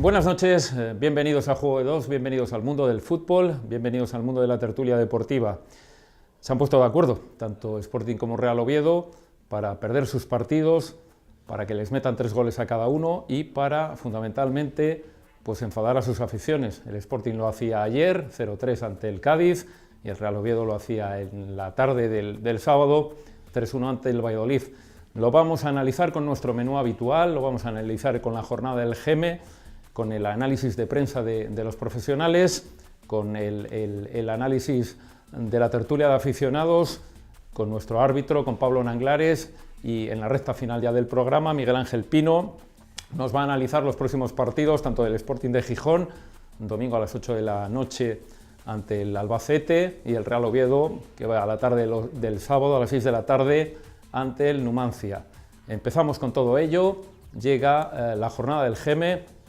Buenas noches, bienvenidos a Juego de Dos, bienvenidos al mundo del fútbol, bienvenidos al mundo de la tertulia deportiva. Se han puesto de acuerdo, tanto Sporting como Real Oviedo, para perder sus partidos, para que les metan 3 goles a cada uno y para, fundamentalmente, pues enfadar a sus aficiones. El Sporting lo hacía ayer, 0-3 ante el Cádiz, y el Real Oviedo lo hacía en la tarde del sábado, 3-1 ante el Valladolid. Lo vamos a analizar con nuestro menú habitual, lo vamos a analizar con la jornada del GEME, con el análisis de prensa de los profesionales, con el análisis de la tertulia de aficionados, con nuestro árbitro, con Pablo Nanglares, y en la recta final ya del programa, Miguel Ángel Pino nos va a analizar los próximos partidos, tanto del Sporting de Gijón, domingo a las 8 de la noche ante el Albacete, y el Real Oviedo, que va a la tarde del sábado a las 6 de la tarde ante el Numancia. Empezamos con todo ello, llega la jornada del GEME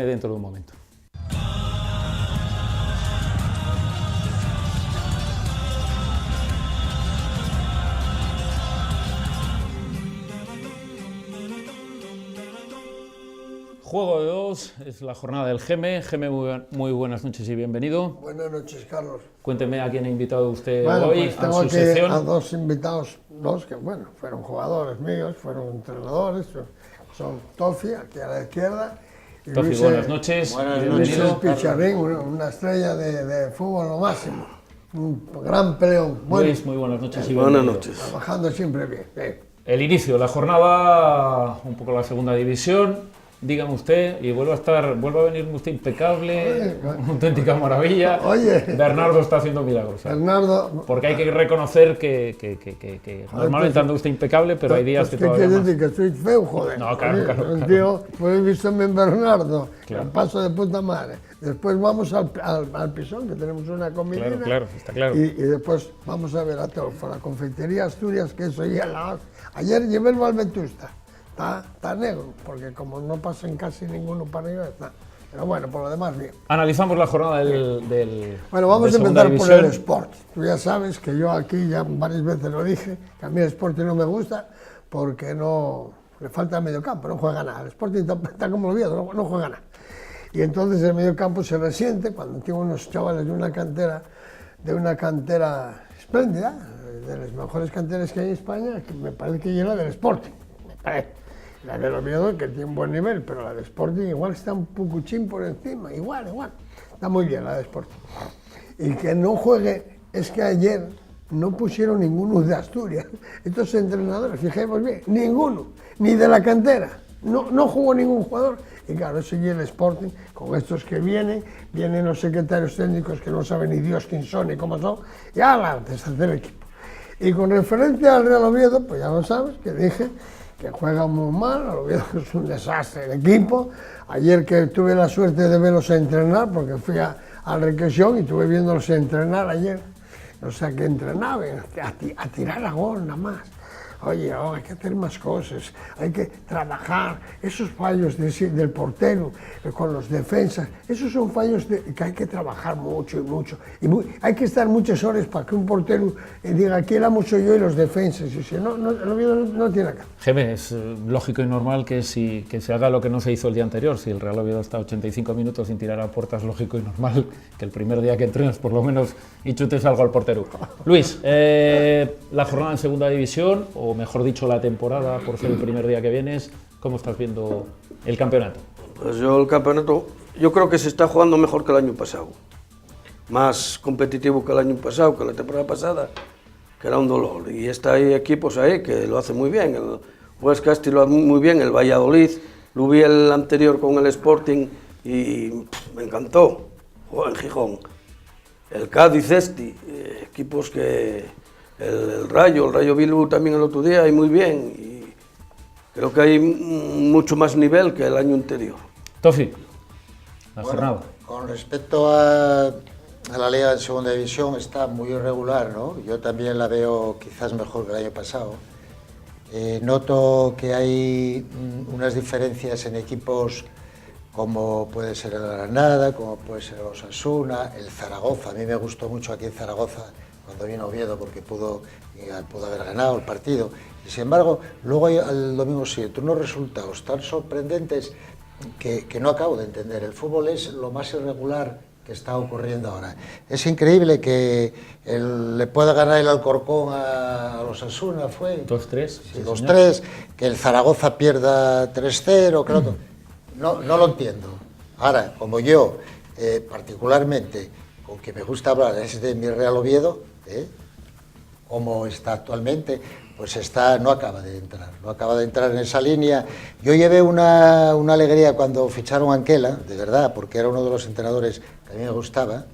dentro de un momento. Juego de Dos, es la jornada del GEME. GEME, muy buenas noches y bienvenido. Buenas noches, Carlos. Cuénteme a quién ha invitado usted bueno, hoy pues tengo a su sección. A dos invitados, dos que bueno, fueron jugadores míos, fueron entrenadores, son Tofi, aquí a la izquierda, y Tofi, Luis, buenas noches, bienvenido. Picharrín, una estrella de fútbol lo máximo, un gran peleón. Bueno, Luis, muy buenas noches y bienvenido. Buenas noches. Trabajando siempre bien. El inicio, la jornada, un poco la segunda división. Dígame usted, y vuelve a venir usted impecable, una auténtica maravilla. Oye, Bernardo está haciendo milagros. Bernardo, porque hay que reconocer que normalmente anda usted impecable, pero hay días que todavía más. ¿Qué quiere decir? ¿Que soy feo, joder? No, claro. Un tío, pues he visto en Bernardo, claro. El paso de puta madre. Después vamos al Pisón, que tenemos una comida. Claro, está claro. Y después vamos a ver a Teófilo, la confitería Asturias, que eso ya ayer llevé el Valvetusta. Está negro, porque como no pasan casi ninguno para arriba, está. Pero bueno, por lo demás, bien. Analizamos la jornada del Bueno, vamos a empezar por división. el Sport. Tú ya sabes que yo aquí ya varias veces lo dije, que a mí el Sporting no me gusta porque no le falta el mediocampo, no juega nada. El Sporting está como el Oviedo, no juega nada. Y entonces el mediocampo se resiente cuando tiene unos chavales de una cantera espléndida, de las mejores canteras que hay en España, que me parece que es la del Sporting, me parece. La del Oviedo, que tiene un buen nivel, pero la de Sporting igual está un pocuchín por encima, igual. Está muy bien la de Sporting. Y que no juegue, es que ayer no pusieron ninguno de Asturias. Estos entrenadores, fijemos bien, ninguno, ni de la cantera. No jugó ningún jugador. Y claro, sigue el Sporting con estos que vienen los secretarios técnicos que no saben ni Dios quién son ni cómo son, y ala, deshacer el equipo. Y con referencia al Real Oviedo, pues ya lo sabes, que dije que juega muy mal, el Oviedo es un desastre el equipo. Ayer que tuve la suerte de verlos entrenar, porque fui a Requesión y estuve viéndolos entrenar ayer, o sea que entrenaban a tirar a gol nada más. Oye, hay que hacer más cosas, hay que trabajar. Esos fallos del portero con los defensas, esos son fallos que hay que trabajar mucho. Hay que estar muchas horas para que un portero diga, aquí el amo soy yo y los defensas. Y si no, no tiene acá. Geme, es lógico y normal que se haga lo que no se hizo el día anterior. Si el Real Oviedo está 85 minutos sin tirar a puerta, es lógico y normal que el primer día que entrenes, por lo menos, y chutes algo al portero. Luis, la jornada en segunda división, o mejor dicho, la temporada, por ser el primer día que vienes, ¿cómo estás viendo el campeonato? Pues el campeonato, yo creo que se está jugando mejor que el año pasado. Más competitivo que el año pasado, que la temporada pasada, que era un dolor. Y hay equipos ahí que lo hacen muy bien. El Huesca lo hace muy bien, el Valladolid, lo vi el anterior con el Sporting y me encantó. Jugó en Gijón. El Cádiz, equipos que... El Rayo Bilbao también el otro día, y muy bien, y creo que hay mucho más nivel que el año anterior. Tofi, la jornada. Con respecto a la Liga de Segunda División, está muy irregular, ¿no? Yo también la veo quizás mejor que el año pasado. Noto que hay unas diferencias en equipos como puede ser el Granada, como puede ser el Osasuna, el Zaragoza. A mí me gustó mucho aquí en Zaragoza cuando vino Oviedo, porque pudo haber ganado el partido. Y sin embargo, luego hay al domingo siguiente unos resultados tan sorprendentes, que no acabo de entender. El fútbol es lo más irregular que está ocurriendo ahora. Es increíble que le pueda ganar el Alcorcón a los Osasuna, fue 2-3. Sí, 2-3, que el Zaragoza pierda 3-0, creo. No lo entiendo. Ahora, como yo, particularmente, con que me gusta hablar es de mi Real Oviedo, como está actualmente, pues no acaba de entrar en esa línea. Yo llevé una alegría cuando ficharon a Anquela, de verdad, porque era uno de los entrenadores que a mí me gustaba,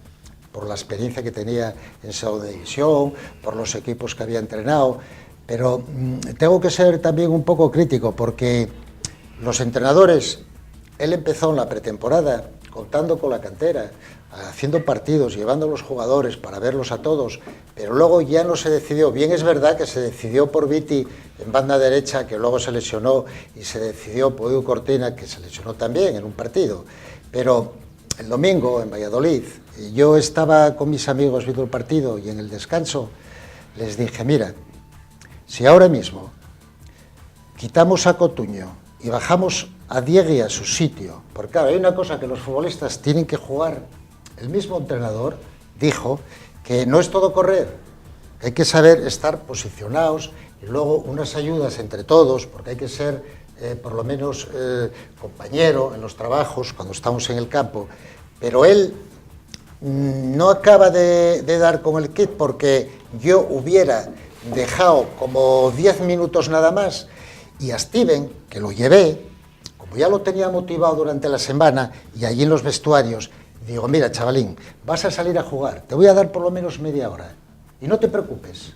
por la experiencia que tenía en segunda división, por los equipos que había entrenado, pero tengo que ser también un poco crítico, porque los entrenadores, él empezó en la pretemporada contando con la cantera, haciendo partidos, llevando a los jugadores para verlos a todos, pero luego ya no se decidió. Bien, es verdad que se decidió por Viti en banda derecha, que luego se lesionó, y se decidió por Edu Cortina, que se lesionó también en un partido, pero el domingo en Valladolid, yo estaba con mis amigos viendo el partido y en el descanso les dije, mira, si ahora mismo quitamos a Cotuño y bajamos a Diegui a su sitio, porque claro, hay una cosa que los futbolistas tienen que jugar. El mismo entrenador dijo que no es todo correr, hay que saber estar posicionados y luego unas ayudas entre todos, porque hay que ser por lo menos compañero en los trabajos cuando estamos en el campo. Pero él no acaba de dar con el kit, porque yo hubiera dejado como 10 minutos nada más, y a Steven, que lo llevé, como ya lo tenía motivado durante la semana, y allí en los vestuarios, digo, mira, chavalín, vas a salir a jugar, te voy a dar por lo menos media hora, y no te preocupes,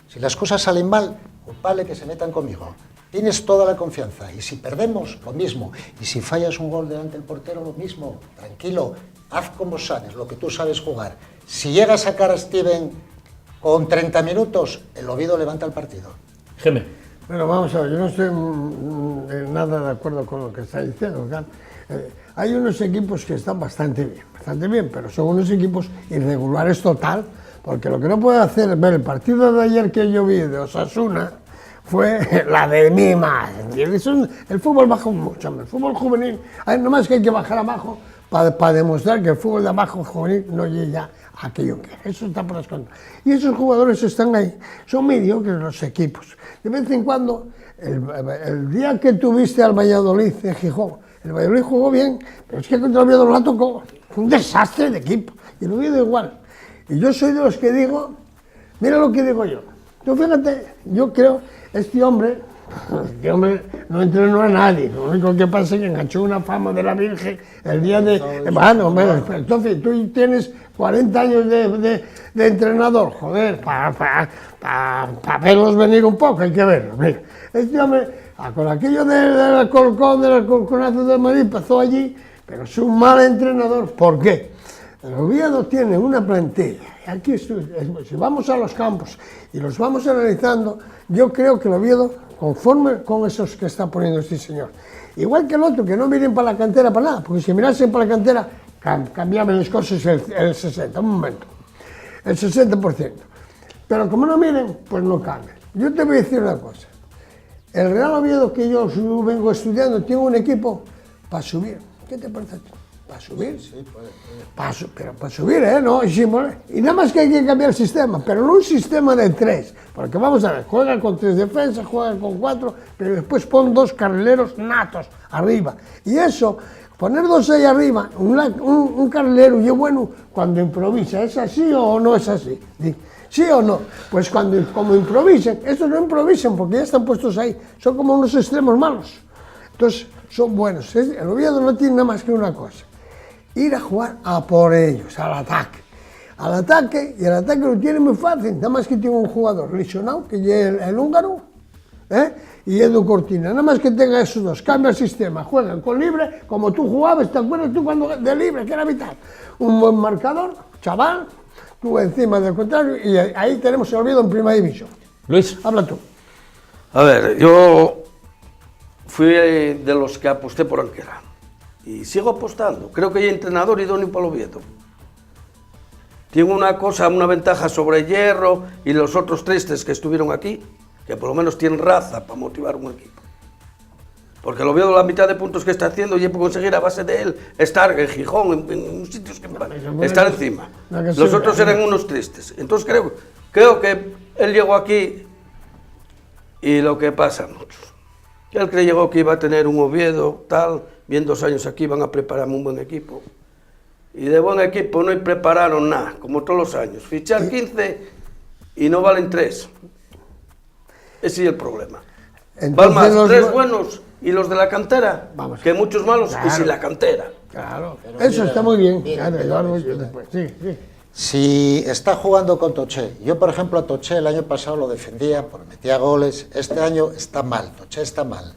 si las cosas salen mal, culpable que se metan conmigo, tienes toda la confianza, y si perdemos, lo mismo, y si fallas un gol delante del portero, lo mismo, tranquilo, haz como sabes, lo que tú sabes jugar. Si llega a sacar a Steven con 30 minutos, el Oviedo levanta el partido. Geme. Bueno, vamos a ver, yo no estoy nada de acuerdo con lo que está diciendo. Hay unos equipos que están bastante bien, pero son unos equipos irregulares total, porque lo que no puede hacer es ver el partido de ayer que yo vi de Osasuna, fue la de mi madre. El fútbol baja mucho, el fútbol juvenil, nomás que hay que bajar abajo para demostrar que el fútbol de abajo juvenil no llega a aquello que es. Eso está por las contas. Y esos jugadores están ahí, son mediocres los equipos. De vez en cuando, el día que tuviste al Valladolid en Gijón, el Valladolid jugó bien, pero es que contra el Oviedo no la tocó. Fue un desastre de equipo, y el Oviedo igual. Y yo soy de los que digo, mira lo que digo yo. Tú fíjate, yo creo, este hombre no entrenó a nadie, lo único que pasa es que enganchó una fama de la Virgen el día de... Bueno, entonces tú tienes 40 años de entrenador, joder, para verlos venir un poco, hay que verlos. Mira, este hombre, con aquello del Alcorconazo de Madrid, empezó allí, pero es un mal entrenador. ¿Por qué? El Oviedo tiene una plantilla, y aquí si vamos a los campos y los vamos analizando, yo creo que el Oviedo, conforme con esos que está poniendo este señor, igual que el otro, que no miren para la cantera para nada, porque si mirasen para la cantera, cambiaban las cosas el 60, un momento, el 60%. Pero como no miren, pues no cambian. Yo te voy a decir una cosa, el Real Oviedo que yo vengo estudiando tiene un equipo para subir. ¿Qué te parece a ti? ¿Para subir? Sí, puede. Pero para subir, ¿no? Y nada más que hay que cambiar el sistema, pero no un sistema de 3, porque vamos a ver, juegan con 3 defensas, juegan con 4, pero después pon 2 carrileros natos arriba. Y eso, poner 2 ahí arriba, un carrilero y es bueno cuando improvisa, ¿es así o no es así? ¿Sí o no? Pues como improvisen, estos no improvisan porque ya están puestos ahí, son como unos extremos malos. Entonces, son buenos. El Oviedo no tiene nada más que una cosa, ir a jugar a por ellos, al ataque. Y el ataque lo tiene muy fácil, nada más que tiene un jugador lesionado, que es el húngaro, y Edu Cortina, nada más que tenga esos dos, cambia el sistema, juegan con libre, como tú jugabas, ¿te acuerdas tú cuando de libre, que era vital? Un buen marcador, chaval, tú encima del contrario, y ahí tenemos el Oviedo en primera división. Luis. Habla tú. A ver, yo fui de los que aposté por Anquela. Y sigo apostando. Creo que hay entrenador idóneo para el Oviedo. Tiene una ventaja sobre Hierro y los otros tristes que estuvieron aquí, que por lo menos tienen raza para motivar un equipo. Porque lo veo la mitad de puntos que está haciendo y por conseguir a base de él estar en Gijón, en sitios que estar encima. Los otros eran unos tristes. Entonces creo que él llegó aquí y lo que pasa mucho. Él creyó que iba a tener un Oviedo, tal, bien 2 años aquí, van a prepararme un buen equipo. Y de buen equipo no prepararon nada, como todos los años. Fichar 15 y no valen 3. Ese es el problema. Van más 3 buenos y los de la cantera, que muchos malos y sin la cantera. Claro, eso está muy bien. Claro, después. Sí. Si está jugando con Toché, yo por ejemplo a Toché el año pasado lo defendía porque metía goles, este año está mal, Toché está mal.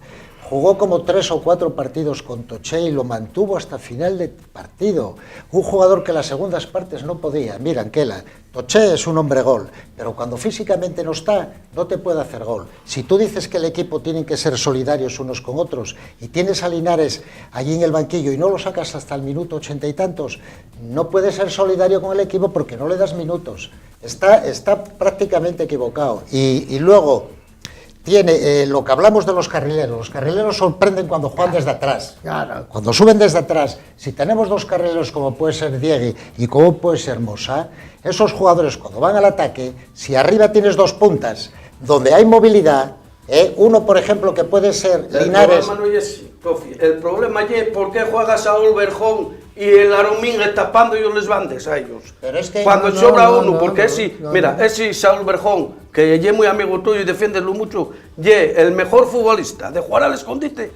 Jugó como 3 o 4 partidos con Toché y lo mantuvo hasta final de partido. Un jugador que las segundas partes no podía. Mira, Anquela, Toché es un hombre gol, pero cuando físicamente no está, no te puede hacer gol. Si tú dices que el equipo tiene que ser solidarios unos con otros y tienes a Linares allí en el banquillo y no lo sacas hasta el minuto 80 y tantos, no puedes ser solidario con el equipo porque no le das minutos. Está prácticamente equivocado. Y luego tiene lo que hablamos de los carrileros sorprenden cuando juegan desde atrás, cuando suben desde atrás. Si tenemos 2 carrileros como puede ser Diegui y como puede ser Mosa, esos jugadores cuando van al ataque, si arriba tienes 2 puntas donde hay movilidad, uno por ejemplo que puede ser Linares. El problema es por qué juega Saúl Berjón y el Aromín tapando y les bandes a ellos. Pero es que cuando sobra uno, porque ese Saúl Berjón, que es muy amigo tuyo y defiéndelo mucho, es el mejor futbolista de jugar al escondite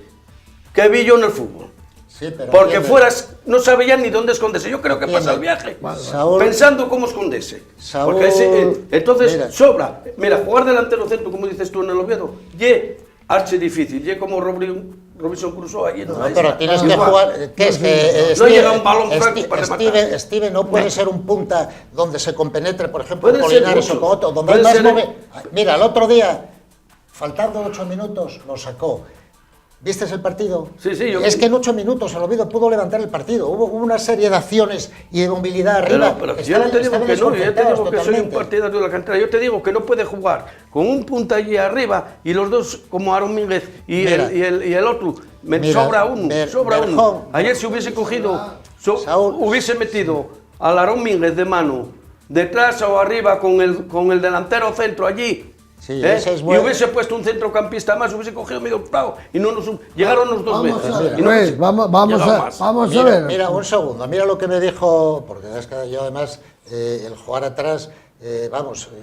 que vi yo en el fútbol. Sí, pero porque fueras, no sabía ni dónde esconderse. Yo creo que pasa el viaje pensando cómo esconderse. Porque entonces sobra. Mira, jugar delantero centro, como dices tú en el Oviedo, es archi difícil. Es como Robinson Crusoe ahí. No, pero tienes que jugar. ¿Qué es que no llega un balón franco para rematar. Steven no puede ser un punta donde se compenetre, por ejemplo, con Linares o con otro, donde hay más Mira, el otro día, faltando 8 minutos, lo sacó. ¿Viste el partido? Sí, es que en 8 minutos el Oviedo pudo levantar el partido. Hubo una serie de acciones y de movilidad arriba. Pero yo no te digo que no, yo te digo que soy un partidario de la cantera. Yo te digo que no puede jugar con un punta allí arriba y los dos como Aaron Mínguez y el otro. Sobra uno. Ayer si hubiese cogido, hubiese metido al Aaron Mínguez de mano detrás o arriba con el delantero centro allí. Sí, es bueno. Y hubiese puesto un centrocampista más, hubiese cogido medio octavo y no nos llegaron los 2 veces. Vamos a ver. Mira, un segundo, mira lo que me dijo, porque es que yo además el jugar atrás,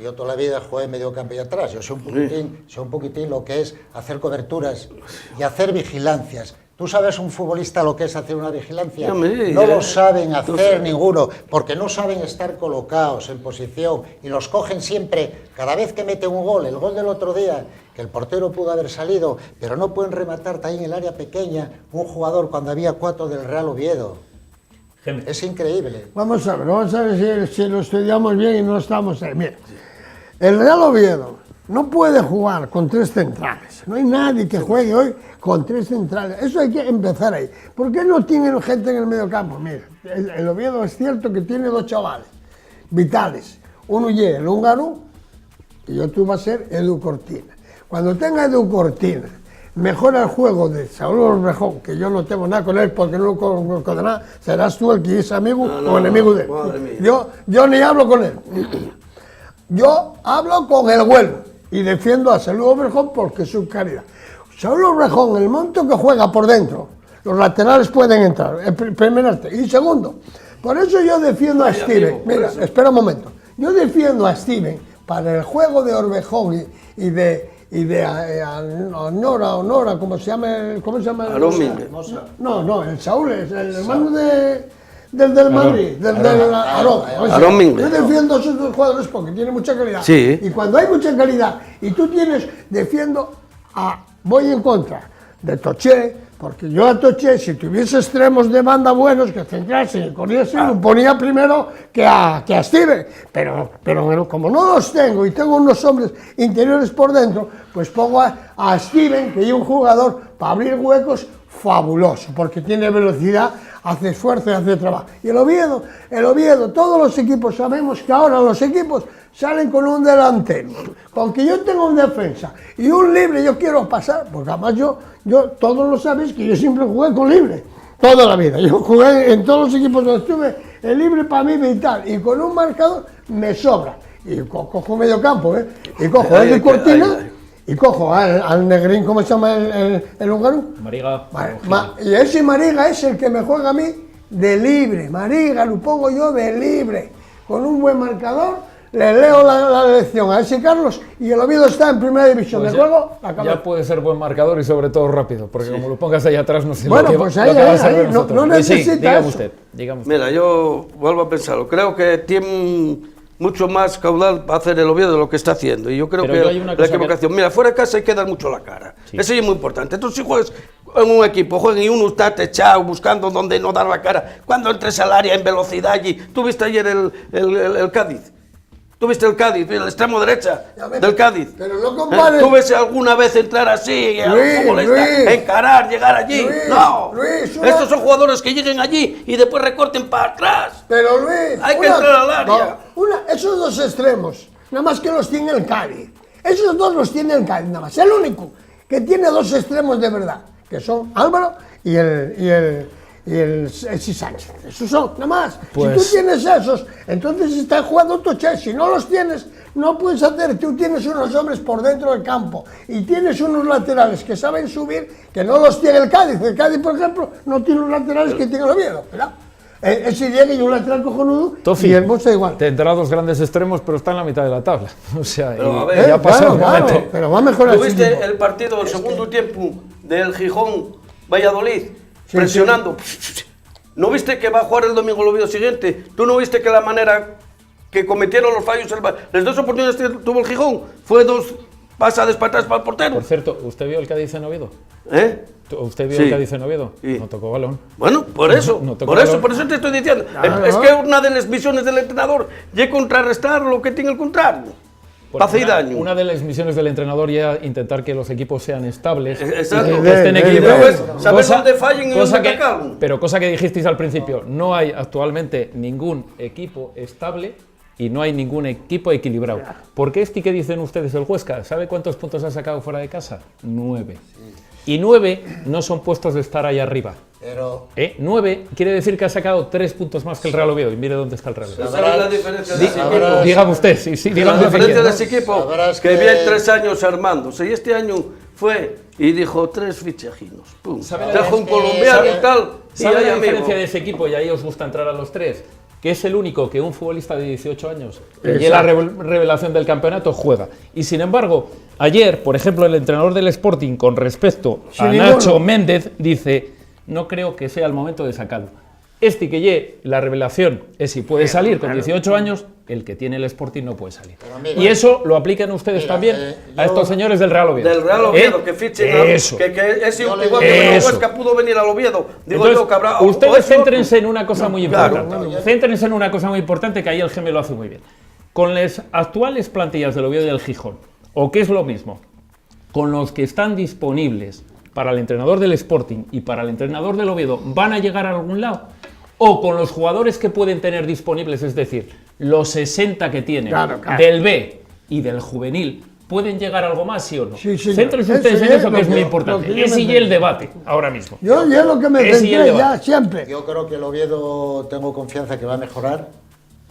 yo toda la vida jugué medio campo y atrás, yo sé un poquitín lo que es hacer coberturas y hacer vigilancias. ¿Tú sabes un futbolista lo que es hacer una vigilancia? No lo saben hacer ninguno, porque no saben estar colocados en posición y los cogen siempre, cada vez que mete un gol, el gol del otro día, que el portero pudo haber salido, pero no pueden rematar ahí en el área pequeña un jugador cuando había 4 del Real Oviedo. Es increíble. Vamos a ver si lo estudiamos bien y no estamos ahí. Mira, el Real Oviedo no puede jugar con 3 centrales. No hay nadie que juegue hoy con 3 centrales. Eso hay que empezar ahí. ¿Por qué no tienen gente en el medio campo? Mira, el Oviedo es cierto que tiene 2 chavales vitales. Uno es el húngaro y otro va a ser Edu Cortina. Cuando tenga Edu Cortina, mejora el juego de Saúl Orrejón, que yo no tengo nada con él porque no lo conozco de nada, serás tú el que es amigo o enemigo de él. Yo ni hablo con él. Yo hablo con el bueno y defiendo a Saúl Orrejón porque es su calidad. Saúl Orrejón, el momento que juega por dentro, los laterales pueden entrar, primero. Y segundo, por eso yo defiendo a Steven. Mira, espera un momento. Yo defiendo a Steven para el juego de Orrejón y de Honora, ¿cómo se llama? No, el Saúl es el hermano del Madrid, del Aarón. Yo defiendo a esos 2 jugadores porque tienen mucha calidad. Sí. Y cuando hay mucha calidad y tú voy en contra de Toché, porque yo a Toché, si tuviese extremos de banda buenos que centrarse y corriese, lo ponía primero que a Steven. Pero como no los tengo y tengo unos hombres interiores por dentro, pues pongo a Steven, que es un jugador para abrir huecos fabuloso, porque tiene velocidad, hace esfuerzo y hace trabajo. Y el Oviedo, todos los equipos, sabemos que ahora los equipos salen con un delantero. Con que yo tengo un defensa y un libre yo quiero pasar, porque además yo todos lo sabéis que yo siempre jugué con libre, toda la vida. Yo jugué en todos los equipos donde estuve, el libre para mí vital, y con un marcador me sobra. Y cojo medio campo, y cojo el de Cortina, y cojo al negrín, ¿cómo se llama el húngaro? Mariga. Y ese Mariga es el que me juega a mí de libre. Mariga lo pongo yo de libre, con un buen marcador. Le leo la lección a ese Carlos y el Oviedo está en primera división. Pues de juego, ya puede ser buen marcador y sobre todo rápido, porque como lo pongas ahí atrás no sé bueno, lo que, pues lo ahí, que va a ser ahí, de no nosotros. necesita dígame eso. usted. Mira, yo vuelvo a pensarlo. Creo que tiene mucho más caudal para hacer el Oviedo de lo que está haciendo. Y yo creo Pero que yo hay una la cosa equivocación. Mira, fuera de casa hay que dar mucho la cara. Sí. Eso es muy importante. Entonces, si juegas en un equipo, juegan y uno está techado, buscando donde no dar la cara, cuando entres al área en velocidad allí. ¿Tú viste ayer el Cádiz? ¿Tú viste el Cádiz, el extremo derecha del Cádiz? Pero no compares. ¿Tú ves alguna vez entrar así, a Luis, un futbolista, Luis. encarar, llegar allí? Luis, No. Luis, Estos son jugadores que lleguen allí y después recorten para atrás. Pero Luis, Hay que entrar al área. Esos dos extremos, nada más que los tiene el Cádiz. Esos dos los tiene el Cádiz, nada más. El único que tiene dos extremos de verdad, que son Álvaro y el Sánchez. Esos son, nada más. Pues si tú tienes esos, entonces estás jugando tu Chelsea. Si no los tienes, no puedes hacer. Tú tienes unos hombres por dentro del campo y tienes unos laterales que saben subir, que no los tiene el Cádiz. El Cádiz, por ejemplo, no tiene los laterales que tiene el Oviedo, ¿verdad? Ese llega y un lateral cojonudo. Tofi, y el Mosa igual. tendrá dos grandes extremos, pero está en la mitad de la tabla. O sea, Pero, y a ver, ya pasa el claro, momento. pero va a mejorar. ¿Tuviste ese equipo. el partido del segundo tiempo del Gijón Valladolid presionando? ¿No viste que va a jugar el domingo el Oviedo siguiente? ¿Tú no viste que la manera que cometieron los fallos, las dos oportunidades que tuvo el Gijón fue dos pasadas para atrás para el portero? Por cierto, ¿usted vio el Cádiz en Oviedo? ¿Eh? ¿Usted vio Sí. el Cádiz en Oviedo? Sí. No tocó balón. Bueno, por eso, No tocó por eso balón. te estoy diciendo. Claro. Es que una de las misiones del entrenador es contrarrestar lo que tiene el contrario. Para hacer daño. Una de las misiones del entrenador ya intentar que los equipos sean estables Exacto. y que estén Bien, equilibrados. bien. ¿Sabes dónde fallen y dónde atacaron? Pero cosa que dijisteis al principio, no hay actualmente ningún equipo estable y no hay ningún equipo equilibrado. ¿Por qué que dicen ustedes el Huesca? ¿Sabe cuántos puntos ha sacado fuera de casa? 9. Y 9 no son puestos de estar ahí arriba. Pero 9 quiere decir que ha sacado 3 puntos más que el Real Oviedo. Y mire dónde está el Real Oviedo. ¿Sabes la diferencia de ese equipo? sabrás- Dígame usted, sí, La dígame lo que diferencia de quiera. ese equipo Sabrás que que- viene 3 años armándose y este año fue y dijo 3 fichajinos. Pum. ¿Sabe la Trajo un diferencia? colombiano y tal. Y ¿Sabe ahí la amigo. diferencia de ese equipo? Y ahí os gusta entrar a los tres. Que es el único que un futbolista de 18 años, que Exacto. lleva la revelación del campeonato, juega. Y sin embargo, ayer, por ejemplo, el entrenador del Sporting, con respecto a Sin Nacho ninguno. Méndez, dice: no creo que sea el momento de sacarlo. Que lleve la revelación es si puede salir con 18 años, el que tiene el Sporting no puede salir. Pero mira, y eso lo aplican ustedes mira, también a yo- estos señores del Real Oviedo. Del Real Oviedo, que fichen Eso. que ese Yo le igual digo- que el Eso. Huesca pudo venir al Oviedo. Digo Entonces, yo que habrá. ustedes o ese céntrense otro. en una cosa muy Claro. importante. Céntrense en una cosa muy importante que ahí el GM lo hace muy bien. Con las actuales plantillas del Oviedo y del Gijón, o que es lo mismo, con los que están disponibles para el entrenador del Sporting y para el entrenador del Oviedo, ¿van a llegar a algún lado? O con los jugadores que pueden tener disponibles, es decir, los 60 que tienen Claro, claro. del B y del juvenil, ¿pueden llegar a algo más, sí o no? Sí, señor. Céntrense Eso ustedes en es eso lo que es muy que- importante. lo que yo Ese me y el centro. debate, ahora mismo. Yo es lo que me Ese y el centré ya debate. siempre. yo creo que el Oviedo tengo confianza que va a mejorar.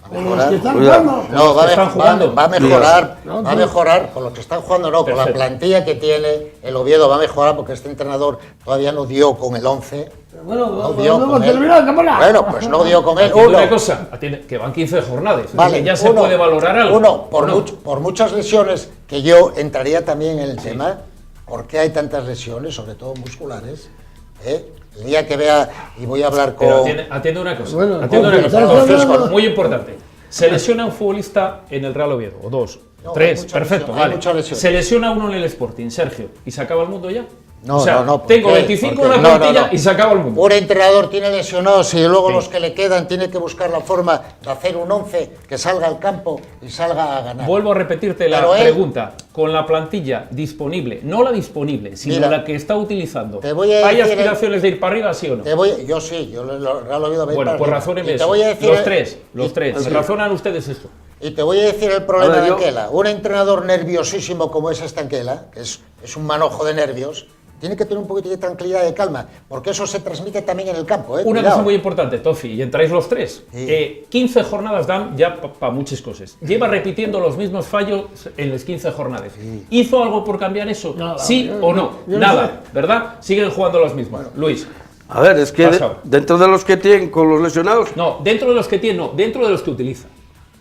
Va a Con los mejorar. que están Cuidado. jugando. No, va, están jugando. va a mejorar, No, va a sí. mejorar con los que están jugando, no, con la Perfecto. plantilla que tiene el Oviedo va a mejorar porque este entrenador todavía no dio con el 11. Bueno, No dio no con él. terminó la temporada. Bueno, pues no dio con él. Atiende Uno, una cosa, atiende, que van 15 jornadas, es vale, decir, ya se uno, puede valorar algo. Uno, por, ¿o no? por muchas lesiones, que yo entraría también en el tema, ¿por qué hay tantas lesiones, sobre todo musculares? El día que vea, y voy a hablar con... Pero atiende una cosa, Bueno, atiende una cosa, no, no, no. muy importante. Se lesiona un futbolista en el Real Oviedo, o dos, No, hay tres, muchas perfecto, lesiones, hay vale. muchas lesiones. Se lesiona uno en el Sporting, Sergio, y se acaba el mundo ya. No, o sea, no, ¿por tengo qué? 25 Porque- en la no, plantilla no, no. y se acaba el mundo. Un entrenador tiene lesionados y luego Sí. los que le quedan tiene que buscar la forma de hacer un 11 que salga al campo y salga a ganar. Vuelvo a repetirte la Pero él- pregunta. Con la plantilla disponible, no la disponible, sino Mira, la que está utilizando, te voy a ¿hay decir- aspiraciones de ir para arriba, sí o no? Yo sí, yo lo Real Oviedo va a ir Bueno, para pues arriba. razónenme Y te eso. voy a decir- Los tres. Sí. Razonan ustedes esto. Y te voy a decir el problema A ver, de yo- Anquela. Un entrenador nerviosísimo como es este Anquela, que es un manojo de nervios, tiene que tener un poquito de tranquilidad y de calma, porque eso se transmite también en el campo. Una Cuidado. cosa muy importante, Tofi, y entráis los tres. Sí. 15 jornadas dan ya para muchas cosas. Lleva repitiendo los mismos fallos en las 15 jornadas. ¿Hizo algo por cambiar eso? Nada, ¿Sí yo- o no? yo no Nada, sé. ¿verdad? Siguen jugando los mismos. Luis. A ver, es que Pasa. dentro de los que tienen con los lesionados, No, dentro de los que tiene, no, dentro de los que utiliza.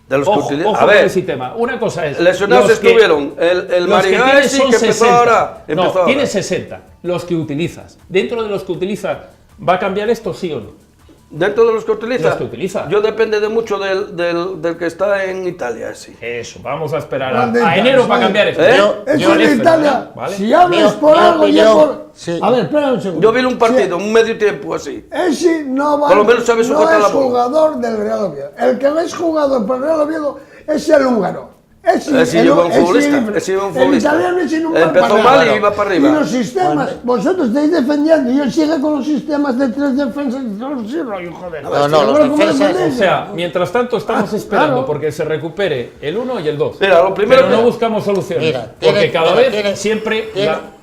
de los Ojo, que utilizan. ojo A con el ver, sistema. Una cosa es. lesionados los que- estuvieron el los que Marigá tienes ese son que empezó 60. ahora. No, Empezó tienes ahora. 60. Los que utilizas. Dentro de los que utiliza, ¿va a cambiar esto, sí o no? Dentro de los que utiliza. Los que utiliza. Yo depende de mucho del que está en Italia, sí. Eso, vamos a esperar ¿Dónde a está? enero para ¿Sabes? cambiar esto. ¿Eh? Eso Yo en espero, Italia, ¿vale? si hablas Mi- por mi algo, ya opinión, por... sí. A ver, espera un segundo. Yo vi un partido, Si- un medio tiempo así. Ese no va, Por lo menos sabe no sujetar es la bola. jugador del Real Oviedo. El que no es jugador por el Real Oviedo es el húngaro. Ese lleva un futbolista, ese lleva un El futbolista. italiano ese no va Empezó para mal arriba. y iba para arriba. Y los sistemas, vosotros estáis defendiendo y él sigue con los sistemas de 3 defensas. No sirve, hijo de... No, no, los defensas- O sea, mientras tanto estamos esperando claro. porque se recupere el 1 y el 2. Mira, lo primero Pero no que- buscamos soluciones. Mira, porque tiene- cada mira, vez tiene- siempre...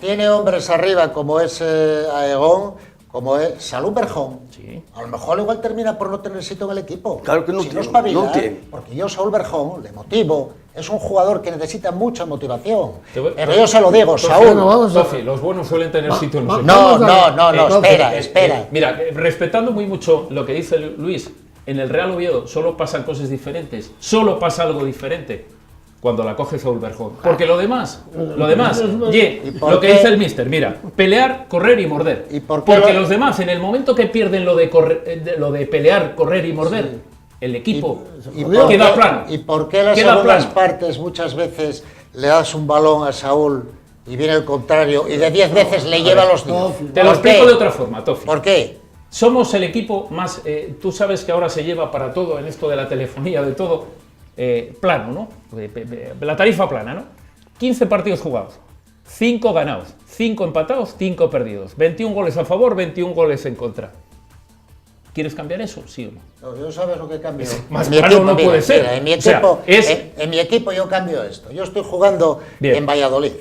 Tiene hombres arriba como es Aegón, como es Salud Berjón. Sí. A lo mejor igual termina por no tener sitio en el equipo. Claro que no si tiene, espabila, no tiene. porque yo Saúl Berjón le motivo. Es un jugador que necesita mucha motivación. Te voy- Pero yo se lo digo, Tofi, Saúl. no, vamos a- Tofi, los buenos suelen tener sitio en los No, Vamos a ver. no, espera, espera. Mira, respetando muy mucho lo que dice Luis, en el Real Oviedo solo pasan cosas diferentes, solo pasa algo diferente cuando la coge Saúl Berjón. Porque lo demás, ¿Y por lo que qué? dice el míster, mira, pelear, correr y morder. ¿Y por qué Porque lo- los demás, en el momento que pierden lo de pelear, correr y morder, el equipo ¿Y por queda qué- plano. ¿Y por qué las Queda segundas plano. partes muchas veces le das un balón a Saúl y viene el contrario y de 10 veces le lleva los 10? Te lo ¿Por qué? explico de otra forma, Tofi. ¿Por qué? Somos el equipo más, tú sabes que ahora se lleva para todo, en esto de la telefonía, de todo, plano, ¿no? La tarifa plana, ¿no? 15 partidos jugados, 5 ganados, 5 empatados, 5 perdidos, 21 goles a favor, 21 goles en contra. ¿Quieres cambiar eso? ¿Sí o no? No, yo sabes lo que cambio. Más En mi claro equipo, no puede ser. en mi O sea, equipo, es- en mi equipo yo cambio esto. Yo estoy jugando Bien. en Valladolid.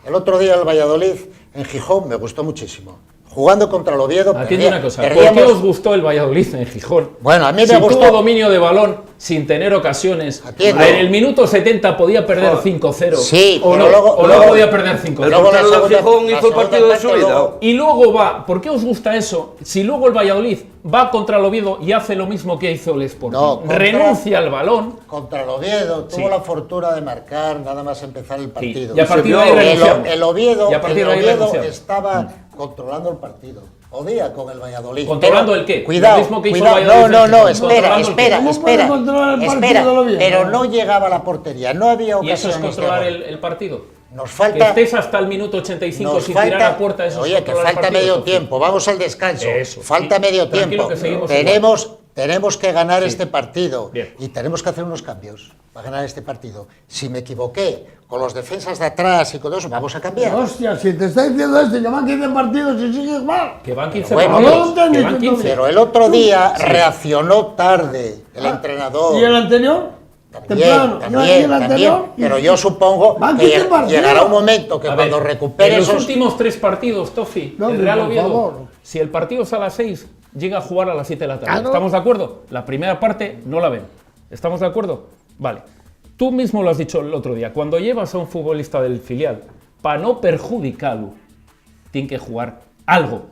El otro día el Valladolid en Gijón me gustó muchísimo. Jugando contra el Oviedo. Atiende una cosa, ¿por perdíamos- qué os gustó el Valladolid en Gijón? Bueno, a mí me si gustó. tuvo dominio de balón sin tener ocasiones, Atiende. en el minuto 70 podía perder 5-0. Sí, o pero no, luego- o no luego- podía perder 5-0. El Luego la portero de segunda- Gijón la hizo el segunda partido de su parte, vida. luego- Y luego va, ¿por qué os gusta eso? Si luego el Valladolid va contra el Oviedo y hace lo mismo que hizo el Sporting, No, contra- renuncia al balón, Contra el Oviedo tuvo Sí. la fortuna de marcar nada más empezar el partido. y a partir de ahí vio renunciamos. El Oviedo, Y a partir el de ahí Oviedo renunciamos. estaba controlando el partido. Podía con el Valladolid. ¿Controlando pero- el qué? Cuidado, Lo mismo que hizo cuidado. el Valladolid No, en no, Gijón. espera, ¿Controlando el qué? espera, ¿Cómo puede espera. controlar el partido espera, del Oviedo? pero no llegaba a la portería, no había Y eso ocasiones. es de controlar gol. el partido. Nos Que falta. estés hasta el minuto 85 Nos sin falta, tirar a puerta, eso es oye, que controlar el falta partido, medio Tofi. tiempo, vamos al descanso. Eso, Falta sí. medio Tranquilo, tiempo. que seguimos Tenemos que ganar este partido Bien. y tenemos que hacer unos cambios para ganar este partido. Si me equivoqué con los defensas de atrás y con eso, vamos a cambiar. Hostia, si te está diciendo esto, que van 15 partidos y sigues mal. Que van 15 Bueno, partidos, no entendí, que van tú 15. Pero el otro día reaccionó tarde el entrenador. ¿Y el anterior? Temprano. ¿Y el También, anterior? pero yo supongo Van que 15 partidos. llegará un momento que A ver, cuando recupere en los esos... últimos 3 partidos, Tofi, No, el hombre, Real por Oviedo, favor. si el partido es a las 6, llega a jugar a las 7 de la tarde. Claro. ¿Estamos de acuerdo? La primera parte no la ven. ¿Estamos de acuerdo? Vale. Tú mismo lo has dicho el otro día. Cuando llevas a un futbolista del filial, para no perjudicarlo, tiene que jugar algo.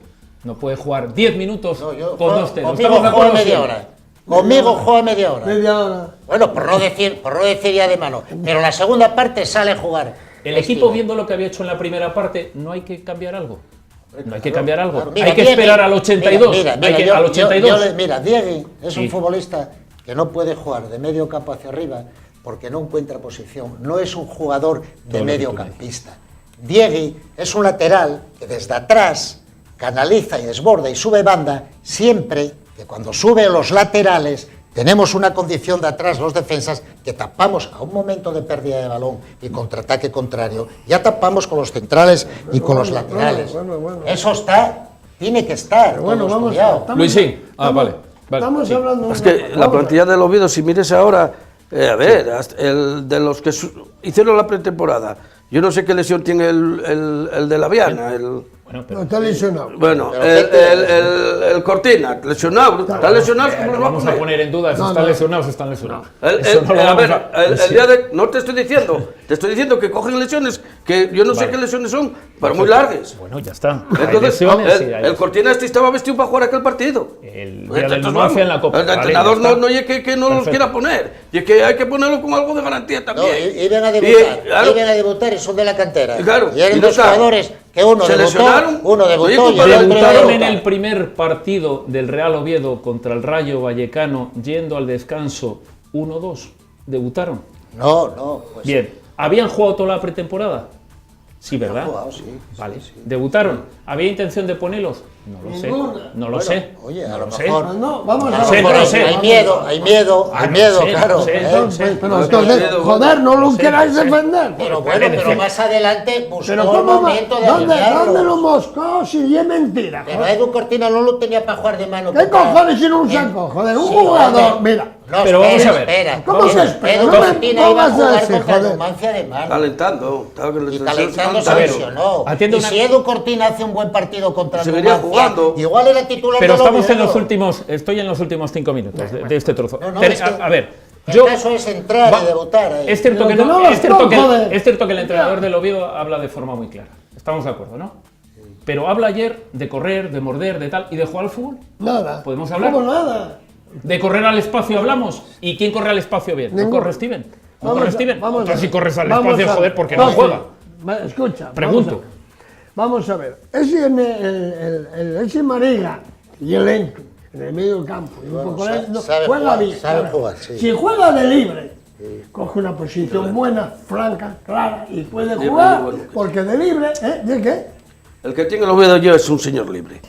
No puede jugar 10 minutos No, yo con juego- 2 teros. conmigo ¿Estamos de juega acuerdo? media siempre? hora. Conmigo juega media hora. Media hora. Bueno, por no decir ya de mano. Pero la segunda parte sale a jugar. El equipo, viendo lo que había hecho en la primera parte, no hay que cambiar algo. No hay que cambiar algo. Claro, mira, hay que Diegui, esperar al 82. Mira, Hay que- yo- al 82. mira, Diegui es Sí. un futbolista que no puede jugar de medio campo hacia arriba porque no encuentra posición. No es un jugador de Todo lo que tú mediocampista. Diegui es un lateral que desde atrás canaliza y desborda y sube banda siempre que cuando sube los laterales tenemos una condición de atrás los defensas que tapamos a un momento de pérdida de balón y contraataque contrario. Ya tapamos con los centrales y con los laterales. bueno. Eso tiene que estar. Bueno, todo vamos estudiado. estamos- Luisín. Ah, estamos- vale. Estamos sí. hablando. Es que la plantilla del Oviedo, si mires ahora, A ver, de los que hicieron la pretemporada, yo no sé qué lesión tiene el de la Viana, Bueno, No, está lesionado. Bueno, el Cortina, lesionado, está lesionado, ¿cómo lo vamos a poner en duda si están lesionados o están lesionados. Eso no lo vamos a- el día de... No te estoy diciendo que cogen lesiones, que yo no sé qué lesiones son, pero muy largas. Bueno, ya está. Hay Entonces, lesiones y hay- el Cortina estaba vestido para jugar aquel partido. El día del Entonces, Numancia en la Copa. El Vale, entrenador ya está. no es que no los Perfecto. quiera poner, y es que hay que ponerlo con algo de garantía No, también. iban a debutar, claro, iban a debutar y son de la cantera. Claro, y eran y no dos está. jugadores que uno Se debutó, lesionaron. uno Oye, debutó y compadre, el otro Debutaron no en debutó. el primer partido del Real Oviedo contra el Rayo Vallecano, yendo al descanso 1-2. Debutaron. No, pues Bien. ¿Habían jugado toda la pretemporada? Sí, ¿verdad? han jugado, sí. Vale. ¿Debutaron? ¿Había intención de ponerlos? No lo sé. Ninguna. No lo sé. Oye, a No lo lo sé. mejor. No, vamos a No sé, ver. no lo sé. Hay miedo, hay miedo, Ah, hay no miedo, sé, claro. no sé, ¿eh? no sé. Pero No, entonces, no, joder, no lo sé, queráis no sé. defender. Pero bueno, pero más adelante buscó Pero el ¿cómo va? momento de ¿Dónde alinearlo. lo moscó? Si es mentira. Pero Edu Cortina no lo tenía para jugar de mano. ¿Qué contra- cojones si no un saco? Joder, un Sí, jugador, hombre. mira. No, Pero vamos a ver. espera. ¿Cómo Edu- se espera? Edu No me Cortina iba a pongas a jugar ese, contra joder. Numancia de mano. Calentando. Y calentando se A ver, lesionó. atiende Y una- si Edu Cortina hace un buen partido contra Seguiría Numancia, jugando. igual era titular Pero del estamos en Oviedo. los últimos, estoy en los últimos 5 minutos de este trozo. No, Ten- es que a ver, el yo caso es entrar y debutar ahí. es cierto Pero que que no, no los es cierto que joder. es cierto que el entrenador del Oviedo habla de forma muy clara. Estamos de acuerdo, ¿no? Pero habla ayer de correr, de morder, de tal y de jugar al fútbol. Nada. ¿Podemos hablar? ¿Cómo nada? De correr al espacio hablamos. ¿Y quién corre al espacio bien? ¿No Ninguno. corre Steven? ¿No Vamos corre a- Steven? vamos a Entonces si ver. corres al Vamos espacio, a- joder, ¿por qué no Coge. juega? Escucha. Pregunto. Vamos a ver. Ese Mariga y el Encu en el medio del campo. Y un Bueno, poco sabe- sabe juega jugar, bien. sabe Ahora, jugar, sí. Si juega de libre, coge una posición buena, franca, clara y puede Libre, jugar. bueno. Porque de libre, ¿de qué? El que tiene el Oviedo yo es un señor libre.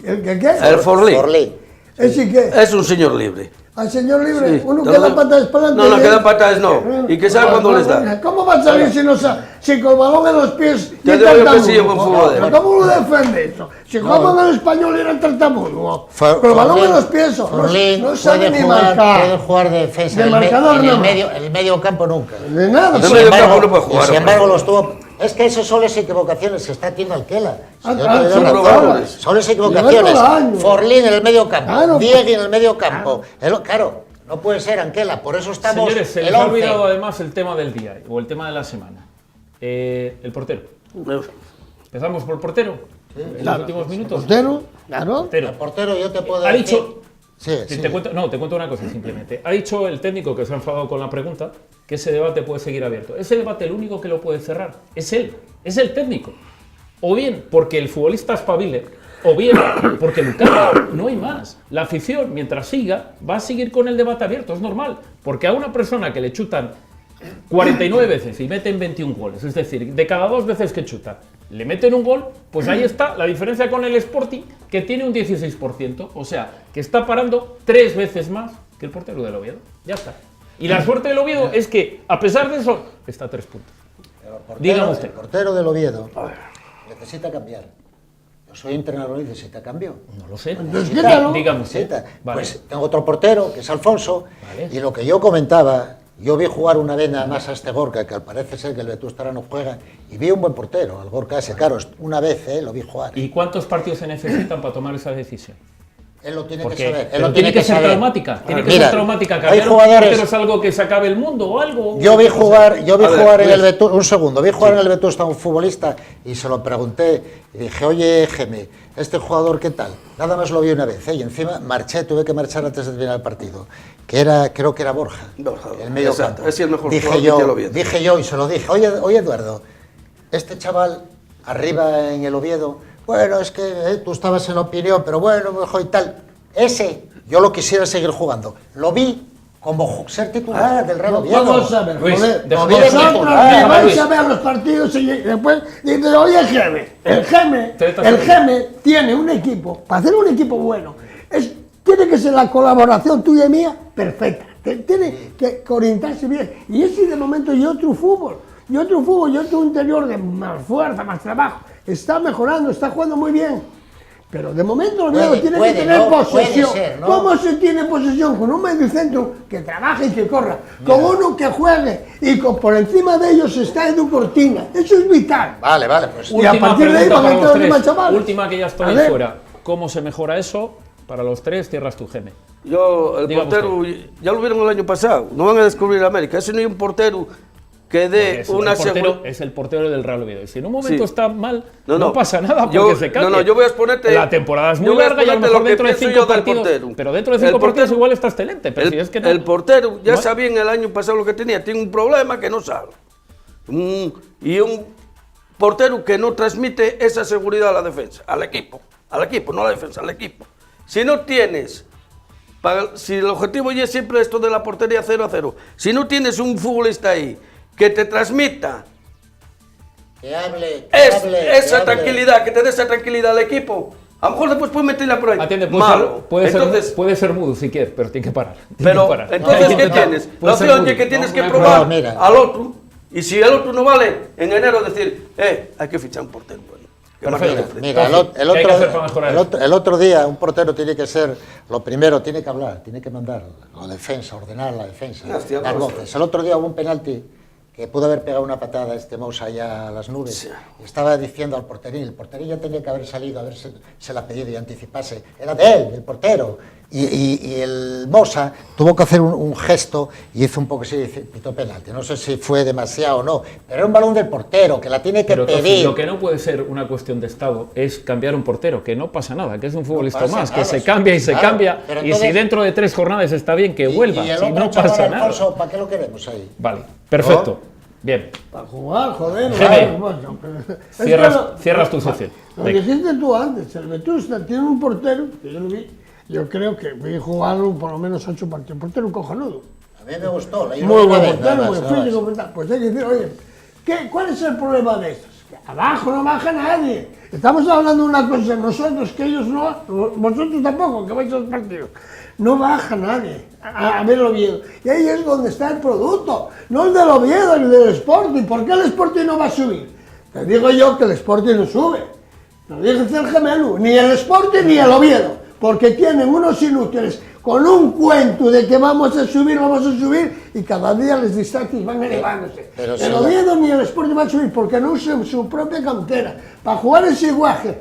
¿El que qué? El Forlí Forlí. ¿Ese qué? es un señor libre. Al señor libre, Sí, uno te que lo da digo. patadas para adelante. No, no, y- que da patadas no. Y que sabe cuándo les da. ¿Cómo va a salir si, no si con el balón en los pies Te es digo yo que tartamudo? sí, es buen futbolero. ¿Pero cómo lo defiende eso? Si jugamos en el español era tartamudo. For- Con el balón en Forlín- los pies, Forlín no sabe puede ni jugar, marcar. puede jugar de defensa. De el marcador en nada el más. medio, el medio campo nunca. De nada. En Sin medio campo embargo, no puede jugar, sin embargo, hombre. los tuvo. Es que eso son las equivocaciones que está haciendo Alquela. Si yo te Ah, doy son razón. probables. Son las Lleva equivocaciones. todo el año. Forlín en el medio campo, Claro, Diegui en el medio campo. Claro, no puede ser Anquela, por eso estamos. Señores, se les el ha 11. olvidado además el tema del día o el tema de la semana. El portero. Empezamos por el portero. En los últimos minutos. Portero, claro. Portero. El portero, yo te puedo Ha decir. dicho. Sí, sí. Te cuento una cosa simplemente. Ha dicho el técnico que se ha enfadado con la pregunta que ese debate puede seguir abierto. Ese debate el único que lo puede cerrar es él, es el técnico. O bien porque el futbolista espabile, o bien porque Lucas, no hay más. La afición, mientras siga, va a seguir con el debate abierto, es normal. Porque a una persona que le chutan 49 veces y meten 21 goles, es decir, de cada 2 veces que chuta, le meten un gol, pues ahí está la diferencia con el Sporting, que tiene un 16%, o sea, que está parando 3 veces más que el portero del Oviedo. Ya está. Y la suerte del Oviedo es que, a pesar de eso, está a 3 puntos. Dígame usted. El portero del Oviedo necesita cambiar. Yo soy entrenador y necesita cambio. No lo sé. Entonces, quítalo. Dígame usted. Necesita. Vale. Pues tengo otro portero, que es Alfonso, Vale. y lo que yo comentaba, yo vi jugar una vez nada más a este Gorka, que al parece ser que el Vetusta no juega, y vi un buen portero, al Gorka ese, claro, una vez lo vi jugar. ¿Y cuántos partidos se necesitan para tomar esa decisión? Él lo tiene Porque que saber. Él pero lo tiene que ser saber. traumática. Tiene que Mira, ser traumática. hay Cambiar un jugadores. portero es algo que se acabe el mundo o algo. Yo vi jugar A ver, en el Luis. Vetusta, un segundo, vi jugar en el Vetusta a un futbolista y se lo pregunté y dije, oye, Geme, ¿este jugador qué tal? Nada más lo vi una vez, y encima tuve que marchar antes de terminar el partido, creo que era Borja, Borja, el medio exacto, campo. es el mejor dije jugador que tiene el Oviedo. dije yo y se lo dije, oye Eduardo, este chaval arriba en el Oviedo, bueno, es que tú estabas en la opinión, pero bueno, mejor y tal. Ese, yo lo quisiera seguir jugando. Lo vi como ser titular del Real Oviedo. Vamos a ver, Luis, joder. déjame Oviedo decirte. Vosotros titular. que vais Luis. a ver los partidos y después dices, oye, el Geme Te tiene un equipo, para hacer un equipo bueno, tiene que ser la colaboración tuya y mía perfecta. Tiene que orientarse bien. Y ese de momento y otro fútbol, y otro interior de más fuerza, más trabajo. Está mejorando, está jugando muy bien. Pero de momento el Oviedo tiene puede, que tener ¿no? posesión. Puede ser, ¿no? ¿Cómo se tiene posesión? Con un mediocentro que trabaje y que corra, con uno que juegue y por encima de ellos está Edu Cortina. Eso es vital. Vale, pues... Y a partir de ahí van a entrar los demás chavales. Última que ya A estoy ver. fuera. ¿Cómo se mejora eso? Para los tres, cierras tu Geme. Yo, el Diga portero, ya lo vieron el año pasado, no van a descubrir América. Ese no hay un portero que dé una seguridad. Es el portero del Real Oviedo. Y si en un momento Sí. está mal, No, no no. pasa nada porque Yo- se cambia. no, yo voy a exponerte- La temporada es yo muy voy a larga y a lo exponerte mejor lo que dentro de pienso 5 yo del partidos. portero. Pero dentro de El 5 partidos portero- igual está excelente. Pero si es que no. El portero ya No- sabía en el año pasado lo que tenía. Tiene un problema que no sabe. Y un portero que no transmite esa seguridad a la defensa, al equipo, no a la defensa, al equipo. Si no tienes, si el objetivo ya es siempre esto de la portería 0-0, si no tienes un futbolista ahí que te transmita Que hable, esa tranquilidad, que te dé esa tranquilidad al equipo, a lo mejor después puedes meterla por ahí. Atiende, Malo. puede ser mudo si quieres, pero tiene que parar. Tiene Pero que parar. entonces, Hay que ¿qué intentar. tienes? Puede La ser opción mudo. es que tienes que No, probar no, mira. al otro. Y si el otro no vale, en enero decir, hay que fichar un portero bueno. que marque Perfecto. diferencia. Mira, ¿Qué hay que hacer para mejorar esto? el otro día un portero tiene que ser, lo primero, tiene que hablar, tiene que mandar la defensa, ordenar la defensa, Hostia, dar vamos. voces. El otro día hubo un penalti que pudo haber pegado una patada a Moussa allá a las nubes. Sí. Y estaba diciendo al porterín, el porterín ya tenía que haber salido, se la pedido y anticipase. Era de él, del portero. Y el Moussa tuvo que hacer un gesto y hizo un poco así, pitó penalti. No sé si fue demasiado o no, pero era un balón del portero que la tiene que Pero Tofi, pedir. lo que no puede ser una cuestión de estado es cambiar un portero, que no pasa nada, que es un futbolista pasa más, nada, que se sí. cambia y se Claro, cambia. pero Y entonces- si dentro de 3 jornadas está bien, que vuelva. Y el Si otro no chaval, pasa nada. Alfonso, ¿para qué lo queremos ahí? Vale, perfecto. Bien. Para jugar, joder. Geme, bueno, pero- es cierras tu sección. Lo Venga. dijiste tú antes, el Vetusta tiene un portero, que yo lo vi, yo creo que vi jugarlo por lo menos 8 partidos. Un portero cojonudo. A mí me gustó. Muy buen portero, muy físico, ¿verdad? Pues hay que decir, oye, ¿cuál es el problema de estos? Que abajo no baja nadie. Estamos hablando de una cosa, nosotros, que ellos no, vosotros tampoco, que vais a los partidos. No baja nadie a ver el Oviedo. Y ahí es donde está el producto, no el del Oviedo, el del Sporting. ¿Por qué el Sporting no va a subir? Te digo yo que el Sporting no sube. Lo dice el gemelo, ni el Sporting ni el Oviedo, porque tienen unos inútiles con un cuento de que vamos a subir, y cada día les distractos van elevándose. Pero El si Oviedo ni el Sporting van a subir porque no usan su propia cantera. Para jugar ese guaje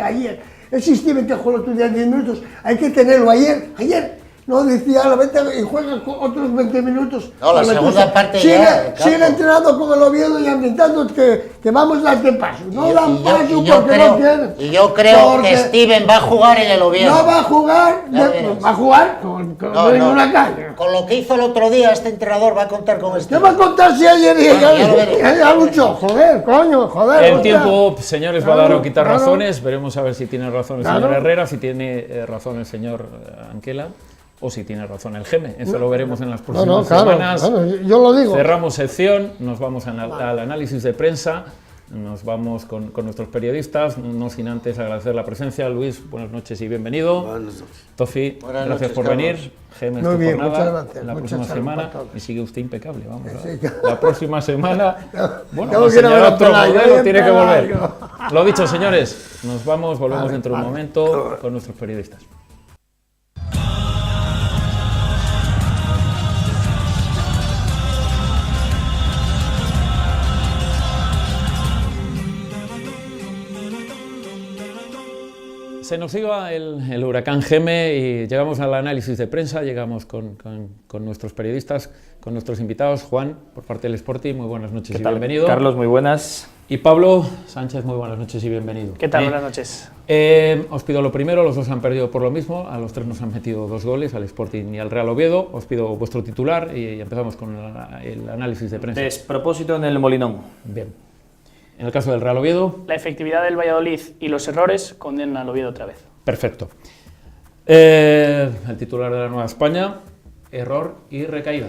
ayer, ese Steven que jugó el otro día 10 minutos, hay que tenerlo ayer. No decía, la vete y juega otros 20 minutos. No, la segunda parte sigue, ya, de campo. sigue entrenando con el Oviedo y ambientando que vamos a darte paso. No dan paso porque no quieren. Y yo creo Porque que Steven va a jugar en el Oviedo. no va a jugar, Ya verás. va a jugar con una calle. Con lo que hizo el otro día, este entrenador va a contar con ¿Qué Steven. va a contar si ayer ya lo veré. ya luchó? Joder, coño, joder. El hostia. tiempo, señores, va a dar o quitar Claro. razones. Veremos a ver si tiene razón el señor Claro. Herrera, si tiene razón el señor Anquela o si tiene razón el Geme. Eso lo veremos en las próximas semanas. yo lo digo. Cerramos sección, nos vamos al análisis de prensa, nos vamos con nuestros periodistas, no sin antes agradecer la presencia. Luis, buenas noches y bienvenido. Buenas noches. Tofi, Buenas gracias noches, por Carlos. venir. Geme, es Muy tu bien, jornada. muchas gracias. La Mucha próxima salud semana, para todos. y sigue usted impecable, vamos. Sí, La próxima semana, bueno, tengo va a que ir a ver enseñar a otro Pelayo, modelo, bien tiene que volver. Pelayo. Lo dicho, señores, nos vamos, volvemos dentro de un momento con nuestros periodistas. Se nos iba el huracán Geme y llegamos al análisis de prensa, llegamos con nuestros periodistas, con nuestros invitados. Juan, por parte del Sporting, muy buenas noches y bienvenido. Carlos, muy buenas. Y Pablo Sánchez, muy buenas noches y bienvenido. ¿Qué tal? Buenas noches. Os pido lo primero, los dos han perdido por lo mismo, a los tres nos han metido 2 goles, al Sporting y al Real Oviedo. Os pido vuestro titular y empezamos con el análisis de prensa. Despropósito en el Molinón. Bien. En el caso del Real Oviedo, La efectividad del Valladolid y los errores condenan al Oviedo otra vez. perfecto. El titular de la Nueva España, error y recaída.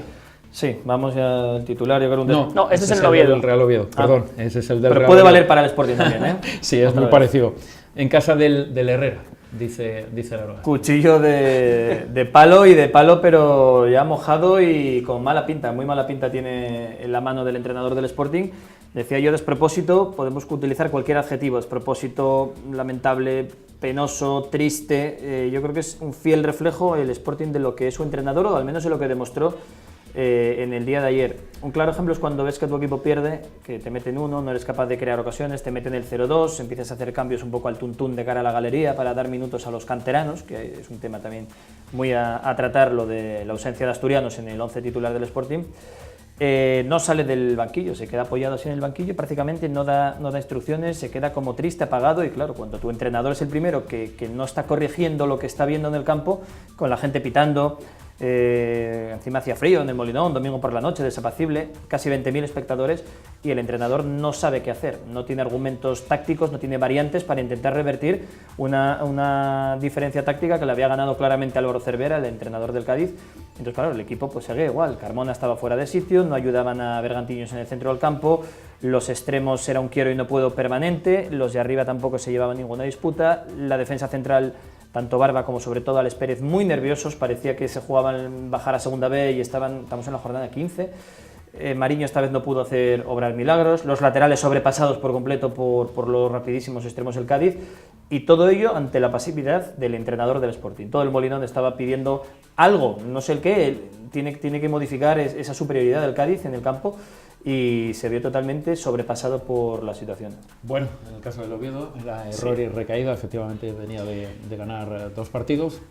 Sí, vamos ya al titular. Yo creo No, este ese es el Oviedo. del Real Oviedo, perdón, ese es el del Pero Real puede Oviedo. valer para el Sporting también, ¿eh? Sí, es Otra muy vez. parecido. En casa del Herrera, dice la rueda. Cuchillo de palo, pero ya mojado y con mala pinta. Muy mala pinta tiene en la mano del entrenador del Sporting. Decía yo despropósito, podemos utilizar cualquier adjetivo. Despropósito, lamentable, penoso, triste. Yo creo que es un fiel reflejo el Sporting de lo que es su entrenador, o al menos de lo que demostró en el día de ayer. Un claro ejemplo es cuando ves que tu equipo pierde, que te meten uno, no eres capaz de crear ocasiones, te meten el 0-2, empiezas a hacer cambios un poco al tuntún de cara a la galería para dar minutos a los canteranos, que es un tema también muy a tratar, lo de la ausencia de asturianos en el 11 titular del Sporting. No sale del banquillo, se queda apoyado así en el banquillo, prácticamente no da instrucciones, se queda como triste, apagado, y claro, cuando tu entrenador es el primero que no está corrigiendo lo que está viendo en el campo, con la gente pitando, encima hacía frío en el Molinón, domingo por la noche, desapacible, casi 20.000 espectadores, y el entrenador no sabe qué hacer, no tiene argumentos tácticos, no tiene variantes para intentar revertir una diferencia táctica que le había ganado claramente Álvaro Cervera, el entrenador del Cádiz. Entonces, claro, el equipo pues seguía igual. Carmona estaba fuera de sitio, no ayudaban a Bergantiños en el centro del campo, los extremos era un quiero y no puedo permanente, los de arriba tampoco se llevaban ninguna disputa, la defensa central, tanto Barba como sobre todo Alex Pérez, muy nerviosos, parecía que se jugaban bajar a segunda B y estamos en la jornada 15. Mariño esta vez no pudo obrar milagros, los laterales sobrepasados por completo por los rapidísimos extremos del Cádiz, y todo ello ante la pasividad del entrenador del Sporting. Todo el Molinón estaba pidiendo algo, no sé el qué, tiene que modificar esa superioridad del Cádiz en el campo, y se vio totalmente sobrepasado por la situación. Bueno, en el caso del Oviedo, era error y recaída, efectivamente venía de ganar 2 partidos.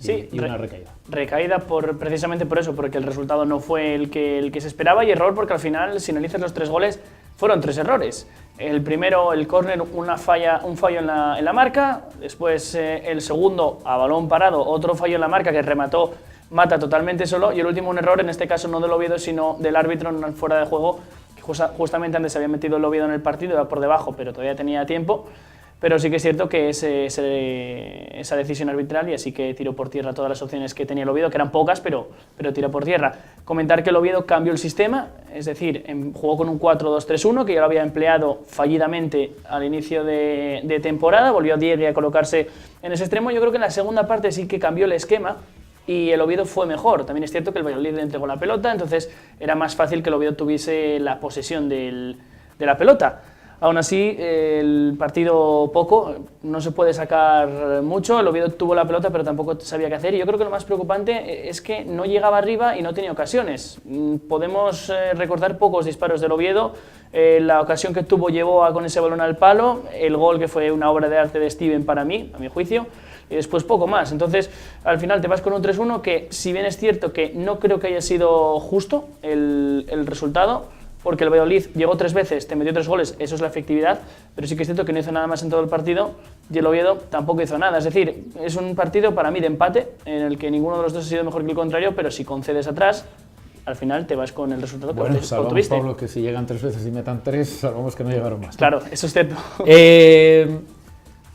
Y una recaída. Recaída precisamente por eso, porque el resultado no fue el que se esperaba, y error porque al final, si analizas los 3 goles, fueron 3 errores. El primero, el córner, un fallo en la marca, después el segundo, a balón parado, otro fallo en la marca que remató Mata totalmente solo, y el último un error, en este caso no del Oviedo, sino del árbitro en fuera de juego, que justamente antes se había metido el Oviedo en el partido, iba por debajo, pero todavía tenía tiempo. Pero sí que es cierto que esa decisión arbitral, y así que tiró por tierra todas las opciones que tenía el Oviedo, que eran pocas, pero tiró por tierra. Comentar que el Oviedo cambió el sistema, es decir, jugó con un 4-2-3-1, que ya lo había empleado fallidamente al inicio de temporada, volvió a Diego a colocarse en ese extremo. Yo creo que en la segunda parte sí que cambió el esquema, y el Oviedo fue mejor. También es cierto que el Valladolid le entregó la pelota, entonces era más fácil que el Oviedo tuviese la posesión de la pelota. Aún así, el partido poco, no se puede sacar mucho. El Oviedo tuvo la pelota, pero tampoco sabía qué hacer. Y yo creo que lo más preocupante es que no llegaba arriba y no tenía ocasiones. Podemos recordar pocos disparos del Oviedo. La ocasión que tuvo llevó con ese balón al palo. El gol, que fue una obra de arte de Steven para mí, a mi juicio. Y después poco más. Entonces, al final te vas con un 3-1 que, si bien es cierto que no creo que haya sido justo el resultado, porque el Valladolid llegó 3 veces, te metió 3 goles, eso es la efectividad, pero sí que es cierto que no hizo nada más en todo el partido, y el Oviedo tampoco hizo nada. Es decir, es un partido para mí de empate, en el que ninguno de los dos ha sido mejor que el contrario, pero si concedes atrás, al final te vas con el resultado que salvamos, Pablo, que si llegan 3 veces y metan 3, salvamos que no llegaron más. Claro, eso es cierto.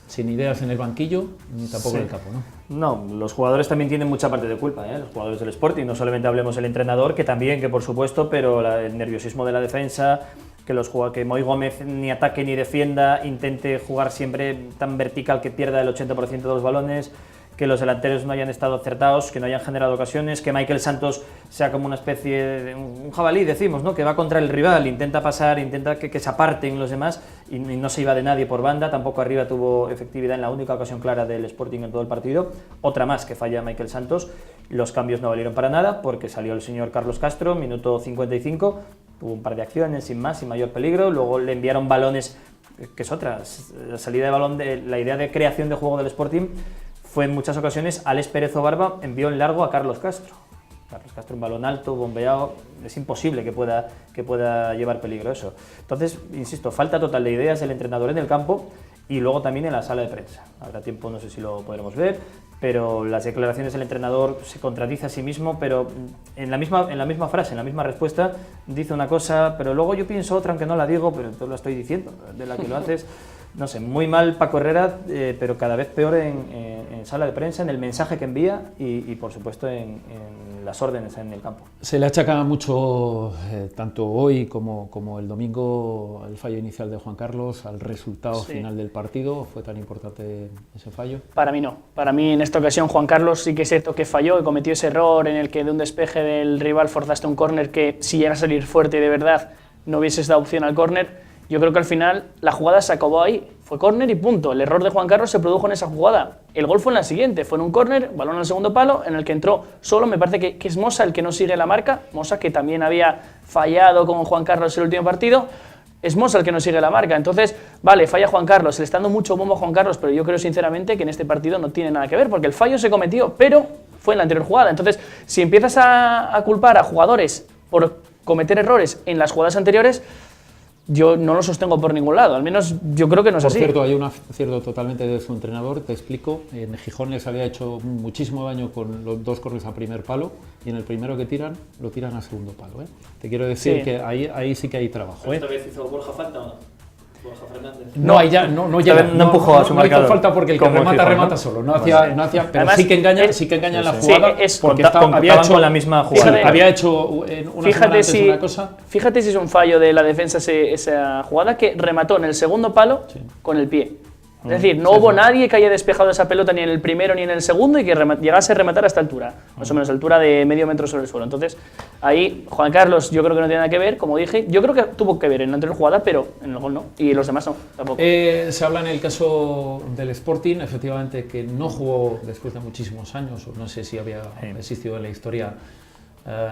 Sin ideas en el banquillo, ni tampoco en el campo, ¿no? No, los jugadores también tienen mucha parte de culpa, los jugadores del Sporting, no solamente hablemos del entrenador, que también, que por supuesto, pero el nerviosismo de la defensa, que Moi Gómez ni ataque ni defienda, intente jugar siempre tan vertical que pierda el 80% de los balones, que los delanteros no hayan estado acertados, que no hayan generado ocasiones, que Michael Santos sea como una especie de un jabalí, decimos, ¿no? Que va contra el rival, intenta pasar, intenta que se aparten los demás, y no se iba de nadie por banda. Tampoco arriba tuvo efectividad en la única ocasión clara del Sporting en todo el partido. Otra más que falla Michael Santos. Los cambios no valieron para nada, porque salió el señor Carlos Castro, minuto 55, tuvo un par de acciones sin más, sin mayor peligro. Luego le enviaron balones, que es otra, la salida de balón, la idea de creación de juego del Sporting fue en muchas ocasiones Alex Pérez o Barba envió en largo a Carlos Castro. Carlos Castro, un balón alto, bombeado, es imposible que pueda llevar peligro eso. Entonces, insisto, falta total de ideas del entrenador en el campo, y luego también en la sala de prensa. Habrá tiempo, no sé si lo podremos ver, pero las declaraciones del entrenador se contradice a sí mismo, pero en la misma frase, en la misma respuesta, dice una cosa, pero luego yo pienso otra, aunque no la digo, pero entonces la estoy diciendo, de la que lo haces. No sé, muy mal Paco Herrera, pero cada vez peor en sala de prensa, en el mensaje que envía y por supuesto en las órdenes en el campo. Se le achaca mucho, tanto hoy como el domingo, el fallo inicial de Juan Carlos al resultado final del partido. ¿Fue tan importante ese fallo? Para mí no. Para mí en esta ocasión Juan Carlos sí que es cierto que falló y cometió ese error en el que de un despeje del rival forzaste un córner que, si llega a salir fuerte y de verdad, no hubieses dado opción al córner. Yo creo que al final la jugada se acabó ahí. fue córner y punto. El error de Juan Carlos se produjo en esa jugada. El gol fue en la siguiente, fue en un córner, balón al segundo palo, en el que entró solo, me parece que es Mosa el que no sigue la marca, Mosa que también había fallado con Juan Carlos el último partido, es Mosa el que no sigue la marca. Entonces, vale, falla Juan Carlos, se le está dando mucho bombo a Juan Carlos, pero yo creo sinceramente que en este partido no tiene nada que ver, porque el fallo se cometió, pero fue en la anterior jugada. Entonces, si empiezas a culpar a jugadores por cometer errores en las jugadas anteriores, yo no lo sostengo por ningún lado, al menos yo creo que no es así. Por cierto, hay un acierto totalmente de su entrenador, te explico. En Gijón les había hecho muchísimo daño con los 2 corners a primer palo y en el primero que tiran, lo tiran a segundo palo. Te quiero decir que ahí sí que hay trabajo. ¿Esta vez hizo Borja falta o no? Borja Fernández. No, ahí ya no empujó a su marcador. No hizo falta porque el que remata solo. No hacía, pero además, sí que engaña en la jugada. Porque había hecho con la misma jugada. Había hecho una semana antes una cosa. Fíjate si es un fallo de la defensa esa jugada, que remató en el segundo palo con el pie. Es decir, no hubo nadie que haya despejado esa pelota ni en el primero ni en el segundo y que llegase a rematar a esta altura, más o menos altura de medio metro sobre el suelo. Entonces, ahí Juan Carlos yo creo que no tiene nada que ver, como dije, yo creo que tuvo que ver en la anterior jugada, pero en el gol no, y los demás no, tampoco. Se habla en el caso del Sporting, efectivamente, que no jugó después de muchísimos años, o no sé si había existido en la historia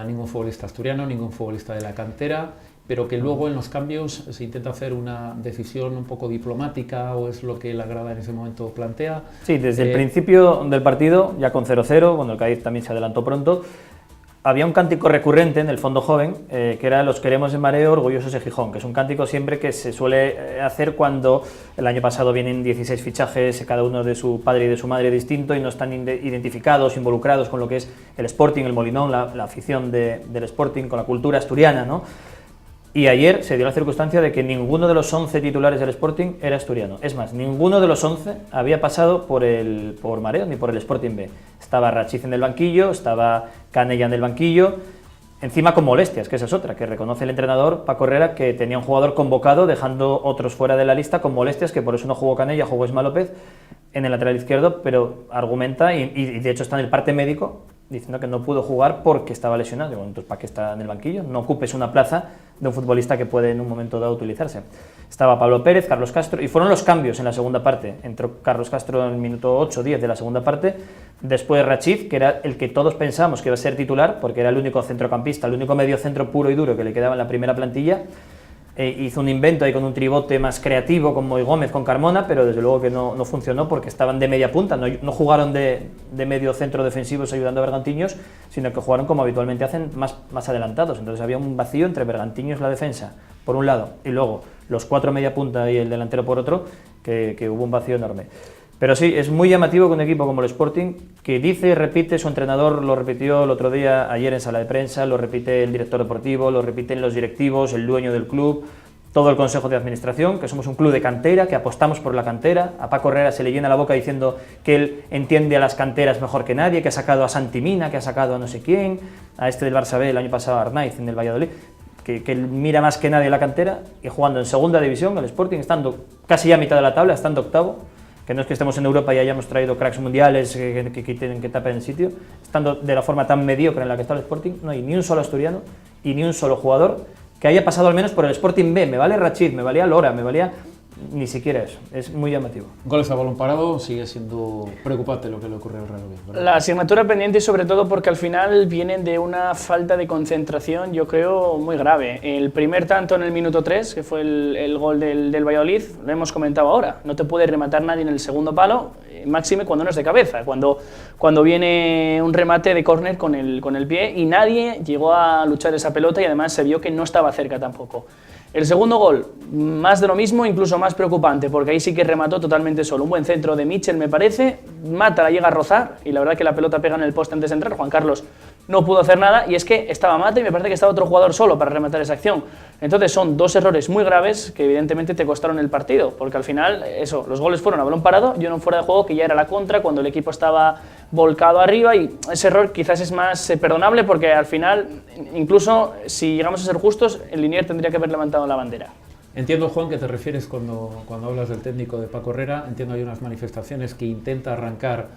ningún futbolista asturiano, ningún futbolista de la cantera, pero que luego en los cambios se intenta hacer una decisión un poco diplomática, o es lo que la grada en ese momento plantea. Sí, desde el principio del partido, ya con 0-0, cuando el Cádiz también se adelantó pronto, había un cántico recurrente en el fondo joven, que era "Los queremos en Mareo, orgullosos de Gijón", que es un cántico siempre que se suele hacer cuando el año pasado vienen 16 fichajes, cada uno de su padre y de su madre distinto, y no están identificados, involucrados con lo que es el Sporting, el Molinón, la afición del Sporting, con la cultura asturiana, ¿no? Y ayer se dio la circunstancia de que ninguno de los 11 titulares del Sporting era asturiano. Es más, ninguno de los 11 había pasado por Mareo ni por el Sporting B. Estaba Rachiz en el banquillo, estaba Canella en el banquillo, encima con molestias, que esa es otra, que reconoce el entrenador Paco Herrera, que tenía un jugador convocado dejando otros fuera de la lista con molestias, que por eso no jugó Canella, jugó Isma López en el lateral izquierdo, pero argumenta, y de hecho está en el parte médico, diciendo que no pudo jugar porque estaba lesionado. Bueno, entonces, ¿para qué está en el banquillo? No ocupes una plaza de un futbolista que puede en un momento dado utilizarse. Estaba Pablo Pérez, Carlos Castro, y fueron los cambios en la segunda parte. Entró Carlos Castro en el minuto 8-10 de la segunda parte, después Rachiz, que era el que todos pensamos que iba a ser titular, porque era el único centrocampista, el único mediocentro puro y duro que le quedaba en la primera plantilla. Hizo un invento ahí con un tribote más creativo con Moy Gómez, con Carmona, pero desde luego que no funcionó porque estaban de media punta, no jugaron de medio centro defensivos ayudando a Bergantiños, sino que jugaron como habitualmente hacen, más adelantados. Entonces había un vacío entre Bergantiños, la defensa, por un lado, y luego los 4 media punta y el delantero por otro, que hubo un vacío enorme. Pero sí, es muy llamativo que un equipo como el Sporting, que dice y repite, su entrenador lo repitió el otro día, ayer en sala de prensa, lo repite el director deportivo, lo repiten los directivos, el dueño del club, todo el consejo de administración, que somos un club de cantera, que apostamos por la cantera. A Paco Herrera se le llena la boca diciendo que él entiende a las canteras mejor que nadie, que ha sacado a Santi Mina, que ha sacado a no sé quién, a este del Barça B el año pasado a Arnaiz en el Valladolid, que él mira más que nadie la cantera, y jugando en segunda división, el Sporting, estando casi ya a mitad de la tabla, estando octavo, que no es que estemos en Europa y hayamos traído cracks mundiales que tapen el sitio, estando de la forma tan mediocre en la que está el Sporting, no hay ni un solo asturiano y ni un solo jugador que haya pasado al menos por el Sporting B. Me vale Rachid, me valía Lora, me valía... Ni siquiera eso, es muy llamativo. Goles a balón parado, sigue siendo preocupante lo que le ocurre al Real Oviedo. La asignatura pendiente, y sobre todo porque al final vienen de una falta de concentración, yo creo, muy grave. El primer tanto en el minuto 3, que fue el gol del Valladolid, lo hemos comentado ahora. No te puede rematar nadie en el segundo palo, máxime cuando no es de cabeza, cuando viene un remate de córner con el pie, y nadie llegó a luchar esa pelota, y además se vio que no estaba cerca tampoco. El segundo gol, más de lo mismo, incluso más preocupante, porque ahí sí que remató totalmente solo. Un buen centro de Mitchell, me parece, Mata la llega a rozar, y la verdad que la pelota pega en el poste antes de entrar. Juan Carlos no pudo hacer nada, y es que estaba Mata y me parece que estaba otro jugador solo para rematar esa acción. Entonces son dos errores muy graves que evidentemente te costaron el partido, porque al final, eso, los goles fueron a balón parado y uno fuera de juego, que ya era la contra cuando el equipo estaba volcado arriba, y ese error quizás es más perdonable, porque al final, incluso si llegamos a ser justos, el Linier tendría que haber levantado la bandera. Entiendo, Juan, que te refieres cuando hablas del técnico de Paco Herrera. Entiendo hay unas manifestaciones que intenta arrancar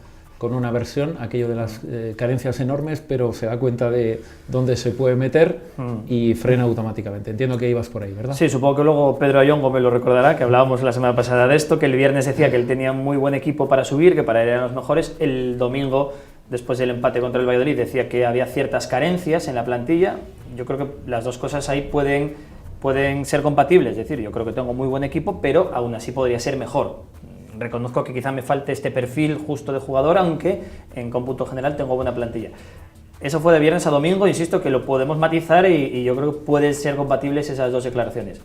con una versión, aquello de las carencias enormes, pero se da cuenta de dónde se puede meter y frena automáticamente. Entiendo que ibas por ahí, ¿verdad? Sí, supongo que luego Pedro Ayongo me lo recordará, que hablábamos la semana pasada de esto, que el viernes decía que él tenía muy buen equipo para subir, que para él eran los mejores. El domingo, después del empate contra el Valladolid, decía que había ciertas carencias en la plantilla. Yo creo que las dos cosas ahí pueden ser compatibles, es decir, yo creo que tengo muy buen equipo, pero aún así podría ser mejor. Reconozco que quizá me falte este perfil justo de jugador, aunque en cómputo general tengo buena plantilla. Eso fue de viernes a domingo, insisto que lo podemos matizar y yo creo que pueden ser compatibles esas dos declaraciones.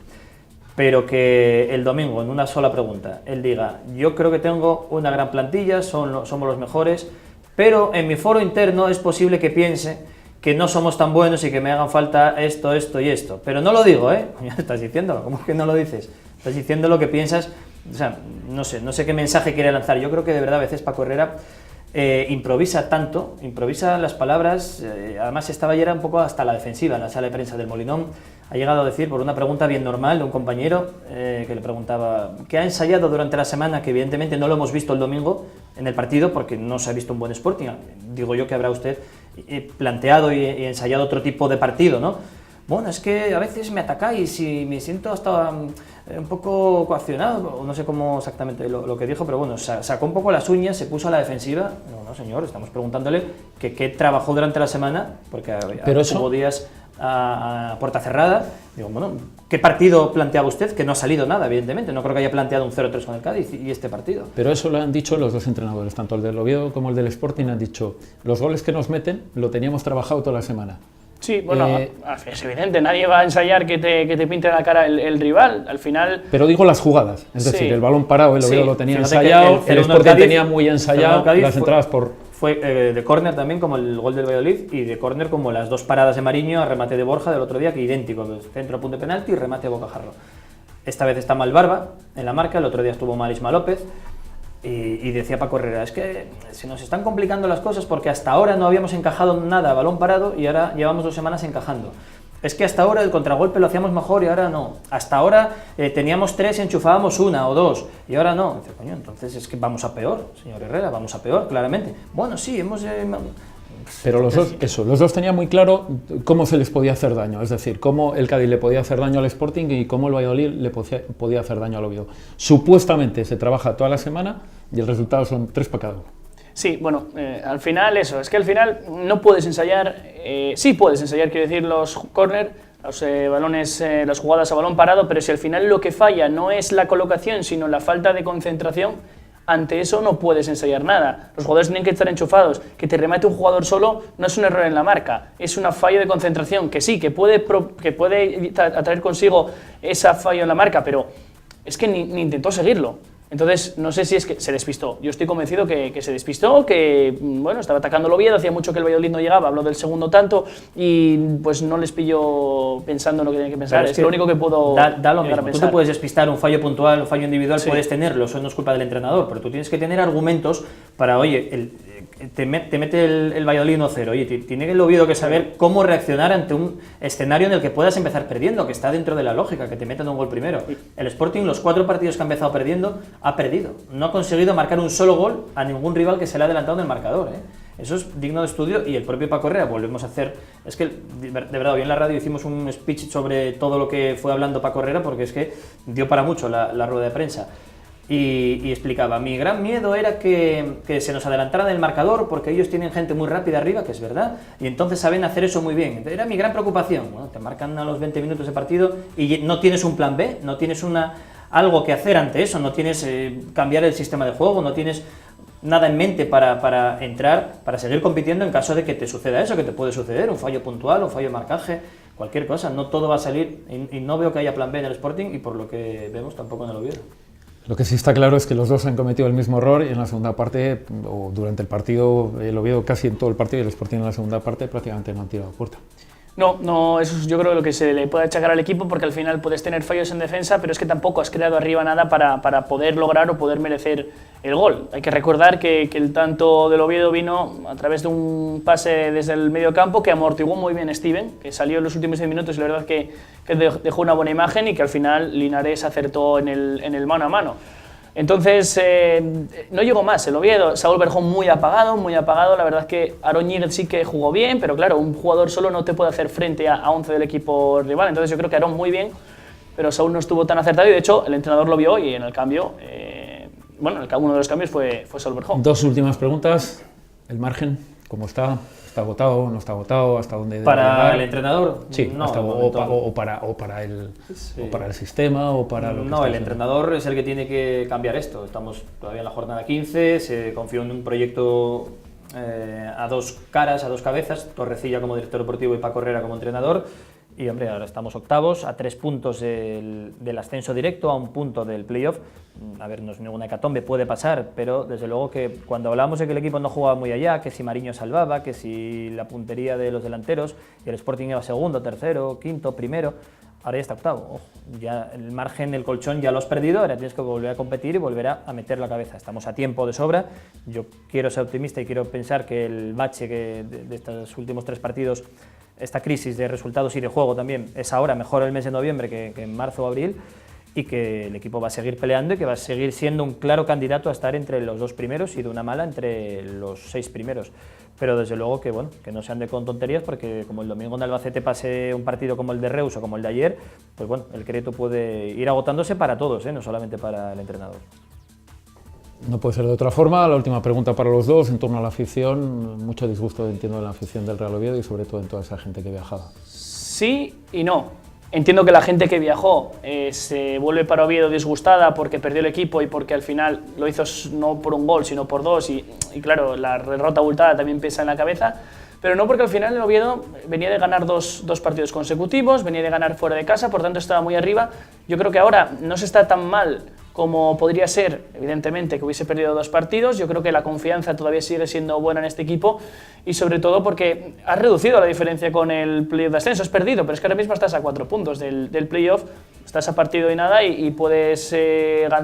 Pero que el domingo, en una sola pregunta, él diga, yo creo que tengo una gran plantilla, somos los mejores, pero en mi foro interno es posible que piense que no somos tan buenos y que me hagan falta esto, esto y esto. Pero no lo digo, ¿eh? Estás diciéndolo, ¿cómo es que no lo dices? Estás diciendo lo que piensas. O sea, no sé qué mensaje quiere lanzar. Yo creo que de verdad a veces Paco Herrera improvisa tanto, improvisa las palabras, además estaba ayer un poco hasta la defensiva en la sala de prensa del Molinón. Ha llegado a decir, por una pregunta bien normal de un compañero que le preguntaba ¿qué ha ensayado durante la semana? Que evidentemente no lo hemos visto el domingo en el partido porque no se ha visto un buen Sporting. Digo yo que habrá usted planteado y ensayado otro tipo de partido, ¿no? Bueno, es que a veces me atacáis y me siento hasta un poco coaccionado, no sé cómo exactamente lo que dijo, pero bueno, sacó un poco las uñas, se puso a la defensiva. No, señor, estamos preguntándole que qué trabajó durante la semana, porque hubo días a puerta cerrada. Digo, bueno, ¿qué partido planteaba usted? Que no ha salido nada, evidentemente, no creo que haya planteado un 0-3 con el Cádiz y este partido. Pero eso lo han dicho los dos entrenadores, tanto el del Oviedo como el del Sporting, han dicho, los goles que nos meten lo teníamos trabajado toda la semana. Sí, bueno, es evidente, nadie va a ensayar que te pinte la cara el rival, al final... Pero digo las jugadas, es decir, el balón parado, el Oviedo lo tenía Fíjate ensayado, el Sporting Cádiz, tenía muy ensayado las entradas por... Fue de córner también, como el gol del Valladolid, y de córner como las dos paradas de Mariño a remate de Borja del otro día, que idéntico, centro a punto de penalti y remate a bocajarro. Esta vez está mal Barba en la marca, el otro día estuvo mal Isma López. Y decía Paco Herrera, es que se nos están complicando las cosas porque hasta ahora no habíamos encajado nada a balón parado y ahora llevamos 2 semanas encajando. Es que hasta ahora el contragolpe lo hacíamos mejor y ahora no. Hasta ahora teníamos 3 y enchufábamos 1 o 2 y ahora no. Dice, coño, entonces es que vamos a peor, señor Herrera, vamos a peor, claramente. Bueno, sí, hemos... Pero los dos tenían muy claro cómo se les podía hacer daño, es decir, cómo el Cádiz le podía hacer daño al Sporting y cómo el Valladolid le podía hacer daño al Oviedo. Supuestamente se trabaja toda la semana y el resultado son 3 para cada uno. Sí, bueno, al final eso, es que al final no puedes ensayar, sí puedes ensayar, quiero decir, los córner, los balones, las jugadas a balón parado, pero si al final lo que falla no es la colocación, sino la falta de concentración, ante eso no puedes ensayar nada. Los jugadores tienen que estar enchufados. Que te remate un jugador solo no es un error en la marca, es una falla de concentración, que sí, que puede atraer consigo esa falla en la marca, pero es que ni intentó seguirlo. Entonces, no sé si es que se despistó. Yo estoy convencido que se despistó, que bueno, estaba atacando el Oviedo, hacía mucho que el Valladolid no llegaba, habló del segundo tanto y pues no les pilló pensando en lo que tenía que pensar. Es lo único que puedo da lo mismo. Tú te puedes despistar, un fallo puntual, un fallo individual, sí, puedes tenerlo, eso no es culpa del entrenador, pero tú tienes que tener argumentos para, oye, te mete el Valladolid 1-0, oye, tiene el Oviedo que saber cómo reaccionar ante un escenario en el que puedas empezar perdiendo, que está dentro de la lógica, que te metan un gol primero. El Sporting, los 4 partidos que ha empezado perdiendo, ha perdido. No ha conseguido marcar un solo gol a ningún rival que se le ha adelantado en el marcador, ¿eh? Eso es digno de estudio y el propio Paco Herrera, volvemos a hacer... Es que, de verdad, hoy en la radio hicimos un speech sobre todo lo que fue hablando Paco Herrera, porque es que dio para mucho la rueda de prensa. Y explicaba, mi gran miedo era que se nos adelantaran el marcador porque ellos tienen gente muy rápida arriba, que es verdad, y entonces saben hacer eso muy bien. Era mi gran preocupación. Bueno, te marcan a los 20 minutos de partido y no tienes un plan B, no tienes algo que hacer ante eso, no tienes cambiar el sistema de juego, no tienes nada en mente para entrar, para seguir compitiendo en caso de que te suceda eso, que te puede suceder, un fallo puntual, un fallo de marcaje, cualquier cosa, no todo va a salir, y no veo que haya plan B en el Sporting y por lo que vemos tampoco en el Oviedo. Lo que sí está claro es que los dos han cometido el mismo error y en la segunda parte, o durante el partido, el Oviedo casi en todo el partido y el Sporting en la segunda parte prácticamente no han tirado puerta. No, eso es yo creo lo que se le puede achacar al equipo, porque al final puedes tener fallos en defensa, pero es que tampoco has creado arriba nada para poder lograr o poder merecer el gol. Hay que recordar que el tanto del Oviedo vino a través de un pase desde el medio campo que amortiguó muy bien Steven, que salió en los últimos 10 minutos y la verdad que dejó una buena imagen y que al final Linares acertó en el mano a mano. Entonces, no llegó más el Oviedo. Saúl Berjón muy apagado, muy apagado. La verdad es que Aaron Ñíguez sí que jugó bien, pero claro, un jugador solo no te puede hacer frente a 11 del equipo rival. Entonces yo creo que Aaron muy bien, pero Saúl no estuvo tan acertado y de hecho el entrenador lo vio y en el cambio, uno de los cambios fue Saúl Berjón. Dos últimas preguntas. El margen, ¿cómo está? ¿Está agotado? ¿No está agotado? ¿Hasta dónde debe ¿Para llegar? el entrenador? Sí, no, hasta, o para el sistema o para lo que no, está el haciendo. Entrenador es el que tiene que cambiar esto. Estamos todavía en la jornada 15, se confió en un proyecto a dos caras, a dos cabezas, Torrecilla como director deportivo y Paco Herrera como entrenador. Y hombre, ahora estamos octavos, a 3 puntos del ascenso directo, a 1 punto del playoff. A ver, no es ninguna hecatombe, puede pasar, pero desde luego que cuando hablamos de que el equipo no jugaba muy allá, que si Mariño salvaba, que si la puntería de los delanteros, y el Sporting iba segundo, tercero, quinto, primero, ahora ya está octavo. Ojo, ya el margen, el colchón ya lo has perdido, ahora tienes que volver a competir y volver a meter la cabeza. Estamos a tiempo de sobra. Yo quiero ser optimista y quiero pensar que el bache de estos últimos 3 partidos, esta crisis de resultados y de juego también, es ahora mejor el mes de noviembre que en marzo o abril, y que el equipo va a seguir peleando y que va a seguir siendo un claro candidato a estar entre los 2 primeros y de una mala entre los 6 primeros. Pero desde luego que, bueno, que no se ande con tonterías, porque como el domingo en Albacete pase un partido como el de Reus o como el de ayer, pues bueno, el crédito puede ir agotándose para todos, no solamente para el entrenador. No puede ser de otra forma. La última pregunta para los dos, en torno a la afición. Mucho disgusto, entiendo, en la afición del Real Oviedo y sobre todo en toda esa gente que viajaba. Sí y no. Entiendo que la gente que viajó se vuelve para Oviedo disgustada porque perdió el equipo y porque al final lo hizo no por un gol, sino por 2 y claro, la derrota abultada también pesa en la cabeza, pero no porque al final el Oviedo venía de ganar dos partidos consecutivos, venía de ganar fuera de casa, por tanto estaba muy arriba. Yo creo que ahora no se está tan mal como podría ser, evidentemente, que hubiese perdido 2 partidos. Yo creo que la confianza todavía sigue siendo buena en este equipo y sobre todo porque has reducido la diferencia con el playoff de ascenso. Has perdido, pero es que ahora mismo estás a 4 puntos del playoff, estás a partido y nada y puedes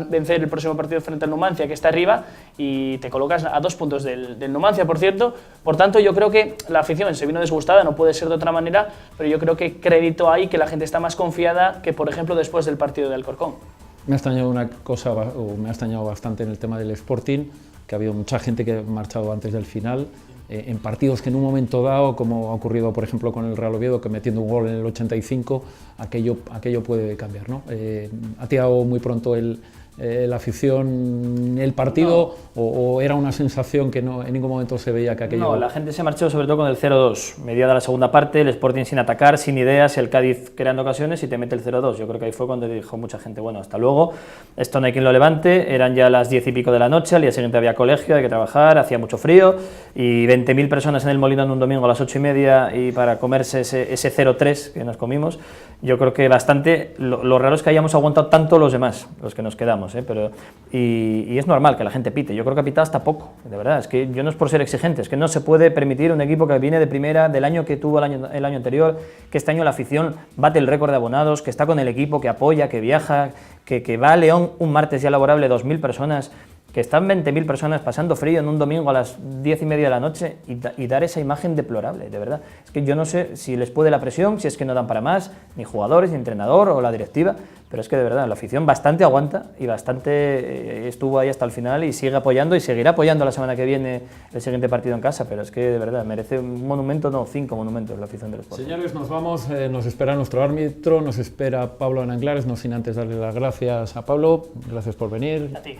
vencer el próximo partido frente al Numancia, que está arriba, y te colocas a 2 puntos del Numancia, por cierto. Por tanto, yo creo que la afición se vino disgustada, no puede ser de otra manera, pero yo creo que crédito hay que la gente está más confiada que, por ejemplo, después del partido de Alcorcón. Me ha extrañado una cosa, o me ha extrañado bastante en el tema del Sporting, que ha habido mucha gente que ha marchado antes del final, en partidos que en un momento dado, como ha ocurrido por ejemplo con el Real Oviedo, que metiendo un gol en el 85, aquello puede cambiar, ¿no? ¿Ha tirado muy pronto la afición el partido o era una sensación que no, en ningún momento se veía que aquello...? No, la gente se marchó sobre todo con el 0-2, mediada la segunda parte, el Sporting sin atacar, sin ideas, el Cádiz creando ocasiones y te mete el 0-2. Yo creo que ahí fue cuando dijo mucha gente, bueno, hasta luego, esto no hay quien lo levante. Eran ya las 10 y pico de la noche, al día siguiente había colegio, hay que trabajar, hacía mucho frío y 20.000 personas en el Molinón un domingo a las 8:30 y para comerse ese 0-3 que nos comimos. Yo creo que bastante, lo raro es que hayamos aguantado tanto los demás, los que nos quedamos, pero y es normal que la gente pite. Yo creo que ha pitado hasta poco, de verdad. Es que yo no es por ser exigente, es que no se puede permitir un equipo que viene de primera, del año que tuvo el año anterior, que este año la afición bate el récord de abonados, que está con el equipo, que apoya, que viaja, que va a León un martes ya laborable 2.000 personas, que están 20.000 personas pasando frío en un domingo a las 10:30 de la noche y dar esa imagen deplorable, de verdad. Es que yo no sé si les puede la presión, si es que no dan para más, ni jugadores, ni entrenador o la directiva, pero es que de verdad la afición bastante aguanta y bastante estuvo ahí hasta el final y sigue apoyando y seguirá apoyando la semana que viene el siguiente partido en casa, pero es que de verdad merece un monumento, no, 5 monumentos la afición del Sporting. Señores, nos vamos, nos espera nuestro árbitro, nos espera Pablo Ananglares, no sin antes darle las gracias a Pablo, gracias por venir. A ti.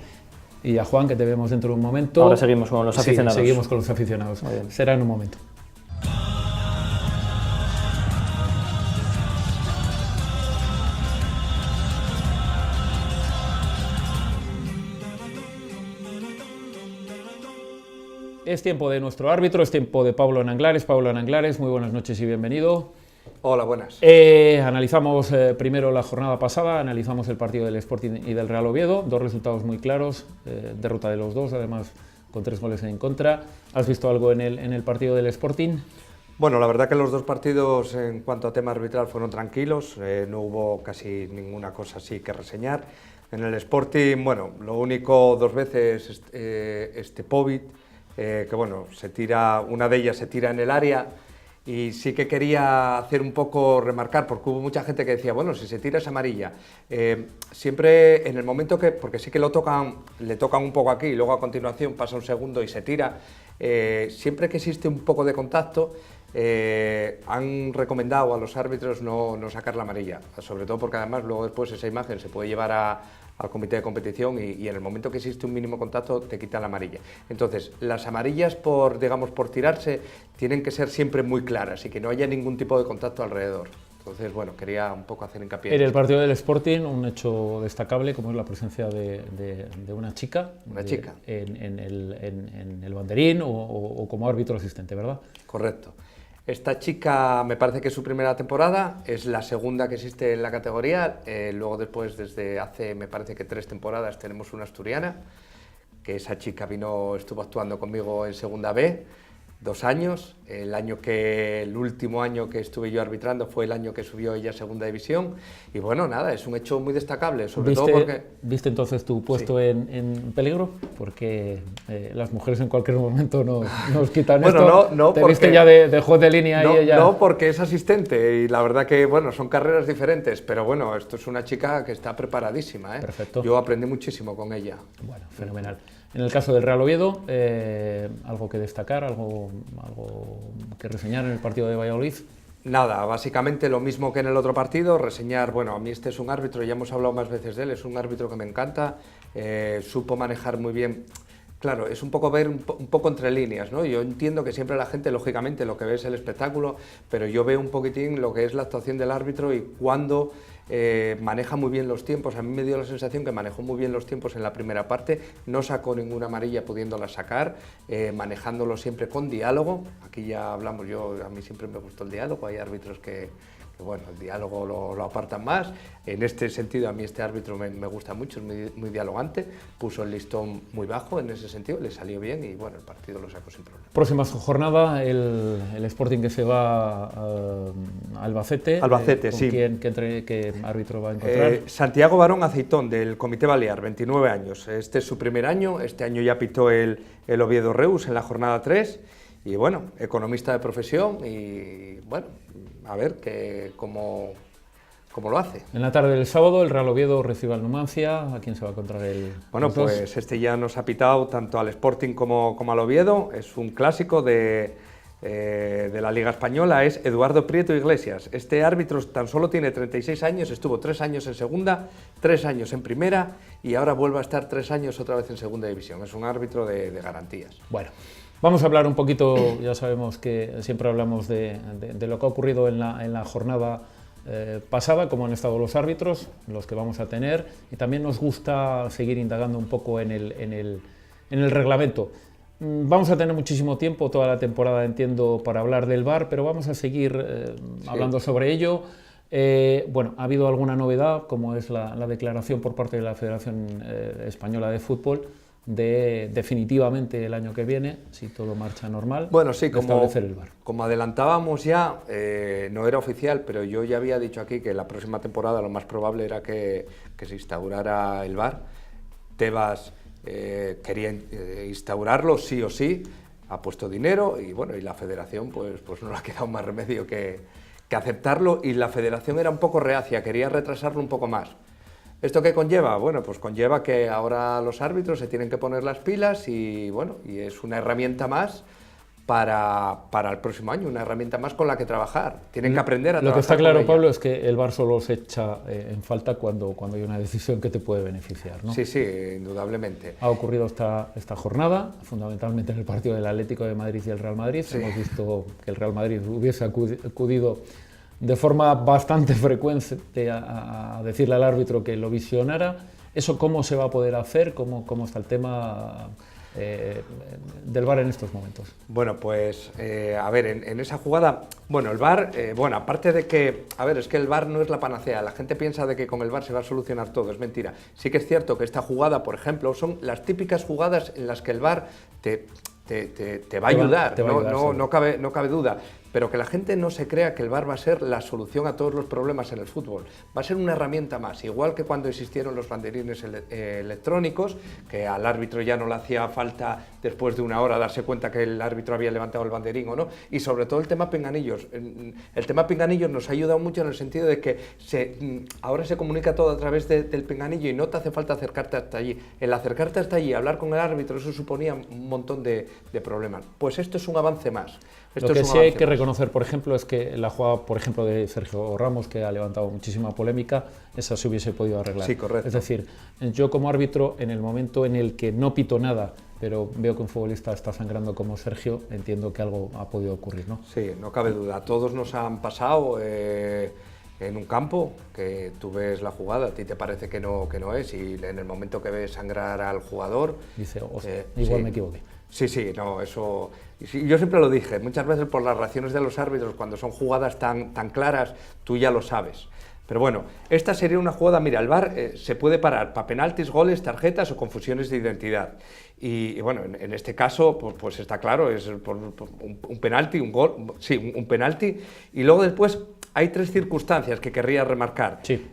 Y a Juan, que te vemos dentro de un momento. Ahora seguimos con los aficionados. Sí, seguimos con los aficionados. Será en un momento. Es tiempo de nuestro árbitro, es tiempo de Pablo Ananglares. Pablo Ananglares, muy buenas noches y bienvenido. Hola, buenas. Analizamos primero la jornada pasada, analizamos el partido del Sporting y del Real Oviedo, 2 resultados muy claros, derrota de los dos, además con 3 goles en contra. ¿Has visto algo en el partido del Sporting? Bueno, la verdad que los 2 partidos en cuanto a tema arbitral fueron tranquilos, no hubo casi ninguna cosa así que reseñar. En el Sporting, bueno, lo único 2 veces Povit, que bueno, una de ellas se tira en el área Y sí que quería hacer un poco remarcar, porque hubo mucha gente que decía, bueno, si se tira es amarilla. Siempre en el momento que, porque sí que le tocan un poco aquí y luego a continuación pasa un segundo y se tira, siempre que existe un poco de contacto, han recomendado a los árbitros no sacar la amarilla, sobre todo porque además luego después esa imagen se puede llevar al comité de competición y en el momento que existe un mínimo contacto te quitan la amarilla. Entonces, las amarillas por tirarse tienen que ser siempre muy claras y que no haya ningún tipo de contacto alrededor. Entonces, bueno, quería un poco hacer hincapié. En el partido del Sporting, un hecho destacable como es la presencia de una chica. Una chica. En el banderín o como árbitro asistente, ¿verdad? Correcto. Esta chica me parece que es su primera temporada, es la segunda que existe en la categoría, luego después desde hace me parece que 3 temporadas tenemos una asturiana, que esa chica estuvo actuando conmigo en segunda B, 2 años, el último año que estuve yo arbitrando fue el año que subió ella a segunda división y bueno, nada, es un hecho muy destacable, sobre todo porque... ¿Viste entonces tu puesto en peligro? Porque las mujeres en cualquier momento nos quitan bueno, esto. no, ¿Te porque... viste ya de juez de línea no, y ella...? No, porque es asistente y la verdad que, bueno, son carreras diferentes, pero bueno, esto es una chica que está preparadísima, ¿eh? Perfecto. Yo aprendí muchísimo con ella. Bueno, fenomenal. En el caso del Real Oviedo, ¿algo que destacar, algo que reseñar en el partido de Valladolid? Nada, básicamente lo mismo que en el otro partido, reseñar, bueno, a mí este es un árbitro, ya hemos hablado más veces de él, es un árbitro que me encanta, supo manejar muy bien, claro, es un poco ver un poco entre líneas, ¿no? Yo entiendo que siempre la gente, lógicamente, lo que ve es el espectáculo, pero yo veo un poquitín lo que es la actuación del árbitro y cuando maneja muy bien los tiempos. A mí me dio la sensación que manejó muy bien los tiempos en la primera parte, no sacó ninguna amarilla pudiéndola sacar, manejándolo siempre con diálogo. Aquí ya hablamos, a mí siempre me gustó el diálogo, hay árbitros que bueno, el diálogo lo apartan más. En este sentido, a mí este árbitro me gusta mucho, es muy dialogante, puso el listón muy bajo en ese sentido, le salió bien y bueno, el partido lo sacó sin problema. Próxima jornada, el Sporting que se va a Albacete. Albacete, sí. ¿Qué árbitro va a encontrar? Santiago Barón Aceitón, del Comité Balear, 29 años. Este es su primer año, este año ya pitó el Oviedo Reus en la jornada 3. Y bueno, economista de profesión y bueno, a ver cómo lo hace. En la tarde del sábado el Real Oviedo recibe al Numancia. ¿A quién se va a encontrar el...? Bueno, pues este ya nos ha pitado tanto al Sporting como al Oviedo. Es un clásico de la Liga Española, es Eduardo Prieto Iglesias. Este árbitro tan solo tiene 36 años, estuvo 3 años en segunda, 3 años en primera y ahora vuelve a estar 3 años otra vez en segunda división. Es un árbitro de garantías. Bueno. Vamos a hablar un poquito, ya sabemos que siempre hablamos de lo que ha ocurrido en la jornada pasada, cómo han estado los árbitros, los que vamos a tener, y también nos gusta seguir indagando un poco en el reglamento. Vamos a tener muchísimo tiempo, toda la temporada entiendo, para hablar del VAR, pero vamos a seguir hablando sobre ello. Bueno, ha habido alguna novedad, como es la declaración por parte de la Federación Española de Fútbol, de definitivamente el año que viene, si todo marcha normal, bueno, sí, establecer el VAR. Como adelantábamos ya, no era oficial, pero yo ya había dicho aquí que la próxima temporada lo más probable era que se instaurara el VAR. Tebas quería instaurarlo sí o sí, ha puesto dinero y bueno, y la Federación pues no le ha quedado más remedio que aceptarlo, y la Federación era un poco reacia, quería retrasarlo un poco más. ¿Esto qué conlleva? Bueno, pues conlleva que ahora los árbitros se tienen que poner las pilas y bueno, y es una herramienta más para el próximo año, una herramienta más con la que trabajar. Tienen que aprender a trabajar. Lo que está claro, con ella. Pablo, es que el VAR solo se echa en falta cuando hay una decisión que te puede beneficiar, ¿no? Sí, sí, indudablemente. Ha ocurrido esta jornada, fundamentalmente en el partido del Atlético de Madrid y el Real Madrid. Sí. Hemos visto que el Real Madrid hubiese acudido de forma bastante frecuente a decirle al árbitro que lo visionara. ¿Eso cómo se va a poder hacer? ¿Cómo está el tema del VAR en estos momentos? Bueno, pues a ver, en esa jugada, bueno, el VAR, bueno, aparte de que, a ver, es que el VAR no es la panacea, la gente piensa de que con el VAR se va a solucionar todo, es mentira. Sí que es cierto que esta jugada, por ejemplo, son las típicas jugadas en las que el VAR te va a ayudar, no cabe duda, pero que la gente no se crea que el VAR va a ser la solución a todos los problemas en el fútbol. Va a ser una herramienta más, igual que cuando existieron los banderines electrónicos, que al árbitro ya no le hacía falta después de una hora darse cuenta que el árbitro había levantado el banderín o no, y sobre todo el tema pinganillos. El tema pinganillos nos ha ayudado mucho en el sentido de que ahora se comunica todo a través del pinganillo y no te hace falta acercarte hasta allí. El acercarte hasta allí, hablar con el árbitro, eso suponía un montón de problemas. Pues esto es un avance más. Lo que sí hay que reconocer, por ejemplo, es que la jugada, por ejemplo, de Sergio Ramos, que ha levantado muchísima polémica, esa se hubiese podido arreglar. Sí, correcto. Es decir, yo como árbitro, en el momento en el que no pito nada, pero veo que un futbolista está sangrando como Sergio, entiendo que algo ha podido ocurrir, ¿no? Sí, no cabe duda. A todos nos han pasado en un campo, que tú ves la jugada, a ti te parece que no es, y en el momento que ves sangrar al jugador... Dice, hostia, igual sí. me equivoqué. Sí, no, eso... Sí, yo siempre lo dije, muchas veces por las reacciones de los árbitros, cuando son jugadas tan claras, tú ya lo sabes. Pero bueno, esta sería una jugada, mira, el VAR se puede parar para penaltis, goles, tarjetas o confusiones de identidad. Y bueno, en este caso, pues está claro, es por un penalti, un gol, sí, un penalti, y luego después... Hay tres circunstancias que querría remarcar. Sí.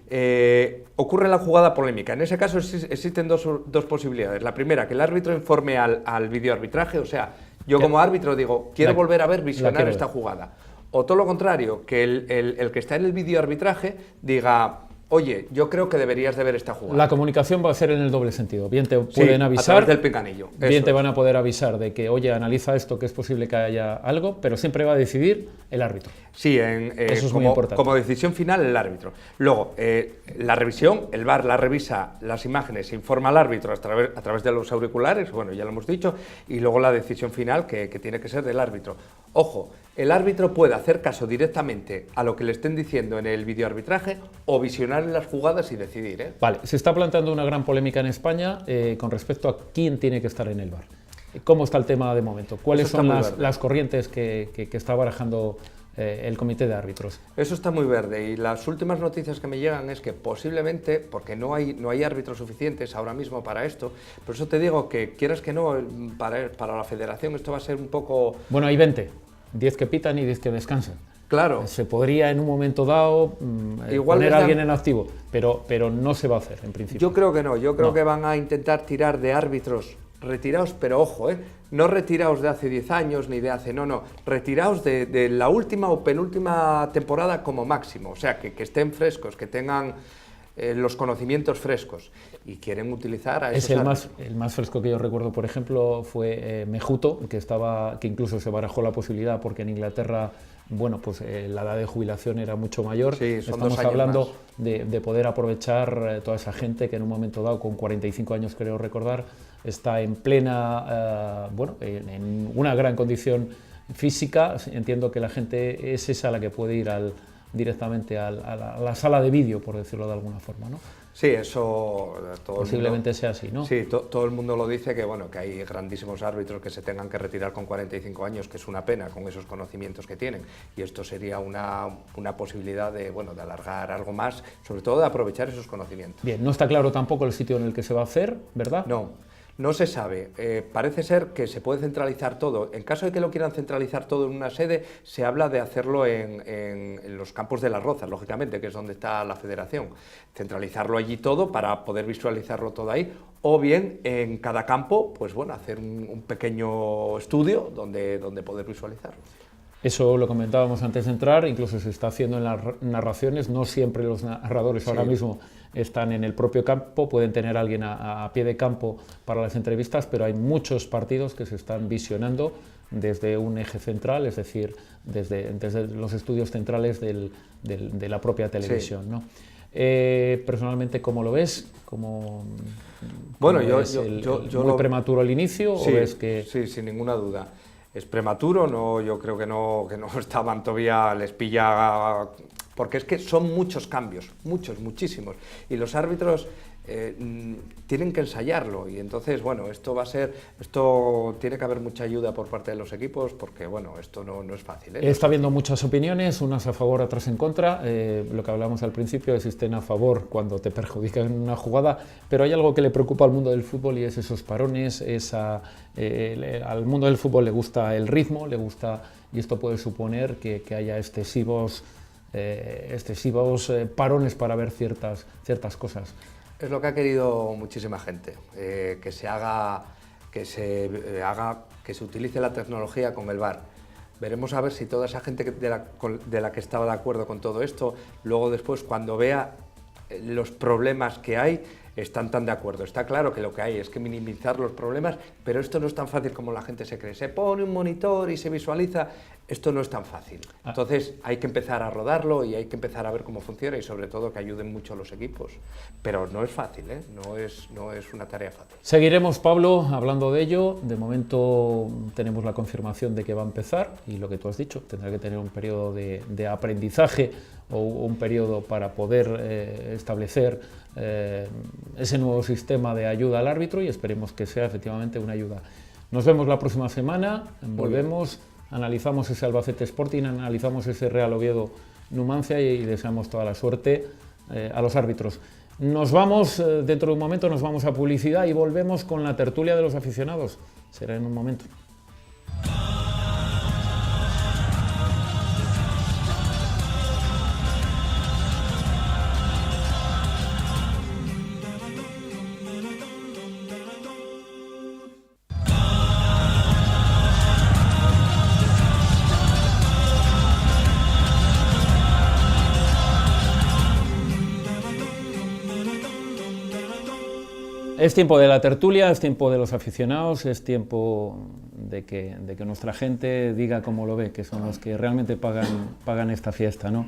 Ocurre la jugada polémica. En ese caso existen dos posibilidades. La primera, que el árbitro informe al videoarbitraje, o sea, yo como árbitro digo, quiero volver a visionar esta jugada. O todo lo contrario, que el que está en el videoarbitraje diga, oye, yo creo que deberías de ver esta jugada. La comunicación va a ser en el doble sentido. Bien te pueden avisar, a través del pinganillo. Bien te van a poder avisar de que, oye, analiza esto, que es posible que haya algo, pero siempre va a decidir el árbitro. Sí, eso es muy importante. Como decisión final el árbitro. Luego, la revisión, el VAR la revisa las imágenes, informa al árbitro a través de los auriculares, bueno, ya lo hemos dicho, y luego la decisión final que tiene que ser del árbitro. Ojo, el árbitro puede hacer caso directamente a lo que le estén diciendo en el videoarbitraje o visionar en las jugadas y decidir, ¿eh? Vale, se está planteando una gran polémica en España con respecto a quién tiene que estar en el VAR. ¿Cómo está el tema de momento? ¿Cuáles son las corrientes que está barajando el comité de árbitros? Eso está muy verde y las últimas noticias que me llegan es que posiblemente, porque no hay árbitros suficientes ahora mismo para esto, por eso te digo que quieras que no, para la federación esto va a ser un poco... Bueno, hay 20, 10 que pitan y 10 que descansan. Claro. Se podría en un momento dado poner a alguien en activo, pero no se va a hacer en principio. Yo creo que no, yo creo que van a intentar tirar de árbitros retirados, pero ojo, no retirados de hace 10 años ni de hace, no, retirados de la última o penúltima temporada como máximo, o sea, que estén frescos, que tengan los conocimientos frescos y quieren utilizar a esos árbitros. El más fresco que yo recuerdo, por ejemplo, fue Mejuto, que incluso se barajó la posibilidad porque en Inglaterra, bueno, pues la edad de jubilación era mucho mayor. Sí, estamos hablando de poder aprovechar toda esa gente que en un momento dado, con 45 años creo recordar, está en plena, en una gran condición física. Entiendo que la gente es esa la que puede ir directamente a la sala de vídeo, por decirlo de alguna forma, ¿no? Sí, eso posiblemente sea así, ¿no? Sí, todo el mundo lo dice, que bueno, que hay grandísimos árbitros que se tengan que retirar con 45 años, que es una pena con esos conocimientos que tienen, y esto sería una posibilidad de alargar algo más, sobre todo de aprovechar esos conocimientos. Bien, no está claro tampoco el sitio en el que se va a hacer, ¿verdad? No se sabe. Parece ser que se puede centralizar todo. En caso de que lo quieran centralizar todo en una sede, se habla de hacerlo en los Campos de las Rozas, lógicamente, que es donde está la federación. Centralizarlo allí todo para poder visualizarlo todo ahí, o bien en cada campo, pues bueno, hacer un pequeño estudio donde poder visualizarlo. Eso lo comentábamos antes de entrar, incluso se está haciendo en las narraciones, no siempre los narradores ahora mismo están en el propio campo, pueden tener a alguien a pie de campo para las entrevistas, pero hay muchos partidos que se están visionando desde un eje central, es decir, desde los estudios centrales de la propia televisión, sí. ¿No? Personalmente, ¿cómo lo ves? Bueno, ¿Muy prematuro el inicio? Sí, ¿o ves que... sí, sin ninguna duda. Es prematuro, yo creo que no estaban todavía, les pilla, porque es que son muchos cambios, muchísimos, y los árbitros tienen que ensayarlo, y entonces, bueno, esto tiene que haber mucha ayuda por parte de los equipos, porque, bueno, esto no es fácil, ¿eh? Está habiendo muchas opiniones, unas a favor, otras en contra. Lo que hablamos al principio, existen a favor cuando te perjudican en una jugada, pero hay algo que le preocupa al mundo del fútbol y es esos parones. Al mundo del fútbol le gusta el ritmo, le gusta, y esto puede suponer que haya excesivos parones para ver ciertas cosas. Es lo que ha querido muchísima gente, que se utilice la tecnología con el VAR. Veremos a ver si toda esa gente de la que estaba de acuerdo con todo esto, luego después cuando vea los problemas que hay, están tan de acuerdo. Está claro que lo que hay es que minimizar los problemas, pero esto no es tan fácil como la gente se cree. Se pone un monitor y se visualiza, esto no es tan fácil. Entonces hay que empezar a rodarlo y hay que empezar a ver cómo funciona y sobre todo que ayuden mucho a los equipos. Pero no es fácil, ¿eh? No es una tarea fácil. Seguiremos, Pablo, hablando de ello. De momento tenemos la confirmación de que va a empezar y lo que tú has dicho, tendrá que tener un periodo de aprendizaje o un periodo para poder establecer ese nuevo sistema de ayuda al árbitro, y esperemos que sea efectivamente una ayuda. Nos vemos la próxima semana, volvemos, analizamos ese Albacete Sporting, analizamos ese Real Oviedo Numancia y deseamos toda la suerte a los árbitros. Nos vamos, dentro de un momento nos vamos a publicidad y volvemos con la tertulia de los aficionados. Será en un momento. Es tiempo de la tertulia, es tiempo de los aficionados, es tiempo de que nuestra gente diga cómo lo ve, que son los que realmente pagan esta fiesta, ¿no?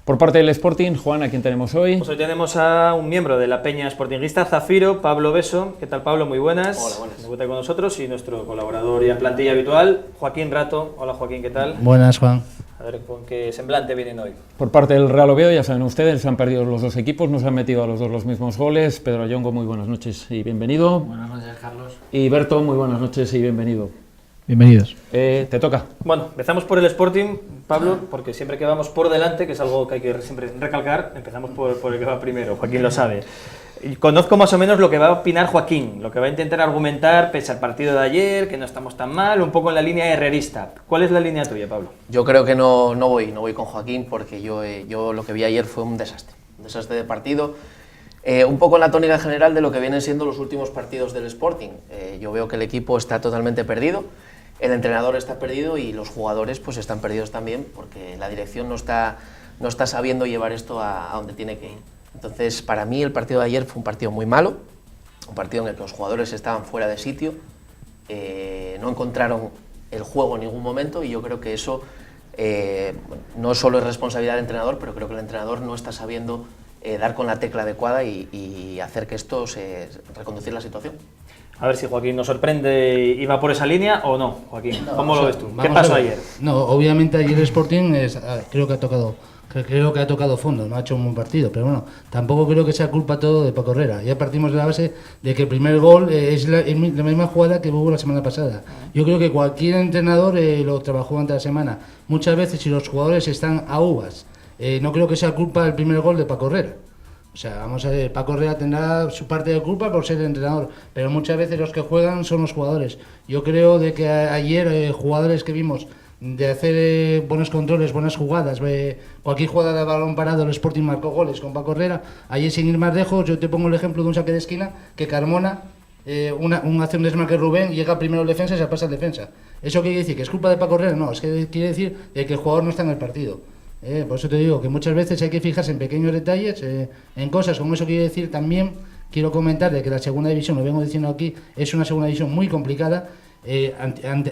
Por parte del Sporting, Juan, ¿a quién tenemos hoy? Pues hoy tenemos a un miembro de la peña sportinguista, Zafiro, Pablo Beso. ¿Qué tal, Pablo? Muy buenas. Hola, buenas. Debuta con nosotros, y nuestro colaborador y en plantilla habitual, Joaquín Rato. Hola, Joaquín, ¿qué tal? Buenas, Juan. A ver con qué semblante vienen hoy. Por parte del Real Oviedo, ya saben ustedes, se han perdido los dos equipos, no se han metido a los dos los mismos goles. Pedro Ayongo, muy buenas noches y bienvenido. Buenas noches, Carlos. Y Berto, muy buenas noches y bienvenido. Bienvenidos. Te toca. Bueno, empezamos por el Sporting, Pablo, porque siempre que vamos por delante, que es algo que hay que siempre recalcar, empezamos por el que va primero, Joaquín lo sabe. Y conozco más o menos lo que va a opinar Joaquín, lo que va a intentar argumentar pese al partido de ayer, que no estamos tan mal, un poco en la línea herrerista. ¿Cuál es la línea tuya, Pablo? Yo creo que no voy con Joaquín, porque yo lo que vi ayer fue un desastre de partido. Un poco en la tónica general de lo que vienen siendo los últimos partidos del Sporting. Yo veo que el equipo está totalmente perdido, el entrenador está perdido y los jugadores pues están perdidos también, porque la dirección no está sabiendo llevar esto a donde tiene que ir. Entonces, para mí el partido de ayer fue un partido muy malo, un partido en el que los jugadores estaban fuera de sitio, no encontraron el juego en ningún momento, y yo creo que eso no solo es responsabilidad del entrenador, pero creo que el entrenador no está sabiendo dar con la tecla adecuada y hacer que esto reconducir la situación. A ver si Joaquín nos sorprende y va por esa línea o no, Joaquín. ¿Cómo lo ves tú? ¿Qué pasó ayer? No, obviamente ayer el Sporting creo que ha tocado fondo, no ha hecho un buen partido, pero bueno, tampoco creo que sea culpa todo de Paco Herrera. Ya partimos de la base de que el primer gol es la misma jugada que hubo la semana pasada. Yo creo que cualquier entrenador lo trabajó durante la semana. Muchas veces, si los jugadores están a uvas, no creo que sea culpa del primer gol de Paco Herrera. O sea, vamos a ver, Paco Herrera tendrá su parte de culpa por ser el entrenador, pero muchas veces los que juegan son los jugadores. Yo creo de que ayer jugadores que vimos de hacer buenos controles, buenas jugadas, cualquier jugada de balón parado, el Sporting marcó goles con Paco Herrera. Ayer, sin ir más lejos, yo te pongo el ejemplo de un saque de esquina que Carmona hace un desmarque Rubén, llega primero el defensa y se pasa el defensa. ¿Eso quiere decir que es culpa de Paco Herrera? No, es que quiere decir de que el jugador no está en el partido. Por eso te digo que muchas veces hay que fijarse en pequeños detalles, en cosas como eso. Quiere decir también, quiero comentar de que la segunda división, lo vengo diciendo aquí, es una segunda división muy complicada.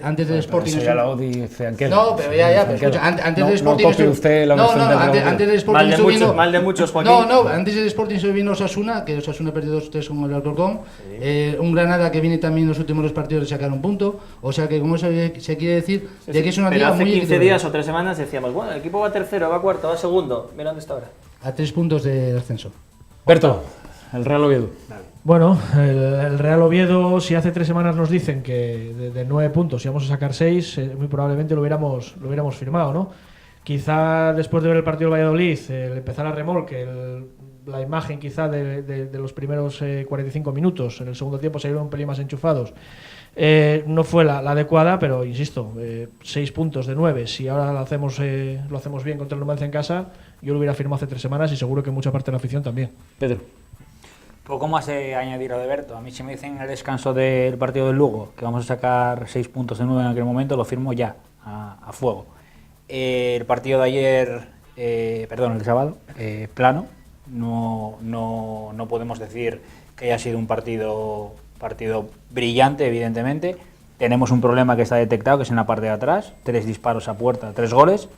Antes del Sporting eso ya lo dice Anquela. No, pero pero escucha, antes del Sporting no copie usted la versión del antes del Sporting estuvo viendo mal de muchos, Joaquín. Antes del Sporting estuvo viendo Osasuna, que Osasuna perdió 2-3 con el Alcorcón. Sí. Un Granada que viene también en los últimos dos partidos de sacar un punto. O sea que, como eso se quiere decir, sí, de que es una liga muy... Hace 15 días o 3 semanas decíamos, bueno, el equipo va tercero, va cuarto, va segundo. Mira dónde está ahora. A 3 puntos de ascenso. Berto, el Real Oviedo. Bueno, el Real Oviedo, si hace 3 semanas nos dicen que de 9 puntos íbamos a sacar 6, muy probablemente lo hubiéramos firmado, ¿no? Quizá después de ver el partido del Valladolid, el empezar a remolque, la imagen quizá de los primeros 45 minutos, en el segundo tiempo salieron un pelín más enchufados, no fue la adecuada, pero insisto, 6 puntos de 9, si ahora lo hacemos bien contra el Numancia en casa, yo lo hubiera firmado hace 3 semanas y seguro que mucha parte de la afición también. Pedro. Poco más de añadir a Alberto. A mí si me dicen en el descanso del partido del Lugo que vamos a sacar 6 puntos de 9 en aquel momento, lo firmo ya, a fuego. El partido de ayer, el sábado, plano. No podemos decir que haya sido un partido brillante, evidentemente. Tenemos un problema que está detectado, que es en la parte de atrás. 3 disparos a puerta, 3 goles,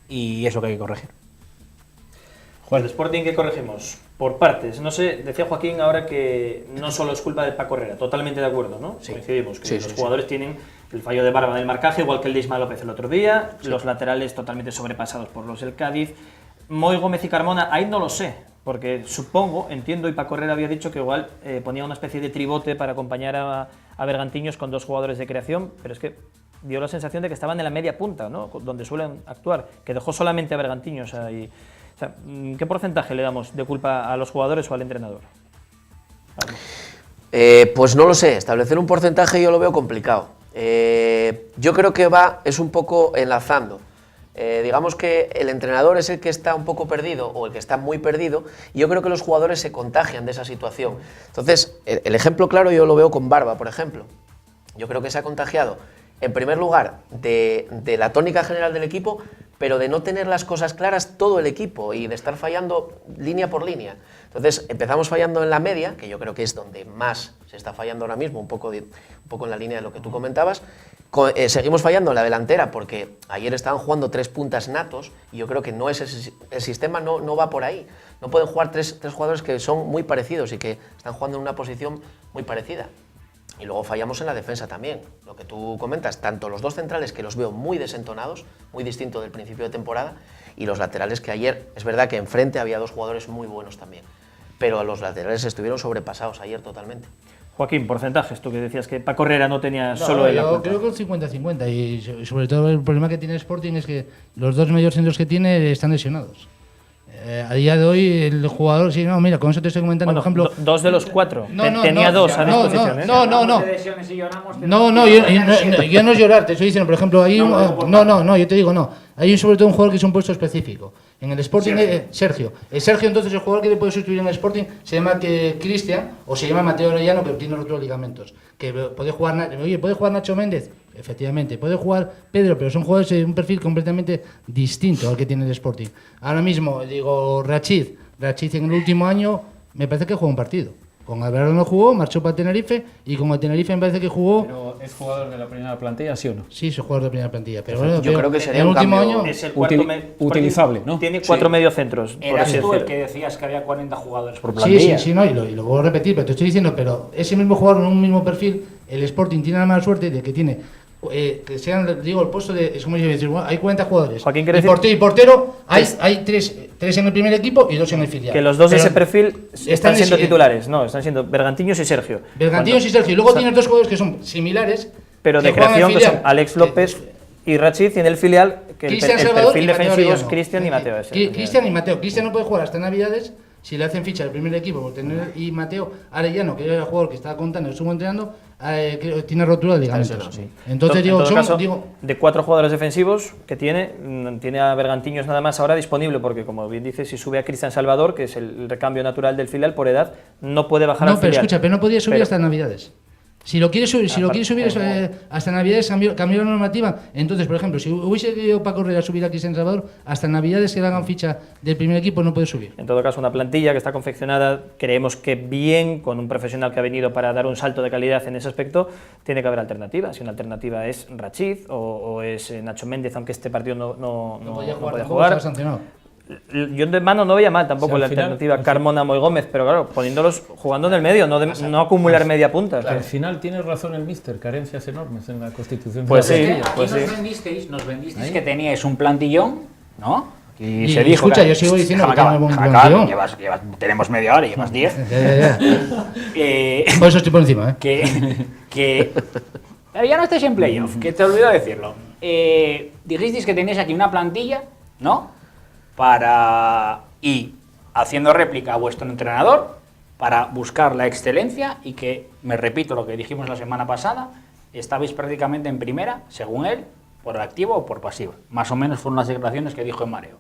y eso que hay que corregir. El Sporting, ¿qué corregimos? Por partes. No sé, decía Joaquín ahora que no solo es culpa de Paco Herrera, totalmente de acuerdo, ¿no? Sí. Coincidimos, que Sí, los sí, jugadores tienen el fallo de Barba del marcaje, igual que el de Ismael López el otro día, los laterales totalmente sobrepasados por los del Cádiz. Moy Gómez y Carmona, ahí no lo sé, porque entiendo, y Paco Herrera había dicho que igual ponía una especie de tribote para acompañar a Bergantiños con 2 jugadores de creación, pero es que dio la sensación de que estaban en la media punta, ¿no? Donde suelen actuar, que dejó solamente a Bergantiños ahí. O sea, ¿qué porcentaje le damos de culpa a los jugadores o al entrenador? Pues no lo sé, establecer un porcentaje yo lo veo complicado. Yo creo que es un poco enlazando. Digamos que el entrenador es el que está un poco perdido o el que está muy perdido, y yo creo que los jugadores se contagian de esa situación. Entonces, el ejemplo claro yo lo veo con Barba, por ejemplo. Yo creo que se ha contagiado, en primer lugar, de la tónica general del equipo, pero de no tener las cosas claras todo el equipo y de estar fallando línea por línea. Entonces empezamos fallando en la media, que yo creo que es donde más se está fallando ahora mismo, un poco en la línea de lo que tú comentabas. Seguimos fallando en la delantera porque ayer estaban jugando 3 puntas natos y yo creo que no es el sistema no va por ahí. No pueden jugar tres jugadores que son muy parecidos y que están jugando en una posición muy parecida. Y luego fallamos en la defensa también, lo que tú comentas, tanto los 2 centrales, que los veo muy desentonados, muy distinto del principio de temporada, y los laterales, que ayer, es verdad que enfrente había 2 jugadores muy buenos también, pero los laterales estuvieron sobrepasados ayer totalmente. Joaquín, porcentajes, tú que decías que Paco Herrera no tenía solo el yo creo que un 50-50, y sobre todo el problema que tiene Sporting es que los 2 mediocentros que tiene están lesionados. A día de hoy el jugador, sí, no, mira, con eso te estoy comentando, por ejemplo... 2 de los 4, tenía 2 a disposición. Yo no es llorar, te estoy diciendo, por ejemplo, hay yo te digo, hay sobre todo un jugador que es un puesto específico. En el Sporting, Sergio. Sergio, entonces, el jugador que le puede sustituir en el Sporting se llama Cristian, o se llama Mateo Orellano, que tiene rotura de ligamentos. Que puede jugar Nacho Méndez, efectivamente, puede jugar Pedro, pero son jugadores de un perfil completamente distinto al que tiene el Sporting. Ahora mismo, digo, Rachid en el último año me parece que jugó un partido. Con Alberto no jugó, marchó para Tenerife, y con el Tenerife me parece que jugó... ¿Pero es jugador de la primera plantilla, sí o no? Sí, es jugador de la primera plantilla, pero bueno, yo creo que sería el un último cambio año es el utilizable, ¿no? Tiene 4 mediocentros. Eras tú el que decías que había 40 jugadores por plantilla. Sí, no, y lo vuelvo a repetir, pero te estoy diciendo, pero ese mismo jugador en un mismo perfil, el Sporting tiene la mala suerte de que tiene... que sean, digo, el puesto de... Es como yo decir, bueno, hay 40 jugadores. Joaquín, y portero, hay 3 en el primer equipo y 2 en el filial. Que los 2 de ese perfil están siendo titulares. No, están siendo Bergantiños y Sergio. Bergantiños y Sergio. Y luego tienes 2 jugadores que son similares. Pero de creación, que son Alex López y Rachid, y en el filial, que el perfil defensivo es Cristian y Mateo. Cristian y Mateo. Cristian no puede jugar hasta Navidades si le hacen ficha al primer equipo por tener, y Mateo Arellano, que era el jugador que estaba contando, estuvo entrenando, tiene rotura de ligamentos. Sí. Entonces de 4 jugadores defensivos que tiene a Bergantiños nada más ahora disponible, porque como bien dice, si sube a Cristian Salvador, que es el recambio natural del filial por edad, no puede bajar al filial. No, pero escucha, pero no podía subir hasta Navidades. Si lo quieres subir, hasta Navidades cambió la normativa. Entonces, por ejemplo, si hubiese querido Paco Herrera subir a Cristian Salvador, hasta Navidades que le hagan ficha del primer equipo no puede subir. En todo caso, una plantilla que está confeccionada, creemos que bien, con un profesional que ha venido para dar un salto de calidad en ese aspecto, tiene que haber alternativas. Si una alternativa es Rachid o es Nacho Méndez, aunque este partido no podía jugar. Yo de mano no veía mal tampoco la alternativa Carmona Moy Gómez, pero claro, poniéndolos jugando en el medio, no acumular media punta. Al final tiene razón el míster, carencias enormes en la constitución. Pues de sí, la nos vendisteis que teníais un plantillón, ¿no? Y Y se dijo. escucha, yo sigo diciendo que tiene buen guión. Tenemos media hora y llevas 10. Por eso estoy por encima, ¿eh? Pero ya no estáis en playoff, que te olvidó decirlo. Dijisteis que tenéis aquí una plantilla, ¿no? Y haciendo réplica a vuestro entrenador, para buscar la excelencia y que, me repito lo que dijimos la semana pasada, estabais prácticamente en primera, según él, por activo o por pasiva. Más o menos fueron las declaraciones que dijo en Mareo.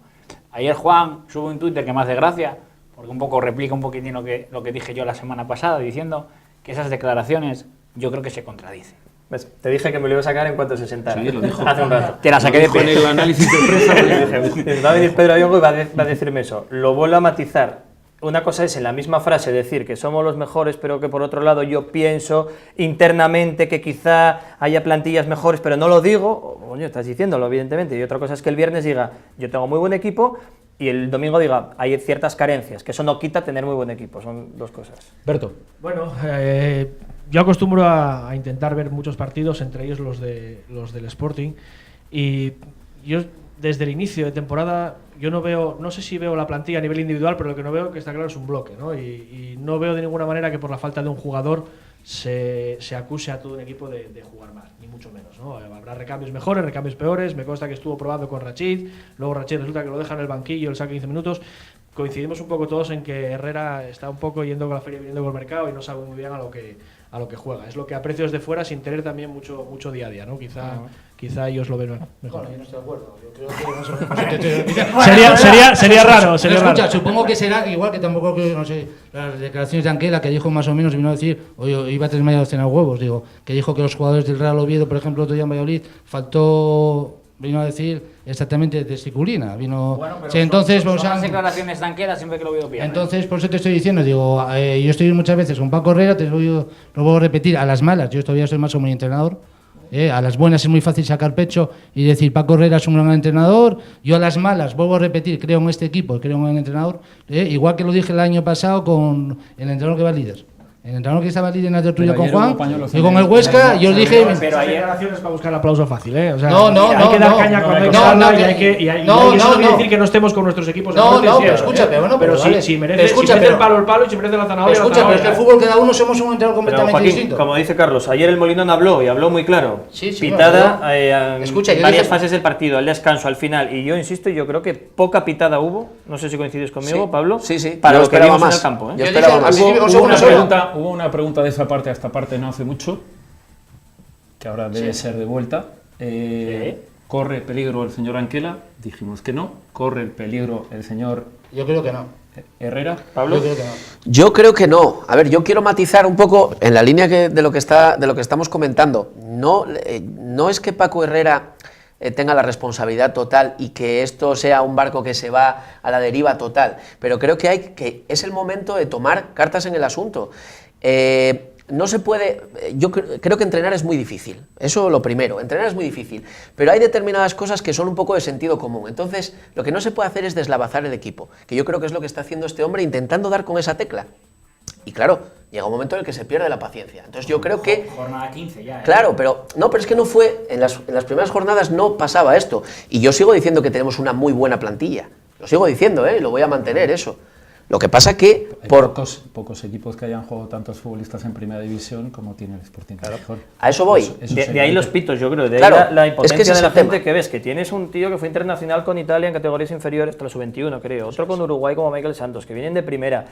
Ayer Juan subió un Twitter que me hace gracia, porque un poco replica un poquitín lo que dije yo la semana pasada, diciendo que esas declaraciones yo creo que se contradicen. ¿Ves? Te dije que me lo iba a sacar en cuanto se sentara. Sí, lo dijo. Hace un rato. Te la saqué de Con pie. el análisis de prensa. Va a venir Pedro Ayongo y va a decirme eso. Lo vuelvo a matizar. Una cosa es en la misma frase decir que somos los mejores, pero que por otro lado yo pienso internamente que quizá haya plantillas mejores, pero no lo digo. Coño, estás diciéndolo, evidentemente. Y otra cosa es que el viernes diga, yo tengo muy buen equipo, y el domingo diga, hay ciertas carencias, que eso no quita tener muy buen equipo. Son dos cosas. Berto. Bueno, yo acostumbro a intentar ver muchos partidos, entre ellos los del Sporting, y yo desde el inicio de temporada yo no sé si veo la plantilla a nivel individual, pero lo que no veo, que está claro, es un bloque, ¿no? Y no veo de ninguna manera que por la falta de un jugador se acuse a todo un equipo de jugar mal, ni mucho menos, ¿no? Habrá recambios mejores, recambios peores. Me consta que estuvo probando con Rachid, luego Rachid resulta que lo deja en el banquillo, él saca 15 minutos. Coincidimos un poco todos en que Herrera está un poco yendo con la feria y viniendo con el mercado y no sabe muy bien a lo que juega. Es lo que aprecio desde fuera sin tener también mucho día a día, ¿no? Quizá ellos lo ven mejor. Bueno, yo no estoy de acuerdo. Yo creo que más o menos sería raro. Pero escucha, supongo que será igual que tampoco creo, no sé, las declaraciones de Anquela, que dijo más o menos, vino a decir, oye, iba a tener media docena de huevos, digo, que dijo que los jugadores del Real Oviedo, por ejemplo, otro día en Valladolid, vino a decir exactamente disciplina. Sí, entonces, son las declaraciones de Anquela siempre que lo veo bien. Entonces, por eso te estoy diciendo, digo, yo estoy muchas veces con Paco Herrera, lo voy a repetir, a las malas, yo todavía soy más como entrenador. A las buenas es muy fácil sacar pecho y decir Paco Herrera es un gran entrenador. Yo a las malas, vuelvo a repetir, creo en este equipo, creo en el entrenador, igual que lo dije el año pasado con el entrenador que va líder. El entrenador que estaba líder en la tertulia con Juan y con el Huesca, yo os dije... Pero hay declaraciones para buscar aplauso fácil, ¿eh? O sea, no, hay que dar caña cuando hay que darla y hay que... Eso no quiere decir que no estemos con nuestros equipos. Pero escúchame, bueno, pero vale. si merece el palo y si merece la zanahoria. Escucha, pero es que el fútbol cada uno somos un entrenador completamente Joaquín, distinto. como dice Carlos, ayer el Molinón habló y habló muy claro. Sí, pitada escucha, en varias fases del partido, el descanso, al final. Y yo insisto, yo creo que poca pitada hubo. No sé si coincides conmigo, Sí. Pablo. Sí, sí. Para Yo lo que esperaba vimos en más. el campo. Yo esperaba más. Hubo una pregunta de esa parte a esta parte no hace mucho, que ahora debe ser de vuelta. ¿Corre peligro el señor Anquela? Dijimos que no. ¿Corre el peligro el señor Yo creo que no. Herrera? Pablo. Yo creo que no. Yo creo que no. A ver, yo quiero matizar un poco en la línea de lo que estamos comentando. No es que Paco Herrera tenga la responsabilidad total y que esto sea un barco que se va a la deriva total, pero creo que es el momento de tomar cartas en el asunto. No se puede, yo creo que entrenar es muy difícil, eso lo primero, entrenar es muy difícil, pero hay determinadas cosas que son un poco de sentido común, entonces lo que no se puede hacer es deslavazar el equipo, que yo creo que es lo que está haciendo este hombre intentando dar con esa tecla. Y claro, llega un momento en el que se pierde la paciencia. Entonces yo creo que... Jornada 15 ya, ¿eh? Claro, pero es que no fue... En las primeras jornadas no pasaba esto. Y yo sigo diciendo que tenemos una muy buena plantilla. Lo sigo diciendo, y lo voy a mantener eso. Lo que pasa que... Hay por pocos equipos que hayan jugado tantos futbolistas en primera división como tiene el Sporting. Claro. A eso voy. De ahí los pitos, yo creo. De Claro, ahí la impotencia es que ese de es la el gente tema. que ves, que tienes un tío que fue internacional con Italia en categorías inferiores, hasta la sub-21, creo. Otro con Uruguay como Michael Santos, que vienen de primera.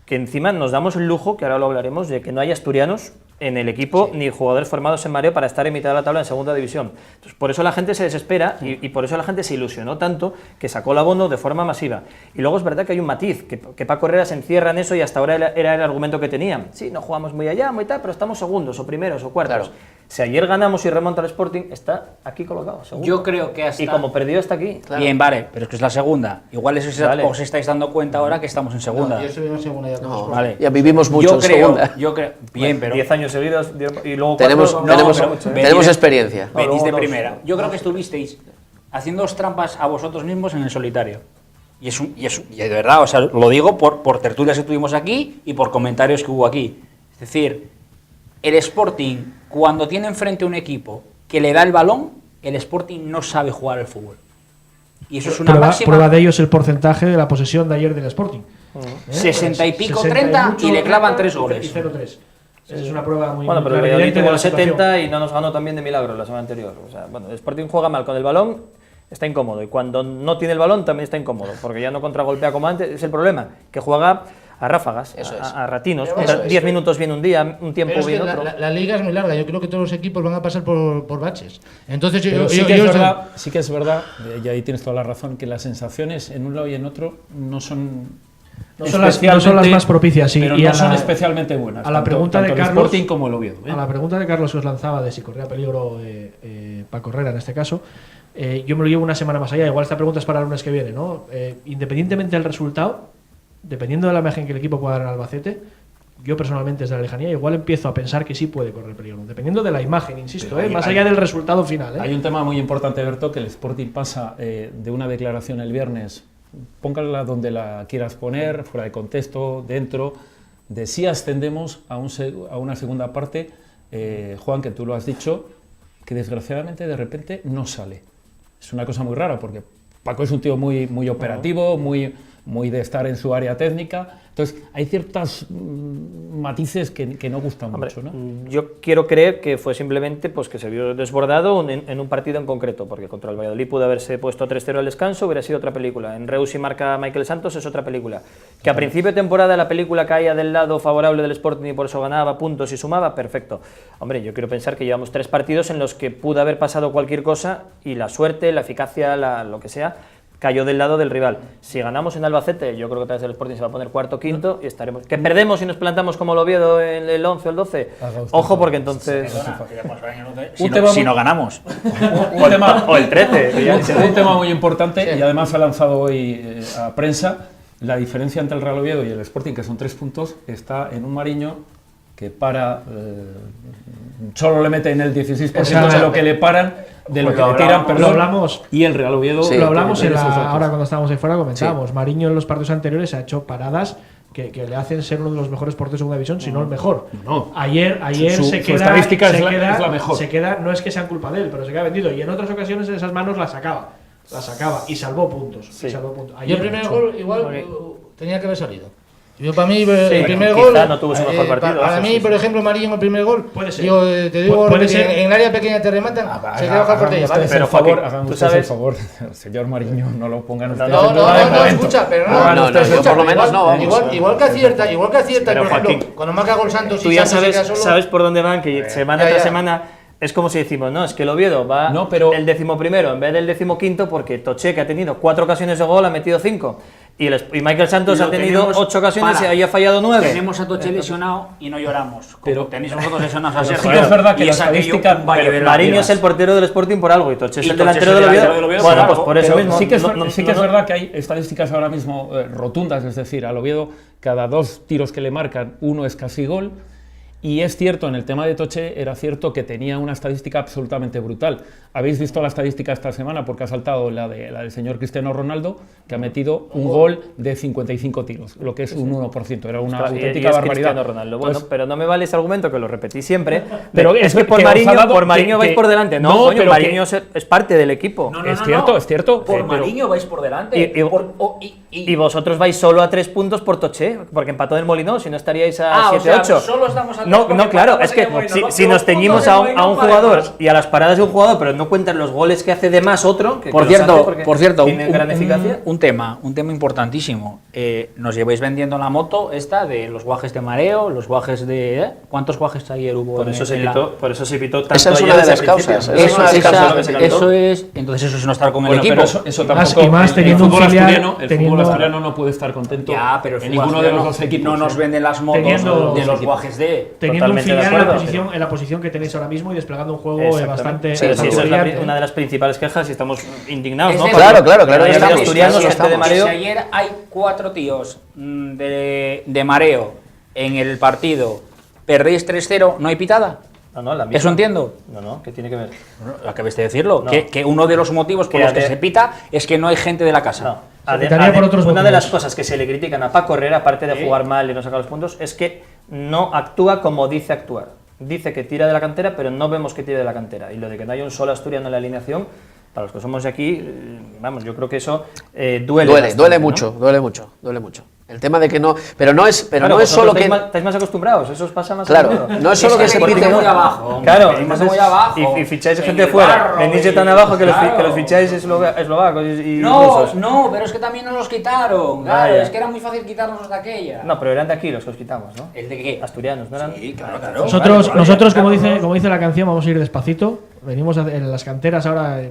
Que encima nos damos el lujo, que ahora lo hablaremos, de que no haya asturianos en el equipo ni jugadores formados en Mareo para estar en mitad de la tabla en segunda división. Entonces, por eso la gente se desespera y por eso la gente se ilusionó tanto que sacó el abono de forma masiva. Y luego es verdad que hay un matiz, que Paco Herrera se encierra en eso y hasta ahora era el argumento que tenían. Sí, no jugamos muy allá, muy tal, pero estamos segundos o primeros o cuartos. Claro. Si ayer ganamos y remonta el Sporting, está aquí colocado, segundo. Yo creo que hasta... Y como perdió, está aquí. Claro. Bien, vale, pero es que es la segunda. Igual eso Vale. os estáis dando cuenta ahora que estamos en segunda. No, yo estoy en segunda ya con No, los Vale. ya vivimos mucho en segunda. Yo creo, bien, pero 10 años seguidos y luego Tenemos, cuatro, tenemos, no, pero- tenemos experiencia. venís de luego dos. primera. Yo creo que estuvisteis haciéndoos trampas a vosotros mismos en el solitario. Y de verdad, o sea, lo digo por tertulias que tuvimos aquí y por comentarios que hubo aquí. Es decir, el Sporting, cuando tiene enfrente un equipo que le da el balón, el Sporting no sabe jugar al fútbol. Y eso es una máxima. Prueba de ello es el porcentaje de la posesión de ayer del Sporting. 60 y pico, 60 30 mucho, y le clavan 3 y goles. 0-3. Esa es una prueba muy Bueno, muy pero el clara y Valladolid evidente de tuvo la el situación. 70 y no nos ganó también de milagro la semana anterior. O sea, bueno, el Sporting juega mal con el balón, está incómodo. Y cuando no tiene el balón también está incómodo, porque ya no contragolpea como antes. Es el problema, que juega a ráfagas, Eso es. a ratinos. Eso 10 minutos viene un día, un tiempo Pero es que viene otro. la liga es muy larga, yo creo que todos los equipos van a pasar por baches. Entonces Pero sí que es verdad, y ahí tienes toda la razón, que las sensaciones en un lado y en otro no son no son las más propicias, sí, pero y no a son la- especialmente buenas. A la pregunta tanto de el Carlos, Sporting como el Oviedo. a la pregunta de Carlos que os lanzaba de si corría peligro Paco Herrera en este caso, yo me lo llevo una semana más allá. Igual esta pregunta es para el lunes que viene, ¿no? Independientemente del resultado, dependiendo de la imagen que el equipo pueda dar en Albacete, yo personalmente desde la lejanía igual empiezo a pensar que sí puede correr peligro, dependiendo de la imagen, insisto, más allá del resultado final. Hay un tema muy importante, Berto, que el Sporting pasa de una declaración el viernes, póngala donde la quieras poner, fuera de contexto, dentro, de si ascendemos a una segunda parte, Juan, que tú lo has dicho, que desgraciadamente de repente no sale. Es una cosa muy rara, porque Paco es un tío muy, muy operativo, muy de estar en su área técnica. Entonces, hay ciertos matices que no gustan mucho, ¿no? Yo quiero creer que fue simplemente pues, que se vio desbordado en un partido en concreto, porque contra el Valladolid pudo haberse puesto 3-0 al descanso, hubiera sido otra película. En Reus y marca Michael Santos es otra película. Que a principio de temporada la película caía del lado favorable del Sporting y por eso ganaba puntos y sumaba, perfecto. Hombre, yo quiero pensar que llevamos 3 partidos en los que pudo haber pasado cualquier cosa y la suerte, la eficacia, lo que sea, cayó del lado del rival. Si ganamos en Albacete, yo creo que otra vez el Sporting se va a poner cuarto, quinto y estaremos. Que perdemos y nos plantamos como el Oviedo en el 11 o el 12. Ojo, porque entonces. Si no ganamos. O el 13. Un tema muy importante y además ha lanzado hoy a prensa. La diferencia entre el Real Oviedo y el Sporting, que son 3 puntos, está en un Mariño que solo le meten el 16% de lo que le paran, de lo que le tiran, perdón, lo hablamos, y el Real Oviedo... Sí, lo hablamos ahora cuando estábamos ahí fuera, comentábamos, Mariño en los partidos anteriores ha hecho paradas que le hacen ser uno de los mejores porteros de segunda división, si no el mejor. No. Ayer Su estadística es la mejor. Se queda, no es que sea culpa de él, pero se queda vendido, y en otras ocasiones en esas manos la sacaba y salvó puntos. Sí. Yo el primer gol igual tenía que haber salido. Yo para mí Sí, el primer quizá gol no tuvo su mejor partido. para mí, por ejemplo, Marillo en el primer gol, puede ser. yo te digo Puede ser. en el área pequeña te rematan, se queda bajo el portería, ¿vale? Pero Joaquín, hagan tú ustedes sabes- el favor, señor Mariño, no lo pongan ustedes No, en duda de momento. escucha, pero No, yo escucha, por lo menos no, vamos. igual que acierta, Pero, por ejemplo, Joaquín, cuando marca gol Santos Tú y ya Santos se queda solo. sabes por dónde van, que semana ya, tras ya. semana es como si decimos, no, es que el Oviedo va No, pero- el 11º en vez del 15º porque Toché, que ha tenido 4 ocasiones de gol, ha metido 5. Y Michael Santos Lo ha tenido tenemos 8 ocasiones para. y ahí ha fallado 9. Tenemos a Toche lesionado y no lloramos. Como Pero- tenéis vosotros lesionados a pero Sergio. sí que es verdad que y la es aquello estadística- un valle de Pero Mariño lágrimas. es el portero del Sporting por algo y Toché es Y el Toche delantero es el del delantero Oviedo. del Oviedo, Bueno, claro. pues por eso Pero mismo. sí que es, No, es verdad que hay estadísticas ahora mismo rotundas, es decir, al Oviedo cada 2 tiros que le marcan, 1 es casi gol. Y es cierto, en el tema de Toché era cierto que tenía una estadística absolutamente brutal. Habéis visto la estadística esta semana porque ha saltado la del señor Cristiano Ronaldo, que ha metido un gol de 55 tiros, lo que es un 1%. Era una Ostras, y auténtica es barbaridad. Cristiano Ronaldo. Bueno, Entonces, pero no me vale ese argumento que lo repetí siempre. Pero Pero es es que por que os ha dado Mariño vais que- por delante. No, no, coño, pero Mariño es parte del equipo. No, es cierto, es cierto. Por pero- Mariño vais por delante. Y vosotros vais solo a 3 puntos por Toché, porque empató en el Molinó, si no estaríais a 7-8. solo estamos a No, claro, es que si nos ceñimos a un jugador y a las paradas de un jugador, pero no cuentan los goles que hace de más otro, que Por los hace cierto, porque tiene gran eficacia. un tema importantísimo. Nos lleváis vendiendo la moto esta de los guajes de mareo, los guajes de... ¿Cuántos guajes ayer hubo? Por eso se pitó tanto Esa es ayer una de desde las el principio. causas. Es Eso, una de las causas esa- que se cantó. eso es... Entonces eso es no estar con el Bueno, equipo. pero eso tampoco. Y más teniendo el un fútbol filial, asturiano, el teniendo- fútbol asturiano no puede estar contento Ya, pero el en fútbol ninguno de los asturiano 2 equipos. no nos venden las motos Teniendo- de los guajes de... Teniendo un Totalmente de filial acuerdo, en la posición que tenéis ahora mismo y desplegando un juego Exactamente. bastante. Sí, bastante esa es brillante. una de las principales quejas y estamos indignados, Es ¿no? de- Claro, Porque claro, haya estamos, asturianos, claro, gente de estamos. mareo. Si ayer hay 4 tíos de mareo en el partido, perdéis 3-0, ¿no hay pitada? No, la misma. ¿Eso entiendo? No, ¿qué tiene que ver? Acabáis de decirlo, No. que uno de los motivos por Que los que ade- se pita es que no hay gente de la casa. No. Se quitaría por otros una de las motivos. cosas que se le critican a Paco Herrera, aparte de jugar mal y no sacar los puntos, es que no actúa como dice actuar. Dice que tira de la cantera, pero no vemos que tire de la cantera. Y lo de que no haya un solo asturiano en la alineación para los que somos de aquí, vamos, yo creo que eso duele bastante, duele ¿no? mucho. El tema de que no, pero no es solo que estáis más acostumbrados, eso os pasa más. claro, no es solo que se pite muy abajo, claro, muy abajo, y ficháis gente de fuera, venís de tan abajo que los ficháis eslovacos y rusos. No, pero es que también nos los quitaron, claro, es que era muy fácil quitarnos de aquella. No, pero eran de aquí los que os quitamos, ¿no? ¿El de qué? Asturianos, ¿no eran? Sí, claro. Nosotros como dice la canción, vamos a ir despacito. Venimos en las canteras ahora.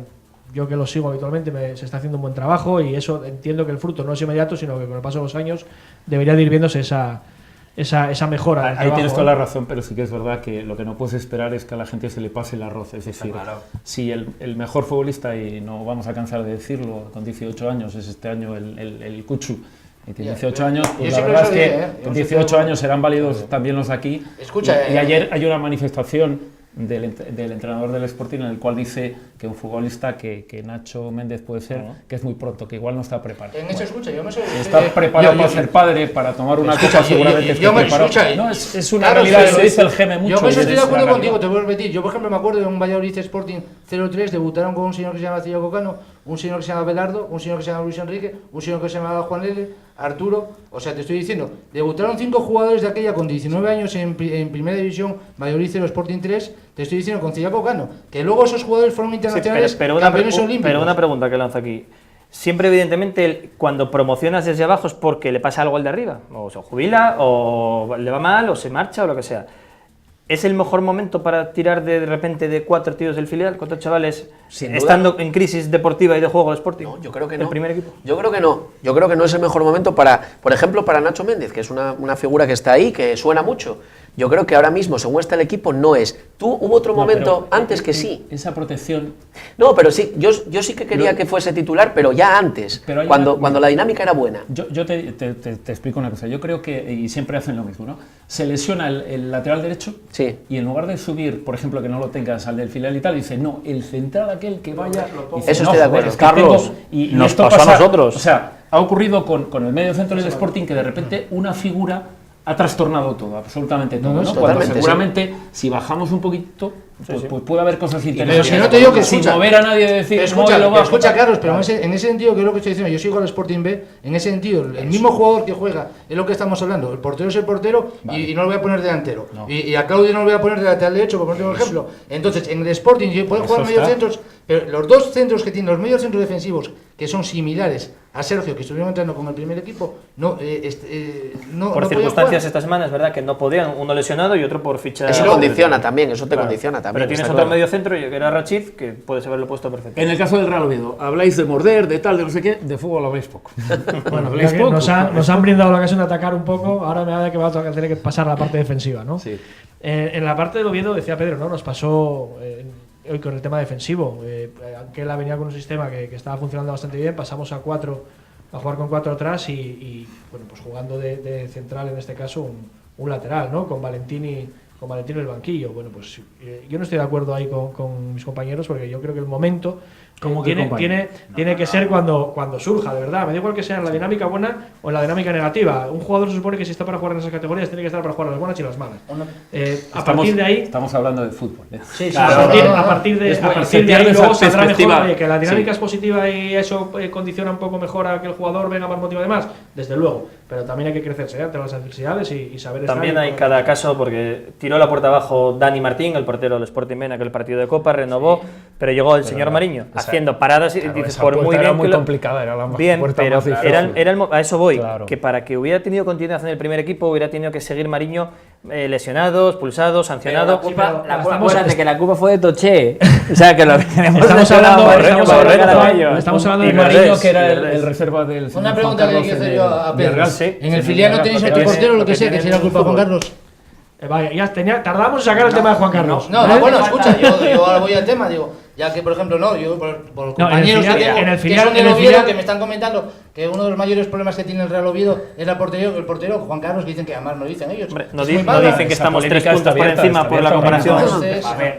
Yo que lo sigo habitualmente, se está haciendo un buen trabajo y eso entiendo que el fruto no es inmediato, sino que con el paso de los años debería de ir viéndose esa mejora. Ahí tienes toda la razón, pero sí que es verdad que lo que no puedes esperar es que a la gente se le pase el arroz. Es decir, si el mejor futbolista, y no vamos a cansar de decirlo, con 18 años, es este año el Cuchu, y tiene 18 años, pues la verdad es que con 18 años serán válidos también los de aquí. Escucha, y ayer hay una manifestación del entrenador del Sporting en el cual dice que un futbolista que Nacho Méndez puede ser, que es muy pronto, que igual no está preparado. En eso escucha, yo me soy... Está preparado para ser padre, para tomar una copa, seguramente está preparado. No, es una realidad, lo dice el GM mucho. Yo me estoy de acuerdo contigo, te voy a repetir. Yo, por ejemplo, me acuerdo de un Valladolid Sporting 0-3, debutaron con un señor que se llama Thiago Cano, un señor que se llama Belardo, un señor que se llama Luis Enrique, un señor que se llama Juan Lele, Arturo, o sea, te estoy diciendo, debutaron 5 jugadores de aquella con 19 años en primera división, Valladolid 0, Sporting 3, te estoy diciendo con Thiago Cano, que luego esos jugadores fueron internacionales, campeones olímpicos. Pero una pregunta que lanzo aquí. Siempre, evidentemente, cuando promocionas desde abajo es porque le pasa algo al de arriba, o se jubila, o le va mal, o se marcha, o lo que sea. ¿Es el mejor momento para tirar de repente de 4 tíos del filial, 4 chavales, estando en crisis deportiva y de juego del Sporting? No, yo creo que ¿El no. primer equipo? Yo creo que no. Yo creo que no es el mejor momento para, por ejemplo, para Nacho Méndez, que es una figura que está ahí, que suena mucho. Yo creo que ahora mismo, según está el equipo, no es. Hubo otro momento antes que sí. Esa protección. No, pero sí, yo sí que quería que fuese titular, pero ya antes, Pero cuando la dinámica era buena. Yo te explico una cosa. Yo creo que, y siempre hacen lo mismo, ¿no? Se lesiona el lateral derecho, sí, y en lugar de subir, por ejemplo, que no lo tengas al del filial y tal, dice, no, el central aquel que vaya. Dice, eso estoy de acuerdo. Es que Carlos, y nos esto pasó a nosotros. O sea, ha ocurrido con el medio centro del Sporting que de repente una figura ha trastornado todo, absolutamente todo, ¿no? Cuando seguramente, si bajamos un poquito, pues puede haber cosas interesantes. Pero si no te digo que sin escucha, mover a nadie de decir, escucha, Carlos, pero en ese sentido, que es lo que estoy diciendo, yo sigo al Sporting B, en ese sentido, el mismo jugador que juega, es lo que estamos hablando, el portero es el portero, y no lo voy a poner delantero, y a Claudio no lo voy a poner de lateral derecho, por poner un ejemplo. Entonces, en el Sporting pueden jugar medios centros, pero los dos centros que tienen, los medios centros defensivos, que son similares a Sergio, que estuvieron entrando con el primer equipo, no por circunstancias esta semana es verdad que no podían, uno lesionado y otro por ficha. Eso condiciona también, eso te condiciona también. Pero tienes otro medio centro, que era Rachid, que puedes haberlo puesto perfecto. En el caso del Real Oviedo, habláis de morder, de tal, de no sé qué, de fútbol habláis poco. Bueno, nos han brindado la ocasión de atacar un poco, ahora me da que va a tener que pasar a la parte defensiva, ¿no? Sí. En la parte del Oviedo, decía Pedro, ¿no? Nos pasó hoy con el tema defensivo, aunque él venía con un sistema que estaba funcionando bastante bien, pasamos a jugar con 4 atrás y bueno, pues jugando de central en este caso un lateral, ¿no? Con Valentini en el banquillo. Bueno, pues yo no estoy de acuerdo ahí con mis compañeros, porque yo creo que el momento tiene que ser cuando surja, de verdad. Me da igual que sea en la dinámica buena o en la dinámica negativa. Un jugador se supone que si está para jugar en esas categorías tiene que estar para jugar las buenas y las malas. A partir de ahí estamos hablando de fútbol. Sí, claro, a partir de ahí luego saldrá mejor, que la dinámica es positiva y eso condiciona un poco mejor a que el jugador venga más motivado y demás, desde luego. Pero también hay que crecerse ante las adversidades y saber estar. También hay cada caso, porque tiró la puerta abajo Dani Martín, el portero del Sporting B en aquel partido de Copa, renovó, pero llegó el señor Mariño haciendo paradas y dices, por muy bien. Era muy complicada, era la bien, pero más difícil. a eso voy, que para que hubiera tenido continuidad en el primer equipo hubiera tenido que seguir Mariño lesionado, expulsado, sancionado. Acuérdate que la culpa fue de Toché. O sea, que lo estamos hablando de Mariño, que era el reserva del. Una pregunta que hay que hacer yo a Pedro. En el filial no tenéis otro portero, lo que sea, que sea la culpa de Juan Carlos. Vaya, ya tardamos en sacar el tema de Juan Carlos. Bueno, escucha, yo ahora voy al tema, digo, ya que por ejemplo, yo por compañeros que tengo, que son del Oviedo, que me están comentando que uno de los mayores problemas que tiene el Real Oviedo es el portero Juan Carlos, que dicen que además no dicen ellos. No dicen que estamos 3 puntos por encima por la comparación.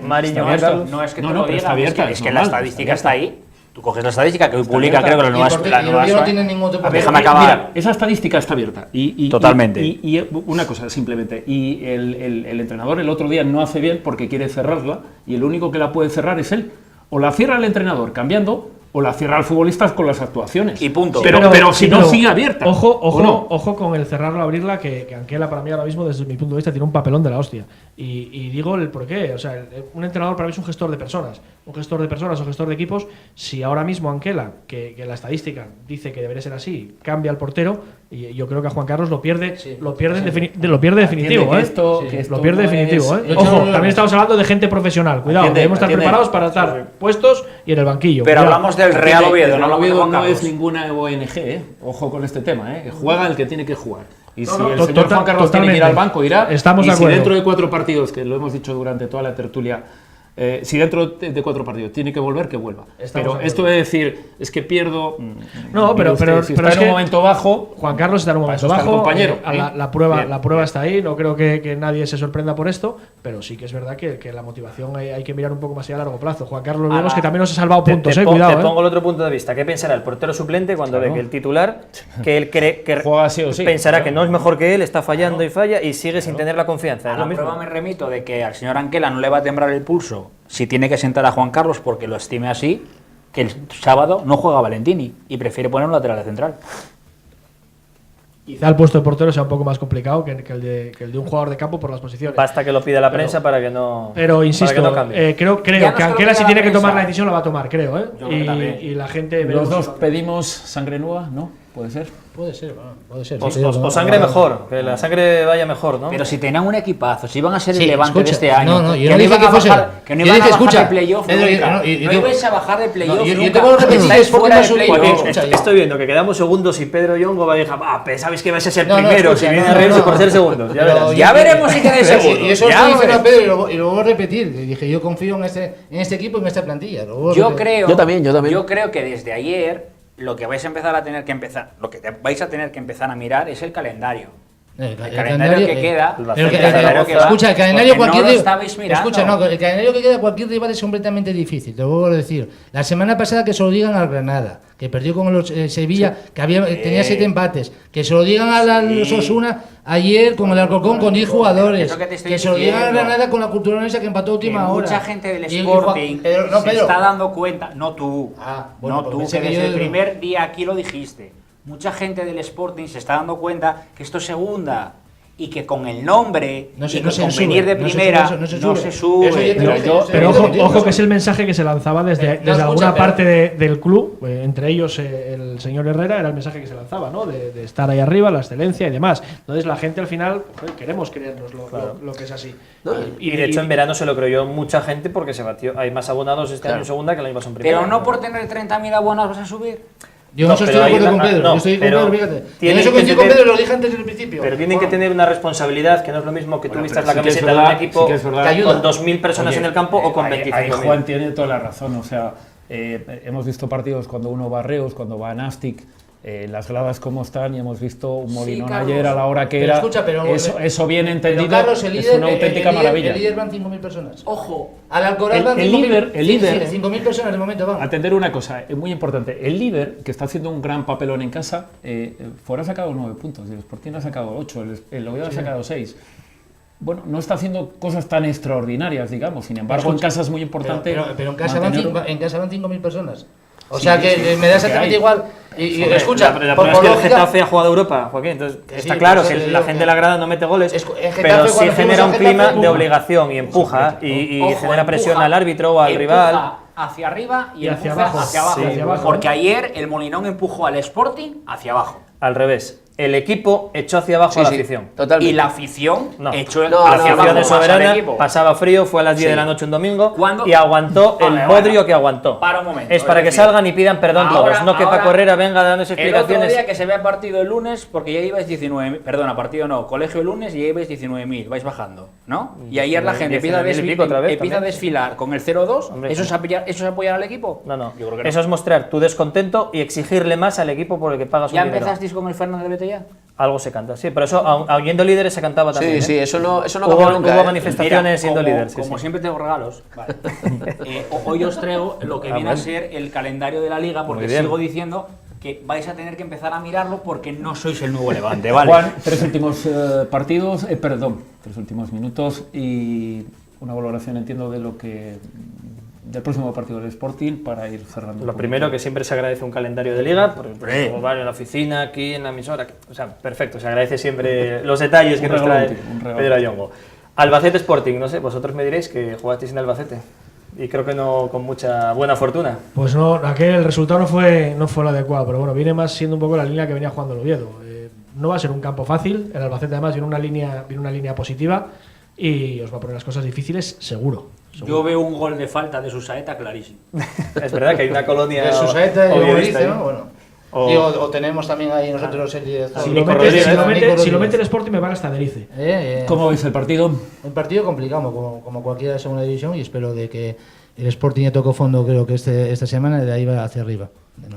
Mariño, no es que tú lo digas, es que la estadística está ahí. Tú coges la estadística que hoy publica, creo que la nueva. No tiene ningún otro. Déjame acabar. Mira, esa estadística está abierta. Totalmente. Y una cosa, simplemente. Y el entrenador el otro día no hace bien porque quiere cerrarla y el único que la puede cerrar es él. O la cierra el entrenador cambiando, o la cierra el futbolista con las actuaciones. Y punto. Pero si no, sigue abierta. Ojo con el cerrarlo, abrirla, que Anquela para mí ahora mismo, desde mi punto de vista, tiene un papelón de la hostia. Y digo el por qué. O sea, un entrenador para mí es un gestor de personas. Un gestor de personas o gestor de equipos. Si ahora mismo Anquela, que la estadística dice que debería ser así, cambia al portero, y yo creo que a Juan Carlos lo pierde definitivo. Lo pierde definitivo. Ojo, también estamos hablando de gente profesional. Cuidado, debemos estar preparados para estar puestos y en el banquillo. Pero hablamos del Real Oviedo, El no Real hablamos de Oviedo Juan no Carlos. es ninguna ONG, Ojo con este tema, Juega el que tiene que jugar. Y No, si no, el señor Juan Carlos tiene que ir al banco, irá. Estamos y de si acuerdo. dentro de 4 partidos, que lo hemos dicho durante toda la tertulia, si dentro de 4 partidos tiene que volver, que vuelva. Pero esto de decir, es que pierdo. No, pero si está es en un momento bajo. Juan Carlos está en un momento está el bajo. compañero. La prueba está ahí. No creo que nadie se sorprenda por esto, pero sí que es verdad que la motivación hay que mirar un poco más allá a largo plazo. Juan Carlos vemos que también nos ha salvado puntos, cuidado. Te pongo el otro punto de vista. ¿Qué pensará el portero suplente cuando ve que el titular, que él cree que juega sí o sí, pensará que no es mejor que él, está fallando y falla y sigue sin tener la confianza? A Es lo la mismo. prueba me remito de que al señor Anquela no le va a temblar el pulso si tiene que sentar a Juan Carlos porque lo estime así, que el sábado no juega Valentini y prefiere poner un lateral de central. Quizá el puesto de portero sea un poco más complicado que el de un jugador de campo por las posiciones. Basta que lo pida la prensa para que no. Pero insisto, para que no cambie. creo que Anquela, si tiene que tomar la decisión, la va a tomar, creo. Yo creo que también. Y la gente. Los dos pedimos sangre nueva, ¿no? ¿Puede ser? Puede ser, bueno, puede ser. O sangre mejor, que la sangre vaya mejor, ¿no? Pero si tenían un equipazo, si iban a ser Sí, el Levante escucha, de este año, no, yo que no dije iban que a fuese- bajar, que no yo iban dije, a bajar escucha, de playoff Pedro, nunca. no, No yo- ibais a bajar de playoff yo nunca. te vuelvo a repetir, Estáis ¿por qué fuera no de subís? playoff. Joaquín, escucha, Estoy viendo que quedamos segundos y Pedro Yongo va a decir, sabéis que vais a ser No, no, primeros escucha, y viene no, a reírse no. por ser segundos. Ya Pero verás. yo- Ya veremos si quedáis Pero seguros. Y eso Ya lo estoy diciendo a veremos. Pedro y lo voy a repetir. Le dije, yo confío en este equipo y en esta plantilla. Lo vuelvo a Yo repetir. creo, Yo también. Yo creo que desde ayer lo que vais a empezar a tener que empezar, lo que vais a tener que empezar a mirar es el calendario. El calendario que queda. Pero el calendario que va, escucha, el calendario porque cualquier no lo estabais mirando. Escucha, no, el calendario que queda cualquier rival es completamente difícil, te lo vuelvo a decir. La semana pasada que se lo digan al Granada, que perdió con los Sevilla, que tenía 7 empates, que se lo digan al Osasuna ayer con el Alcorcón con 10 jugadores, Es lo que te estoy que se lo digan al diciendo. Granada con la Cultura Leonesa que empató a Que última hora. mucha gente del Y- y Sporting Pedro, no, se Pedro. está dando cuenta, no tú, bueno, no pues tú, pensé que que desde yo- el primer día aquí lo dijiste. Mucha gente del Sporting se está dando cuenta que esto es segunda y que con el nombre No se- y no que se con sube, venir de no se primera sube, no se no sube. se sube. Eso ya te lo dije, Pero eso ya te lo digo. ojo que es el mensaje que se lanzaba desde No, escucha, alguna pero- parte del club, entre ellos el señor Herrera, era el mensaje que se lanzaba, ¿no? De estar ahí arriba, la excelencia y demás. Entonces la gente al final, joder, queremos creernos lo que es así. Y de hecho en verano se lo creyó mucha gente porque se batió. Hay más abonados este año en segunda que el año pasado en primera. Pero no por tener 30.000 abonos vas a subir. Yo No, en eso pero estoy de ahí acuerdo la- con Pedro. no, Yo estoy con pero Pedro, fíjate. En tienen eso que coincido con tener- Pedro, lo dije antes desde el principio. Pero tienen que tener una responsabilidad que no es lo mismo que tú vistas la pero sí que es camiseta de verdad, un equipo sí que es verdad. que ayuda con Oye, 2.000 personas en el campo o con Ahí 25.000. Juan tiene toda la razón. O sea, hemos visto partidos cuando uno va a Reus, cuando va a Nastic, las gradas como están, y hemos visto un molinón Carlos. ayer a la hora que Pero era. escucha, pero- eso bien entendido Pero Carlos, el es líder, una auténtica el líder- maravilla. El líder van 5.000 personas. Ojo, Al Alcoraz El- van el 5.000 líder- el líder- 5.000 personas de momento van. Atender una cosa, muy importante. El líder, que está haciendo un gran papelón en casa, fuera ha sacado 9 puntos, el Sporting ha sacado 8, el Oviedo ha sacado 6. Bueno, no está haciendo cosas tan extraordinarias, digamos. Sin embargo, en casa es muy importante. Pero en casa van mantener- 5.000 personas. O Sí, sea que sí, me da que exactamente hay. igual. Y Hombre, escucha, la por prueba es que el lógica- Getafe ha jugado Europa, Joaquín. Entonces Que está sí, claro por que eso te la digo gente que- de la grada no mete goles, en Getafe, pero sí cuando genera un fuimos a clima Getafe, de obligación y empuja y Ojo, genera presión empuja, al árbitro o al empuja rival. hacia arriba y hacia empuja abajo. hacia abajo. Sí, hacia abajo. Porque ayer el Molinón empujó al Sporting hacia abajo. Al revés, el equipo echó hacia abajo a la sí, afición. totalmente. Y la afición No. echó No, La hacia afición abajo es más al soberana, equipo. pasaba frío, fue a las 10 de Sí. la noche un domingo ¿Cuándo? y aguantó Vale, el vale. bodrio que aguantó. Para un momento, Es para es que decir, salgan y pidan perdón ahora- todos, no que ahora- Paco Herrera venga dándose El otro explicaciones. día que se ve partido el lunes, porque ya ibais 19.000, perdona, partido no, colegio el lunes y ya ibais 19.000, vais bajando, ¿no? Y ayer la gente empieza a 19.000 y pico otra vez empieza a también. desfilar con el 0-2, Hombre, ¿eso es apoyar al equipo? No, no. Yo creo que no. Eso es mostrar tu descontento y exigirle más al equipo por el que pagas ¿Ya un dinero. empezasteis con el Fernández Vete ya? Algo se canta, sí, pero eso, oyendo líderes se cantaba también. Sí, ¿eh? eso no cambió Hubo, nunca. hubo ¿eh? manifestaciones Mira, siendo como, líder. Sí, como sí. siempre tengo regalos. Vale. Hoy os traigo lo que viene a ser el calendario de la liga, porque Muy bien. sigo diciendo que vais a tener que empezar a mirarlo porque no sois el nuevo Levante, ¿vale? Juan, 3 últimos partidos, 3 últimos minutos y una valoración, entiendo, de lo que del próximo partido del Sporting para ir cerrando. Lo primero, que siempre se agradece un calendario de liga, porque como van en la oficina, aquí en la emisora, o sea, perfecto, se agradece siempre los detalles que nos trae Pedro Ayongo. Albacete Sporting, no sé, vosotros me diréis que jugasteis en Albacete y creo que no con mucha buena fortuna. Pues no, aquel resultado no fue el adecuado, pero bueno, viene más siendo un poco la línea que venía jugando el Oviedo. No va a ser un campo fácil, el Albacete además viene una línea positiva y os va a poner las cosas difíciles, seguro. Yo veo un gol de falta de Susaeta clarísimo. Es verdad que hay una colonia De Susaeta, yo dice, ¿no? Bueno. O tenemos también ahí nosotros el director. Si lo mete el Sporting me van hasta Derice. ¿Cómo veis el partido? Un partido complicado, como cualquiera de segunda división, y espero de que el Sporting ya tocó fondo, creo que esta semana, de ahí va hacia arriba.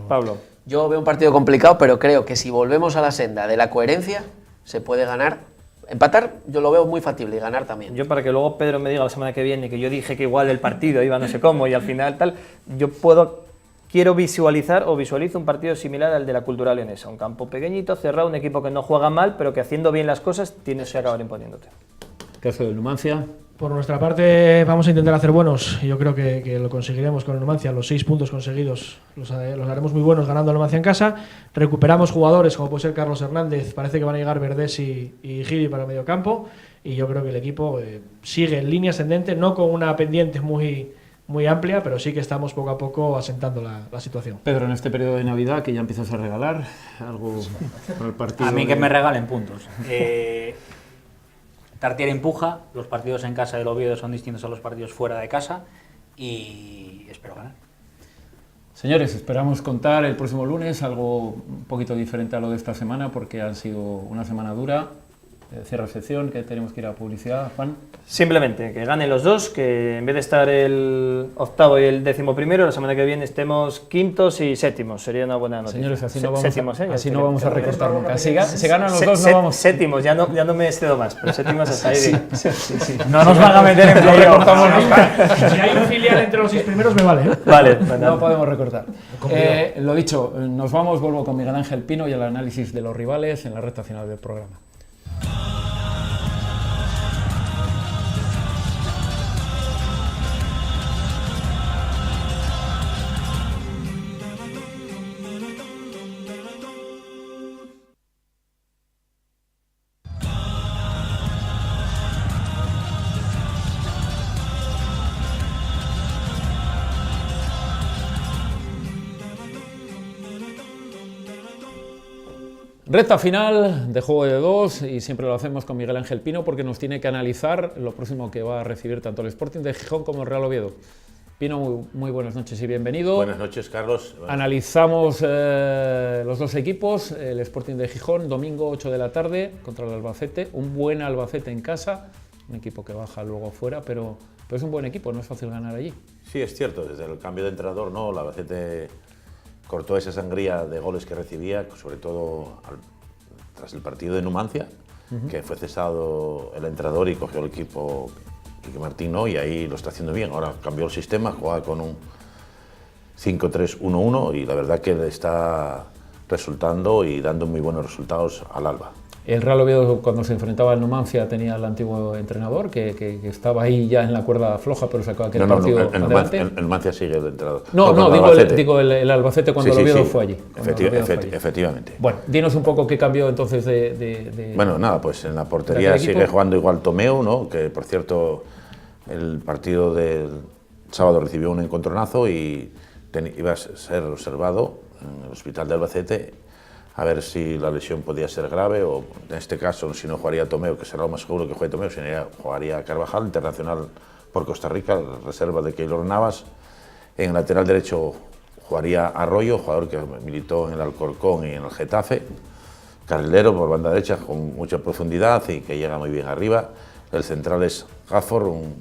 Pablo. Yo veo un partido complicado, pero creo que si volvemos a la senda de la coherencia, se puede ganar. Empatar yo lo veo muy factible y ganar también. Yo, para que luego Pedro me diga la semana que viene que yo dije que igual el partido iba no sé cómo y al final tal, quiero visualizo un partido similar al de la Cultural Leonesa, un campo pequeñito, cerrado, un equipo que no juega mal, pero que haciendo bien las cosas tienes que acabar imponiéndote. ¿Qué hace el Numancia? Por nuestra parte vamos a intentar hacer buenos, yo creo que lo conseguiremos con el Numancia, los 6 puntos conseguidos los haremos muy buenos ganando el Numancia en casa, recuperamos jugadores como puede ser Carlos Hernández, parece que van a llegar Verdés y Giri para el medio campo, y yo creo que el equipo sigue en línea ascendente, no con una pendiente muy amplia, pero sí que estamos poco a poco asentando la situación. Pedro, en este periodo de Navidad que ya empiezas a regalar algo para el partido. A mí que me regalen puntos. Tartiere empuja, los partidos en casa del Oviedo son distintos a los partidos fuera de casa y espero ganar. Señores, esperamos contar el próximo lunes algo un poquito diferente a lo de esta semana, porque ha sido una semana dura. Cierra sección, que tenemos que ir a publicidad, Juan. Simplemente que ganen los dos, que en vez de estar el octavo y el 11º, la semana que viene estemos quintos y séptimos. Sería una buena noticia. Señores, así no vamos vamos a recortar nunca. Si ganan los dos, no vamos. Séptimos, ya no me excedo más, pero séptimos hasta ahí. Sí. No nos van a meter en playoff. Si hay un filial entre los 6 primeros, me vale. Vale, no podemos recortar. Lo dicho, nos vamos, vuelvo con Miguel Ángel Pino y el análisis de los rivales en la recta final del programa. Recta final de Juego de Dos, y siempre lo hacemos con Miguel Ángel Pino porque nos tiene que analizar lo próximo que va a recibir tanto el Sporting de Gijón como el Real Oviedo. Pino, muy buenas noches y bienvenido. Buenas noches, Carlos. Analizamos los dos equipos, el Sporting de Gijón, domingo 8 de la tarde contra el Albacete, un buen Albacete en casa, un equipo que baja luego fuera, pero es un buen equipo, no es fácil ganar allí. Sí, es cierto, desde el cambio de entrenador, ¿no? El Albacete cortó esa sangría de goles que recibía, sobre todo tras el partido de Numancia, que fue cesado el entrenador y cogió el equipo Quique Martín, ¿no? Y ahí lo está haciendo bien. Ahora cambió el sistema, juega con un 5-3-1-1 y la verdad que le está resultando y dando muy buenos resultados al Alba. El Real Oviedo, cuando se enfrentaba al Numancia, tenía el antiguo entrenador que estaba ahí ya en la cuerda floja, pero sacó aquel partido adelante. El Numancia sigue el entrenador. Digo el Albacete cuando el Oviedo fue allí. Efectivamente. Bueno, dinos un poco qué cambió entonces Bueno, nada, pues en la portería sigue jugando igual Tomeu, ¿no? Que por cierto, el partido del sábado recibió un encontronazo y iba a ser observado en el hospital de Albacete, a ver si la lesión podía ser grave o, en este caso, si no jugaría Tomeu, que será lo más seguro que juegue Tomeu, si no jugaría Carvajal, internacional por Costa Rica, reserva de Keylor Navas. En el lateral derecho jugaría Arroyo, jugador que militó en el Alcorcón y en el Getafe. Carrilero por banda derecha con mucha profundidad y que llega muy bien arriba. El central es Gafford, un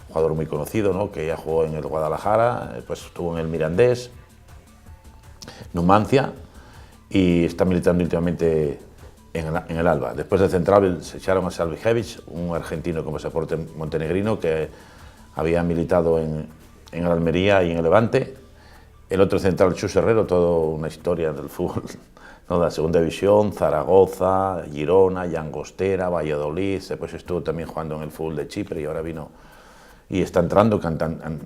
jugador muy conocido, ¿no? Que ya jugó en el Guadalajara, después estuvo en el Mirandés, Numancia, y está militando últimamente en el Alba. Después del central se echaron a Salvijevic, un argentino con pasaporte montenegrino que había militado en el Almería y en el Levante. El otro central, Chus Herrero, toda una historia del fútbol, ¿no? De la segunda división, Zaragoza, Girona, Llangostera, Valladolid. Después estuvo también jugando en el fútbol de Chipre y ahora vino y está entrando, que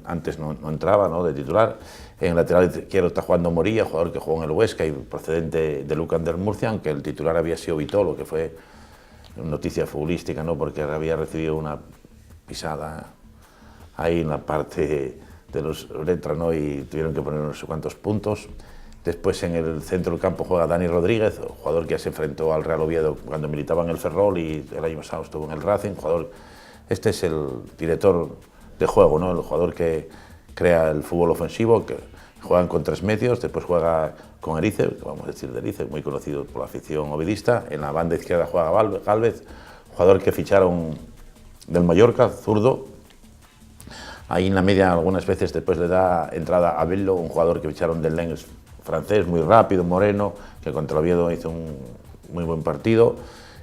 antes no entraba, ¿no?, de titular. En el lateral izquierdo está jugando Morilla, jugador que jugó en el Huesca y procedente de Lucan del Murcia, aunque el titular había sido Vitolo, que fue noticia futbolística, ¿no?, porque había recibido una pisada ahí en la parte de los letras, ¿no?, y tuvieron que poner no sé cuántos puntos. Después en el centro del campo juega Dani Rodríguez, jugador que se enfrentó al Real Oviedo cuando militaba en el Ferrol y el año pasado estuvo en el Racing. Este es el director de juego, ¿no?, el jugador que crea el fútbol ofensivo, que juegan con 3 medios, después juega con Erice, vamos a decir de Erice, muy conocido por la afición ovidista. En la banda izquierda juega Gálvez, jugador que ficharon del Mallorca, zurdo. Ahí en la media algunas veces después le da entrada a Bello, un jugador que ficharon del Lens francés, muy rápido, moreno, que contra el Oviedo hizo un muy buen partido.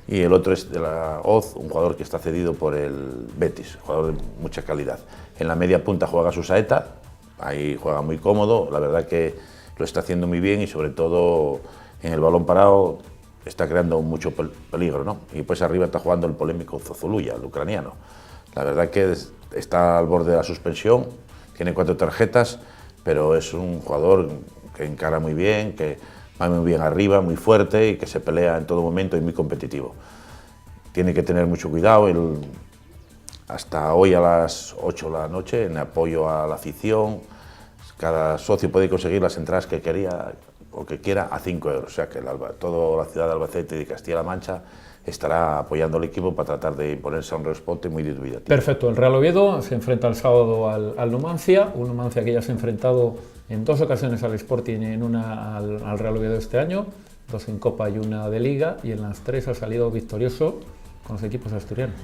Y el otro es de la Oz, un jugador que está cedido por el Betis, jugador de mucha calidad. En la media punta juega Susaeta, ahí juega muy cómodo, la verdad que lo está haciendo muy bien y sobre todo en el balón parado está creando mucho peligro, ¿no? Y pues arriba está jugando el polémico Zozuluya, el ucraniano. La verdad que está al borde de la suspensión, tiene 4 tarjetas, pero es un jugador que encara muy bien, que va muy bien arriba, muy fuerte y que se pelea en todo momento y muy competitivo. Tiene que tener mucho cuidado. Hasta hoy a las 8 de la noche, en apoyo a la afición, cada socio puede conseguir las entradas que quería o que quiera a 5 euros. O sea que toda la ciudad de Albacete y de Castilla-La Mancha estará apoyando al equipo para tratar de imponerse a un responde muy dubitativo. Perfecto, el Real Oviedo se enfrenta el sábado al Numancia, un Numancia que ya se ha enfrentado en 2 ocasiones al Sporting, en una al Real Oviedo este año, 2 en Copa y 1 de Liga, y en las 3 ha salido victorioso con los equipos asturianos.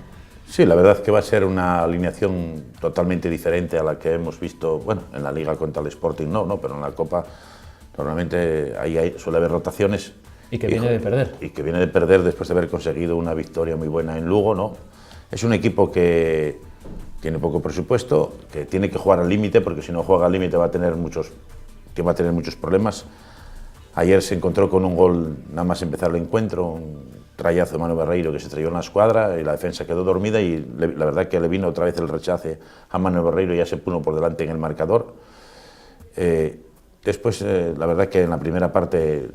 Sí, la verdad que va a ser una alineación totalmente diferente a la que hemos visto, bueno, en la Liga contra el Sporting no, pero en la Copa normalmente ahí suele haber rotaciones. Y que viene de perder. Y que viene de perder después de haber conseguido una victoria muy buena en Lugo, ¿no? Es un equipo que tiene poco presupuesto, que tiene que jugar al límite, porque si no juega al límite va a tener muchos problemas. Ayer se encontró con un gol nada más empezar el encuentro, un trayazo de Manu Barreiro que se trayó en la escuadra y la defensa quedó dormida y la verdad que le vino otra vez el rechace a Manu Barreiro y ya se puso por delante en el marcador. Después, la verdad que en la primera parte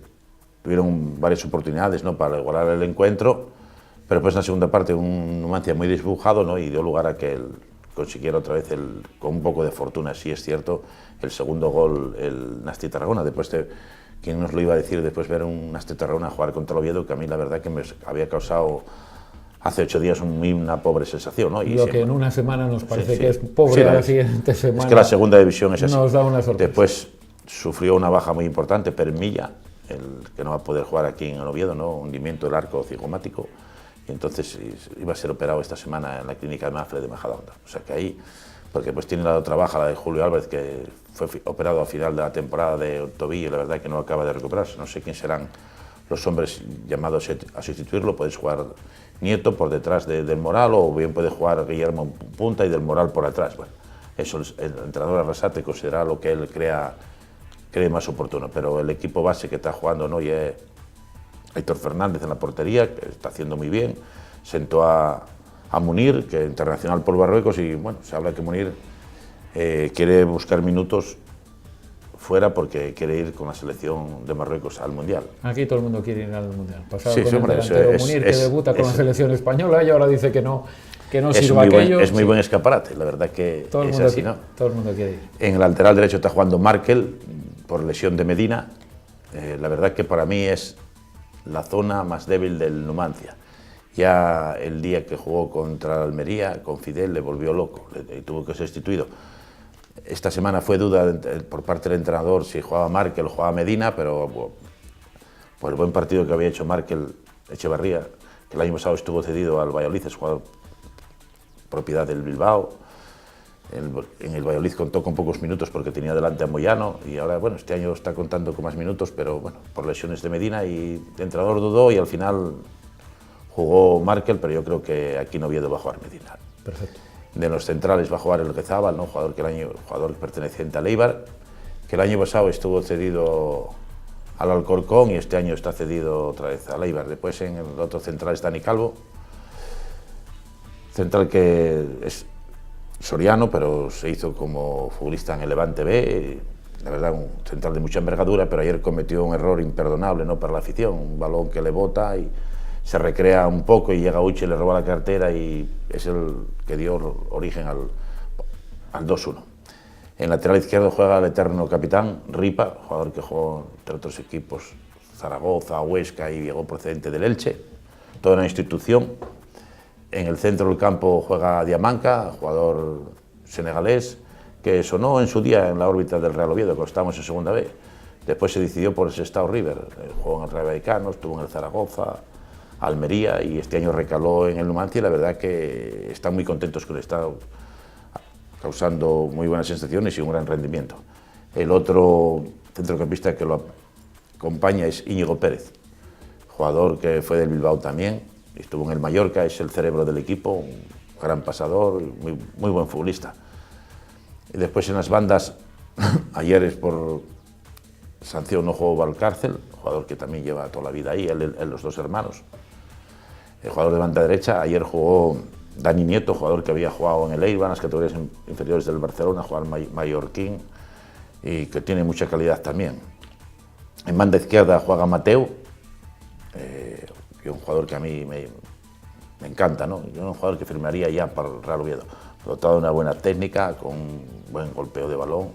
tuvieron varias oportunidades, ¿no?, para igualar el encuentro, pero pues en la segunda parte un Numancia muy desdibujado, ¿no?, y dio lugar a que consiguiera otra vez, con un poco de fortuna, sí es cierto, el segundo gol, el Nasti Tarragona. Después ¿quién nos lo iba a decir después ver un Nasti Tarragona jugar contra el Oviedo, que a mí la verdad que me había causado hace 8 días una pobre sensación, ¿no? Y lo que en una semana nos parece que es pobre, la siguiente semana es que la segunda división es así. Nos da una sorpresa. Después sufrió una baja muy importante, Permilla, el que no va a poder jugar aquí en el Oviedo, ¿no?, hundimiento del arco cigomático, y entonces iba a ser operado esta semana en la clínica de Mafre de Majadahonda. O sea que ahí, porque pues tiene la otra baja, la de Julio Álvarez, que fue operado al final de la temporada de tobillo y la verdad que no acaba de recuperarse. No sé quién serán los hombres llamados a sustituirlo. Puede jugar Nieto por detrás del Moral, o bien puede jugar Guillermo punta y del Moral por atrás. Bueno, eso el entrenador Arrasate considera lo que él cree más oportuno, pero el equipo base que está jugando, ¿no?, y Héctor Fernández en la portería, que está haciendo muy bien, sentó a Munir, que es internacional por Marruecos, y bueno, se habla que Munir quiere buscar minutos fuera porque quiere ir con la selección de Marruecos al Mundial. Aquí todo el mundo quiere ir al Mundial. Pasado sí, con el delantero Munir, que debuta con la selección española y ahora dice que no sirva aquello. Es muy buen escaparate, la verdad que todo es así, ¿no? Todo el mundo quiere ir. En el lateral derecho está jugando Markel, por lesión de Medina. La verdad que para mí es la zona más débil del Numancia. Ya el día que jugó contra Almería, con Fidel, le volvió loco y tuvo que ser sustituido. Esta semana fue duda por parte del entrenador si jugaba Markel o jugaba Medina, pero por el buen partido que había hecho Markel, Echevarría, que el año pasado estuvo cedido al Valladolid, es jugador propiedad del Bilbao. En el Valladolid contó con pocos minutos porque tenía delante a Moyano, y ahora, bueno, este año está contando con más minutos, pero bueno, por lesiones de Medina, y el entrenador dudó y al final jugó Markel, pero yo creo que aquí no Oviedo va a jugar Medina. Perfecto. De los centrales va a jugar el Guezábal, ¿no?, jugador perteneciente al Eibar, que el año pasado estuvo cedido al Alcorcón y este año está cedido otra vez al Eibar. Después en el otro central es Dani Calvo, central que es soriano, pero se hizo como futbolista en el Levante B, la verdad un central de mucha envergadura, pero ayer cometió un error imperdonable, ¿no?, para la afición, un balón que le bota y se recrea un poco y llega Uche, le roba la cartera y es el que dio origen al 2-1. En lateral izquierdo juega el eterno capitán Ripa, jugador que jugó entre otros equipos, Zaragoza, Huesca, y llegó procedente del Elche, toda una institución. En el centro del campo juega Diamanca, jugador senegalés, que sonó en su día en la órbita del Real Oviedo, cuando estábamos en segunda B. Después se decidió por el Sestao River, jugó en el Rayo Vallecano, estuvo en el Zaragoza, Almería, y este año recaló en el Numancia, y la verdad que están muy contentos con el Estado, causando muy buenas sensaciones y un gran rendimiento. El otro centrocampista que lo acompaña es Íñigo Pérez, jugador que fue del Bilbao también, estuvo en el Mallorca, es el cerebro del equipo, un gran pasador, muy buen futbolista. Y después en las bandas, ayer es por sanción no jugó Valcárcel, jugador que también lleva toda la vida ahí, los dos hermanos. El jugador de banda derecha, ayer jugó Dani Nieto, jugador que había jugado en el Eibar, en las categorías inferiores del Barcelona, jugador mallorquín y que tiene mucha calidad también. En banda izquierda juega Mateu, un jugador que a mí me encanta, ¿no? Yo un jugador que firmaría ya para el Real Oviedo, dotado de una buena técnica, con un buen golpeo de balón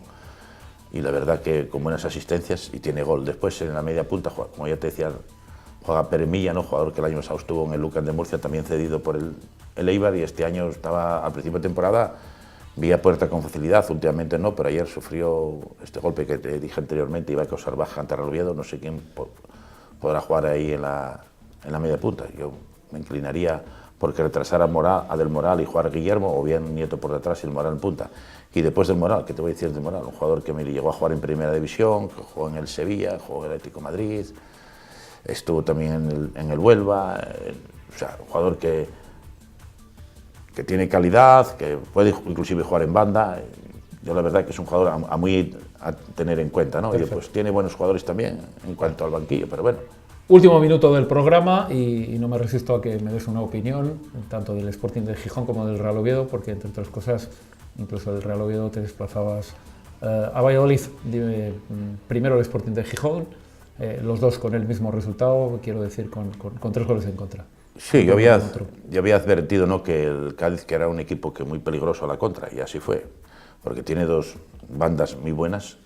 y la verdad que con buenas asistencias y tiene gol. Después en la media punta, como ya te decía, juega Pere Milla, ¿no?, jugador que el año pasado estuvo en el Lucan de Murcia, también cedido por el Eibar, y este año estaba al principio de temporada, vía puerta con facilidad, últimamente no, pero ayer sufrió este golpe que te dije anteriormente, iba a causar baja ante el Oviedo, no sé quién podrá jugar ahí en la media punta. Yo me inclinaría porque retrasara a Del Moral y jugar Guillermo, o bien Nieto por detrás y el Moral en punta. Y después del Moral, ¿qué te voy a decir del Moral? Un jugador que me llegó a jugar en Primera División, que jugó en el Sevilla, jugó en el Atlético de Madrid, estuvo también en el Huelva, o sea, un jugador que tiene calidad, que puede inclusive jugar en banda. Yo la verdad que es un jugador a tener en cuenta, ¿no? Y pues tiene buenos jugadores también en cuanto al banquillo, pero bueno. Último minuto del programa y no me resisto a que me des una opinión, tanto del Sporting de Gijón como del Real Oviedo, porque entre otras cosas, incluso del Real Oviedo te desplazabas a Valladolid. Primero el Sporting de Gijón, los dos con el mismo resultado, quiero decir, con 3 goles en contra. Sí, yo había advertido, ¿no?, que el Cádiz que era un equipo que muy peligroso a la contra, y así fue, porque tiene 2 bandas muy buenas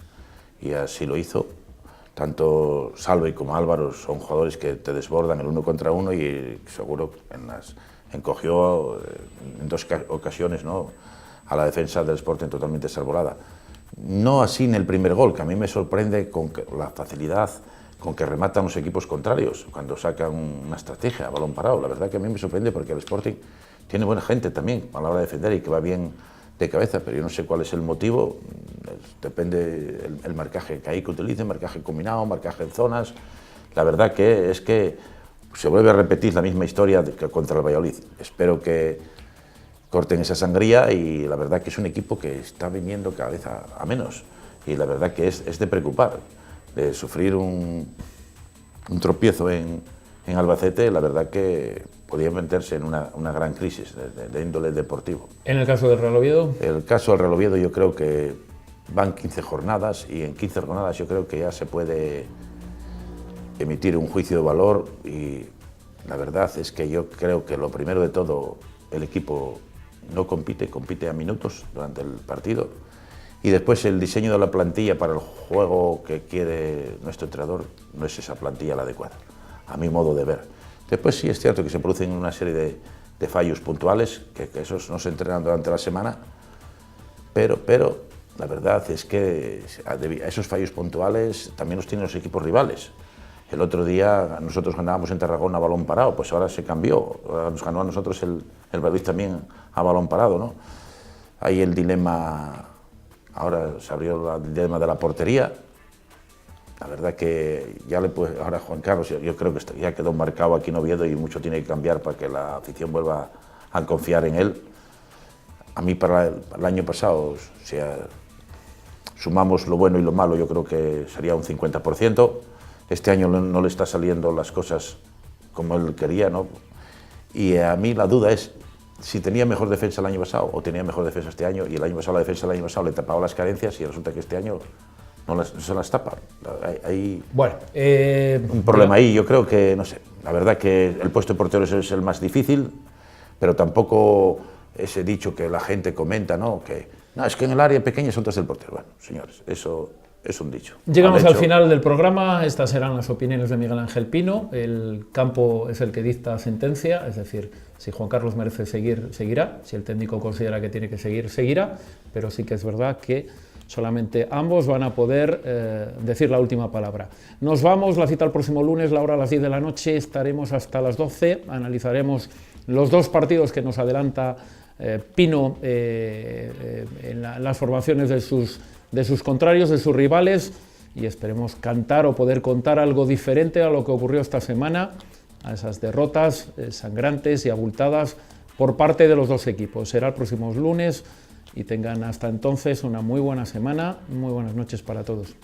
y así lo hizo. Tanto Salve como Álvaro son jugadores que te desbordan el 1 contra 1 y seguro encogió en 2 ocasiones, ¿no?, a la defensa del Sporting totalmente desarbolada. No así en el primer gol, que a mí me sorprende con la facilidad con que rematan los equipos contrarios cuando sacan una estrategia a balón parado. La verdad que a mí me sorprende porque el Sporting tiene buena gente también a la hora de defender y que va bien de cabeza, pero yo no sé cuál es el motivo. Depende el marcaje que hay que utilicen, marcaje combinado, marcaje en zonas. La verdad que es que se vuelve a repetir la misma historia que contra el Valladolid. Espero que corten esa sangría y la verdad que es un equipo que está viniendo cada vez a menos y la verdad que es de preocupar. De sufrir un tropiezo en Albacete, la verdad que podía meterse en una gran crisis de índole deportivo. ¿En el caso del Real Oviedo? El caso del Real Oviedo yo creo que van 15 jornadas y en 15 jornadas yo creo que ya se puede emitir un juicio de valor y la verdad es que yo creo que lo primero de todo, el equipo no compite a minutos durante el partido. Y después el diseño de la plantilla para el juego que quiere nuestro entrenador no es esa plantilla la adecuada, a mi modo de ver. Después sí es cierto que se producen una serie de fallos puntuales, que esos no se entrenan durante la semana, pero la verdad es que a esos fallos puntuales también los tienen los equipos rivales. El otro día nosotros ganábamos en Tarragona a balón parado, pues ahora se cambió, ahora nos ganó a nosotros el Valladolid también a balón parado, ¿no? Hay el dilema. Ahora se abrió el dilema de la portería. La verdad que ya ahora Juan Carlos, yo creo que ya quedó marcado aquí en Oviedo y mucho tiene que cambiar para que la afición vuelva a confiar en él. A mí para el año pasado, si sumamos lo bueno y lo malo, yo creo que sería un 50%. Este año no le está saliendo las cosas como él quería, ¿no? Y a mí la duda es si tenía mejor defensa el año pasado o tenía mejor defensa este año, y el año pasado la defensa del año pasado le tapaba las carencias y resulta que este año no se las tapa. Hay Bueno, un problema ahí, yo creo que, no sé, la verdad que el puesto de portero es el más difícil, pero tampoco ese dicho que la gente comenta, ¿no? Que no, es que en el área pequeña son tres del portero. Bueno, señores, eso es un dicho. Llegamos al final del programa, estas serán las opiniones de Miguel Ángel Pino, el campo es el que dicta sentencia, es decir, si Juan Carlos merece seguir, seguirá, si el técnico considera que tiene que seguir, seguirá, pero sí que es verdad que solamente ambos van a poder decir la última palabra. Nos vamos, la cita el próximo lunes, la hora a las 10 de la noche, estaremos hasta las 12, analizaremos los dos partidos que nos adelanta Pino en las formaciones de sus contrarios, de sus rivales, y esperemos cantar o poder contar algo diferente a lo que ocurrió esta semana, a esas derrotas sangrantes y abultadas por parte de los dos equipos. Será el próximo lunes y tengan hasta entonces una muy buena semana, muy buenas noches para todos.